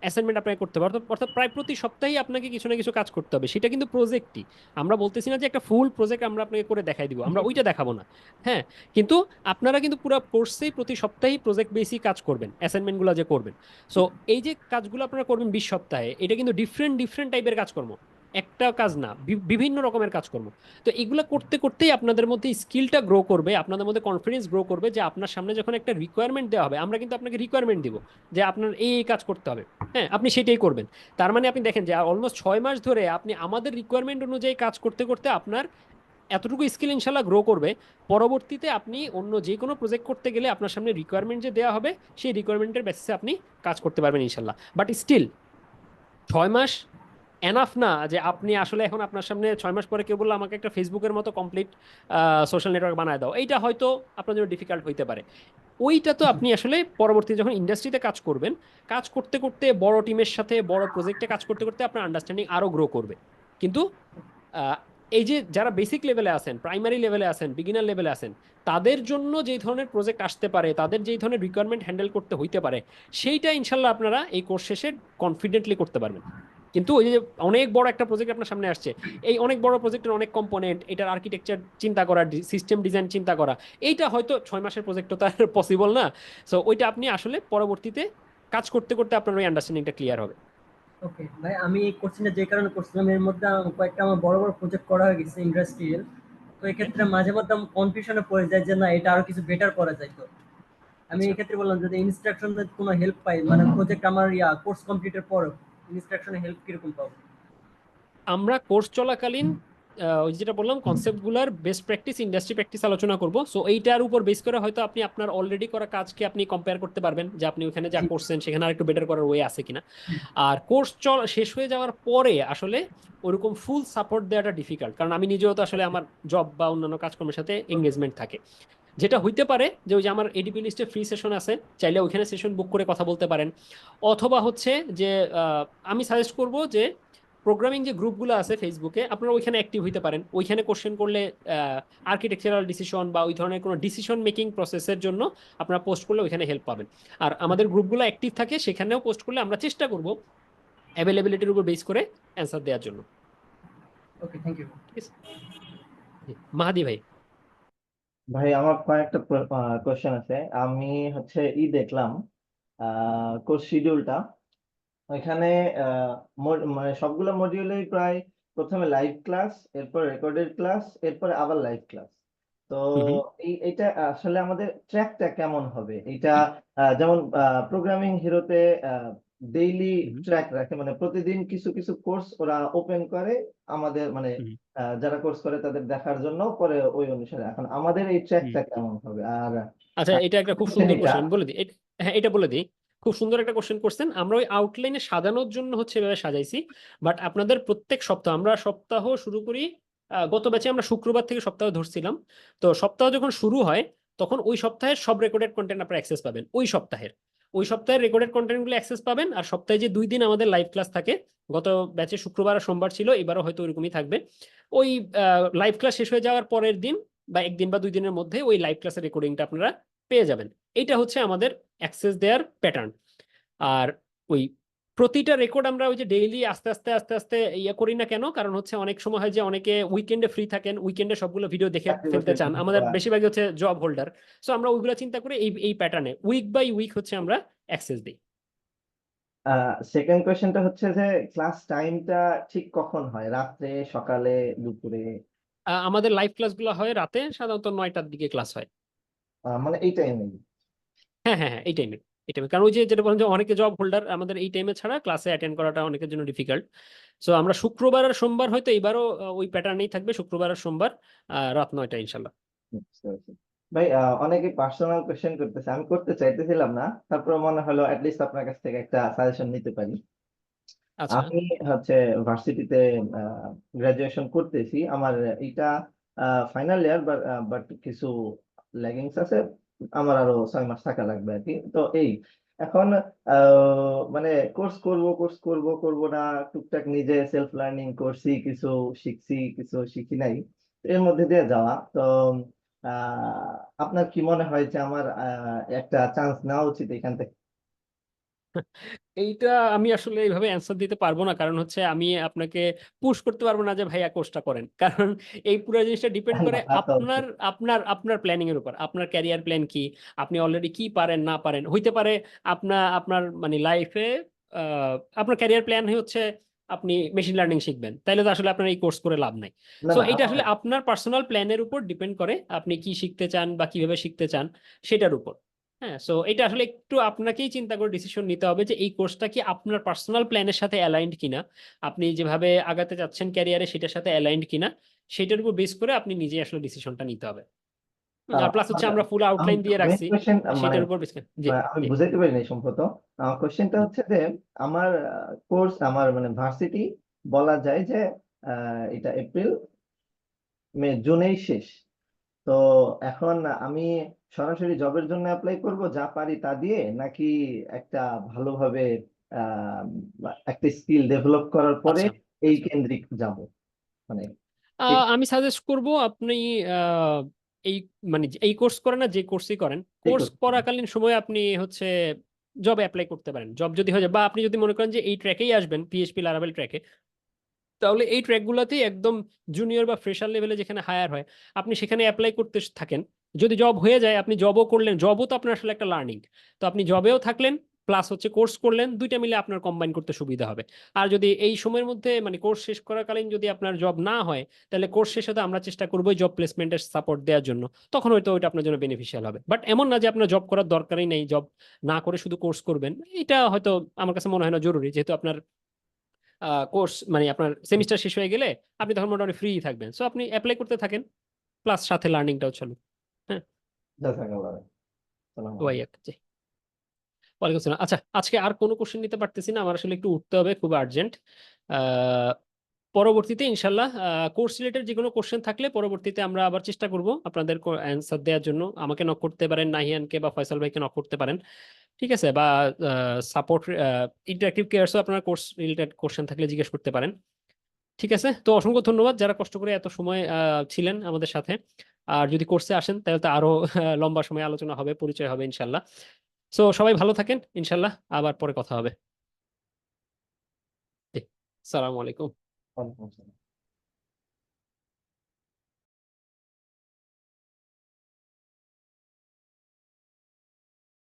অ্যাসাইনমেন্ট আপনাকে করতে হবে। অর্থাৎ অর্থাৎ প্রায় প্রতি সপ্তাহেই আপনাকে কিছু না কিছু কাজ করতে হবে, সেটা কিন্তু প্রজেক্টই। আমরা বলতেছি না যে একটা ফুল প্রজেক্ট আমরা আপনাকে করে দেখাই দিব, আমরা ওইটা দেখাবো না। হ্যাঁ, কিন্তু আপনারা কিন্তু পুরো কোর্সেই প্রতি সপ্তাহেই প্রজেক্ট বেসিক কাজ করবেন, অ্যাসাইনমেন্টগুলো যে করবেন। সো এই যে কাজগুলো আপনারা করবেন 20 সপ্তাহে, এটা কিন্তু ডিফারেন্ট ডিফারেন্ট টাইপের কাজকর্ম, একটা কাজ না, বিভিন্ন রকমের কাজকর্ম। তো এগুলো করতে করতেই আপনাদের মধ্যে স্কিলটা গ্রো করবে, আপনাদের মধ্যে কনফিডেন্স গ্রো করবে, যে আপনার সামনে যখন একটা রিকোয়ারমেন্ট দেওয়া হবে, আমরা কিন্তু আপনাকে রিকোয়ারমেন্ট দিব যে আপনার এই কাজ করতে হবে, হ্যাঁ আপনি সেটাই করবেন। তার মানে আপনি দেখেন যে অলমোস্ট 6 মাস ধরে আপনি আমাদের রিকোয়ারমেন্ট অনুযায়ী কাজ করতে করতে আপনার এতটুকু স্কিল ইনশাল্লাহ গ্রো করবে। পরবর্তীতে আপনি অন্য যে কোনো প্রজেক্ট করতে গেলে আপনার সামনে রিকোয়ারমেন্ট যে দেওয়া হবে, সেই রিকোয়ারমেন্টের বেসিসে আপনি কাজ করতে পারবেন ইনশাল্লাহ। বাট স্টিল 6 মাস এনাফ না যে আপনি আসলে এখন আপনার সামনে 6 মাস পরে কেউ বললো আমাকে একটা ফেসবুকের মতো কমপ্লিট সোশ্যাল নেটওয়ার্ক বানায় দাও, এইটা হয়তো আপনার জন্য ডিফিকাল্ট হইতে পারে। ওইটা তো আপনি আসলে পরবর্তীতে যখন ইন্ডাস্ট্রিতে কাজ করবেন, কাজ করতে করতে বড় টিমের সাথে বড় প্রজেক্টে কাজ করতে করতে আপনার আন্ডারস্ট্যান্ডিং আরও গ্রো করবে। কিন্তু আহ, এই যে যারা বেসিক লেভেলে আছেন, প্রাইমারি লেভেলে আছেন, বিগিনার লেভেলে আছেন, তাদের জন্য যেই ধরনের প্রজেক্ট আসতে পারে, তাদের যেই ধরনের রিকোয়ারমেন্ট হ্যান্ডেল করতে হইতে পারে, সেইটা ইনশাল্লাহ আপনারা এই কোর্স শেষে কনফিডেন্টলি করতে পারবেন। কিন্তু ওই যে অনেক বড় একটা প্রজেক্ট আপনার সামনে আসছে, এই অনেক বড় প্রজেক্টের অনেক কম্পোনেন্ট, এটার আর্কিটেকচার চিন্তা করা, সিস্টেম ডিজাইন চিন্তা করা, এইটা হয়তো 6 মাসের প্রজেক্ট তো তার পসিবল না। সো ওইটা আপনি আসলে পরবর্তীতে কাজ করতে করতে আপনার ওই আন্ডারস্ট্যান্ডিংটা ক্লিয়ার হবে। ওকে ভাই, আমি এই কোশ্চেনটা যে কারণে করছিলাম, এর মধ্যে কয়েকটা আমার বড় বড় প্রজেক্ট করা হয়ে গেছে ইন্ডাস্ট্রিয়াল। তো এক্ষেত্রে মাঝে মধ্যে আমি কনফিউশনে পড়ে যাই যে না, এটা আরো কিছু বেটার করা যায়। তো আমি এক্ষেত্রে বললাম যদি ইনস্ট্রাকশন কোনো হেল্প পাই, মানে প্রজেক্ট আমার কোর্স কমপ্লিটের পর ইনস্ট্রাকশনে হেল্প কিরকম পাবো? আমরা কোর্স চলাকালীন ওই যেটা বললাম কনসেপ্টগুলোর বেস্ট প্র্যাকটিস, ইন্ডাস্ট্রি প্র্যাকটিস আলোচনা করব। সো এইটার উপর বেস করে হয়তো আপনি আপনার অলরেডি করা কাজকে আপনি কম্পেয়ার করতে পারবেন, যে আপনি ওখানে যা করছেন সেখানে আরেকটু বেটার করার ওয়ে আছে কিনা। আর কোর্স শেষ হয়ে যাওয়ার পরে আসলে ওরকম ফুল সাপোর্ট দেওয়াটা ডিফিকাল্ট, কারণ আমি নিজেও তো আসলে আমার জব বা অন্যান্য কাজকর্মের সাথে এঙ্গেজমেন্ট থাকে। যেটা হইতে পারে যে ওই যে আমার এডিপি লিস্টে ফ্রি সেশন আছে, চাইলে ওইখানে সেশন বুক করে কথা বলতে পারেন। অথবা হচ্ছে যে আমি সাজেস্ট করব যে প্রোগ্রামিং যে গ্রুপগুলো আছে ফেসবুকে, আপনারা ওইখানে অ্যাক্টিভ হইতে পারেন। ওইখানে কোশ্চেন করলে আর্কিটেকচারাল ডিসিশন বা ওই ধরনের কোনো ডিসিশন মেকিং প্রসেসের জন্য আপনারা পোস্ট করলে ওইখানে হেল্প পাবেন। আর আমাদের গ্রুপগুলো অ্যাক্টিভ থাকে, সেখানেও পোস্ট করলে আমরা চেষ্টা করব অ্যাভেলেবিলিটির উপর বেস করে অ্যান্সার দেওয়ার জন্য। ওকে, থ্যাংক ইউ। ঠিক আছে, জি, মাহাদি ভাই। ভাই আমার কয়েকটা কোশ্চেন আছে। আমি হচ্ছে দেখলাম কোর্স শিডিউলটা, ওইখানে মানে সবগুলো মডিউলেই প্রায় প্রথমে লাইভ ক্লাস, এরপর রেকর্ডেড ক্লাস, এরপরে আবার লাইভ ক্লাস। তো এইটা আসলে আমাদের ট্র্যাকটা কেমন হবে? এটা যেমন প্রোগ্রামিং হিরোতে ডেইলি ট্র্যাক রাখে, মানে প্রতিদিন কিছু কিছু কোর্স ওরা ওপেন করে আমাদের, মানে যারা কোর্স করে তাদের দেখার জন্য, পরে ওই অনুসারে। এখন আমাদের এই ট্র্যাকটা কেমন হবে? আর আচ্ছা, এটা একটা খুব সুন্দর কোশ্চেন, বলে দিই। হ্যাঁ, এটা বলে দিই। খুব সুন্দর একটা কোশ্চেন করছেন। আমরা ওই আউটলাইনে সাজানোর জন্য হচ্ছে এভাবে সাজাইছি। বাট আপনাদের প্রত্যেক সপ্তাহ, আমরা সপ্তাহ শুরু করি, গত ব্যাচে আমরা শুক্রবার থেকে সপ্তাহ ধরছিলাম। তো সপ্তাহ যখন শুরু হয়, তখন ওই সপ্তাহের সব রেকর্ডেড কন্টেন্ট আপনারা অ্যাক্সেস পাবেন। ওই সপ্তাহের রেকর্ডেড কন্টেন্টগুলো অ্যাক্সেস পাবেন। আর সপ্তাহে যে 2 দিন আমাদের লাইভ ক্লাস থাকে, গত ব্যাচে শুক্রবার আর সোমবার ছিল, এবারও হয়তো ওইরকমই থাকবে। ওই লাইভ ক্লাস শেষ হয়ে যাওয়ার পরের দিন বা 1 দিন বা 2 দিনের মধ্যে ওই লাইভ ক্লাসের রেকর্ডিংটা আপনারা পেয়ে যাবেন। এইটা হচ্ছে আমাদের অ্যাক্সেস দেওয়ার প্যাটার্ন। আর ওই প্রতিটা রেকর্ড আমরা ওই যে ডেইলি আস্তে আস্তে আস্তে আস্তে ইয়ে করি না কেন, কারণ হচ্ছে অনেক সময় হয় যে অনেকে উইকেন্ডে ফ্রি থাকেন, উইকেন্ডে সবগুলো ভিডিও দেখে ফেলতে চান। আমাদের বেশিরভাগই হচ্ছে জব হোল্ডার। সো আমরা ওইগুলো চিন্তা করে এই প্যাটার্নে উইক বাই উইক হচ্ছে আমরা অ্যাক্সেস দিই। সেকেন্ড কোয়েশ্চেনটা হচ্ছে যে ক্লাস টাইমটা ঠিক কখন হয়? রাত্রে, সকালে, দুপুরে? আমাদের লাইভ ক্লাসগুলো হয় রাতে, সাধারণত 9টার দিকে ক্লাস হয়। মানে এই টাইমে? হ্যাঁ হ্যাঁ হ্যাঁ, এই টাইমে। কারণ ওই যে যেটা বলেন যে অনেকে জব হোল্ডার, আমাদের এই টাইমে ছাড়া ক্লাসে অ্যাটেন্ড করাটা অনেকের জন্য ডিফিকাল্ট। সো আমরা শুক্রবার আর সোমবার হয়তো এবারও ওই প্যাটার্নেই থাকবে, শুক্রবার আর সোমবার রাত 9টা ইনশাল্লাহ। ভাই অনেকে পার্সোনাল কোয়েশ্চেন করতেছে, আমি করতে চাইতেছিলাম না, তারপর মনে হলো অ্যাটলিস্ট আপনার কাছ থেকে একটা সাজেশন নিতে পারি। আচ্ছা, আমি হচ্ছে ভার্সিটিতে গ্রাজুয়েশন করতেছি, আমার এটা ফাইনাল ইয়ার, বাট কিছু ল্যাগিংস আছে, আমার আরো 6 মাস থাকা লাগবে আর কি। তো এখন মানে কোর্স করব না, টুকটাক নিজে সেলফ লার্নিং করছি, কিছু শিখছি কিছু শিখি নাই, তো এর মধ্যে দিয়ে যাওয়া। তো আপনার কি মনে হয় যে আমার একটা চান্স নেওয়া উচিত এখান থেকে? এইটা আমি আসলে এইভাবে অ্যান্সার দিতে পারবো না, কারণ হচ্ছে আমি আপনাকে পুশ করতে পারবো না যে ভাইয়া কোর্সটা করেন, কারণ এই পুরো জিনিসটা ডিপেন্ড করে না, তা তো আপনার অবশ্যই। আপনার আপনার প্ল্যানিং এর উপর। আপনার ক্যারিয়ার প্ল্যান কি, আপনি অলরেডি কি পারেন না পারেন। হইতে পারে আপনার মানে লাইফে আপনার ক্যারিয়ার প্ল্যান হচ্ছে আপনি মেশিন লার্নিং শিখবেন, তাইলে তো আসলে আপনার এই কোর্স করে লাভ নাই। না সো না এটা আমার আসলে আপনার পার্সোনাল প্ল্যানের উপর ডিপেন্ড করে আপনি কি শিখতে চান বা কিভাবে শিখতে চান সেটার উপর। হ্যাঁ, সো এটা আসলে একটু আপনাকেই চিন্তা করে ডিসিশন নিতে হবে যে এই কোর্সটা কি আপনার পার্সোনাল প্ল্যানের সাথে অ্যালাইন্ড কিনা, আপনি যেভাবে আগাতে চাচ্ছেন ক্যারিয়ারে সেটার সাথে অ্যালাইন্ড কিনা, সেটার উপর বেস করে আপনি নিজেই আসলে ডিসিশনটা নিতে হবে। আর প্লাস হচ্ছে আমরা ফুল আউটলাইন দিয়ে মেইন রাখছি, কোয়েশ্চেন মানে সেটার উপর বেস করে। জি আমি জি বুঝাইতে পারি নাই সম্ভবত। আমার কোশ্চেনটা জি। হচ্ছে যে আমার কোর্স, আমার মানে ভার্সিটি বলা যায় যে এটা এপ্রিল জুনেই শেষ। তো এখন আমি সরাসরি জবের জন্য অ্যাপ্লাই করব যা পারি তা দিয়ে, নাকি একটা ভালোভাবে আহ একটা স্কিল ডেভেলপ করার পরে আচ্ছা এই আচ্ছা, কেন্দ্রিক যাব মানে ঠিক? আমি সাজেস্ট করব আপনি আহ, এই মানে এই কোর্স করেন না, যে কোর্সই করেন, ঠিক কোর্স আছে। করাকালীন সময় আপনি হচ্ছে জব অ্যাপ্লাই করতে পারেন। জব যদি হয়ে যায় বা আপনি যদি মনে করেন যে এই ট্র্যাকেই আসবেন, পিএইচপি লারাভেল ট্র্যাকে, তাহলে এই ট্র্যাকগুলোতেই একদম জুনিয়র বা ফ্রেশার লেভেলে যেখানে হায়ার হয় আপনি সেখানে অ্যাপ্লাই করতে থাকেন। যদি জব হয়ে যায় আপনি জবও করলেন, জবও তো আপনার আসলে একটা লার্নিং, তো আপনি জবেও থাকলেন প্লাস হচ্ছে কোর্স করলেন, দুইটা মিলে আপনার কম্বাইন করতে সুবিধা হবে। আর যদি এই সময়ের মধ্যে মানে কোর্স শেষ করাকালীন যদি আপনার জব না হয়, তাহলে কোর্স শেষে তো আমরা চেষ্টা করবো জব প্লেসমেন্টের সাপোর্ট দেওয়ার জন্য, তখন হয়তো ওইটা আপনার জন্য বেনিফিশিয়াল হবে। বাট এমন না যে আপনার জব করার দরকারই নেই, জব না করে শুধু কোর্স করবেন, এটা হয়তো আমার কাছে মনে হয় না জরুরি, যেহেতু আপনার কোর্স মানে আপনার সেমিস্টার শেষ হয়ে গেলে আপনি তখন মোটামুটি ফ্রি থাকবেন, সো আপনি অ্যাপ্লাই করতে থাকেন প্লাস সাথে লার্নিংটাও চলুক। হ্যাঁ, জাযাকাল্লাহ। আসসালামু ওয়াই আলাইকুম। আর কি। ওয়ালাইকুম আসসালাম। আচ্ছা, আজকে আর কোনো কোশ্চেন নিতে পারতেছি না, আমার আসলে একটু উঠতে হবে, খুব আর্জেন্ট। পরবর্তীতে ইনশাল্লাহ কোর্স রিলেটেড যে কোনো কোশ্চেন থাকলে পরবর্তীতে আমরা আবার চেষ্টা করব আপনাদের অ্যান্সার দেওয়ার জন্য। আমাকে নক করতে পারেন, নাহিয়ানকে বা ফয়সাল ভাইকে নক করতে পারেন, ঠিক আছে? বা সাপোর্ট ইন্টারেক্টিভ কেয়ারসও আপনার কোর্স রিলেটেড কোশ্চেন থাকলে জিজ্ঞেস করতে পারেন। ঠিক আছে, তো অসংখ্য ধন্যবাদ যারা কষ্ট করে এত সময় ছিলেন আমাদের সাথে। আর যদি কোর্সে আসেন তাহলে তো আরো লম্বা সময় আলোচনা হবে, পরিচয় হবে ইনশাল্লাহ। সো সবাই ভালো থাকেন, ইনশাল্লাহ আবার পরে কথা হবে। জি, আসসালামু আলাইকুম। ওয়ালাইকুম আসসালাম।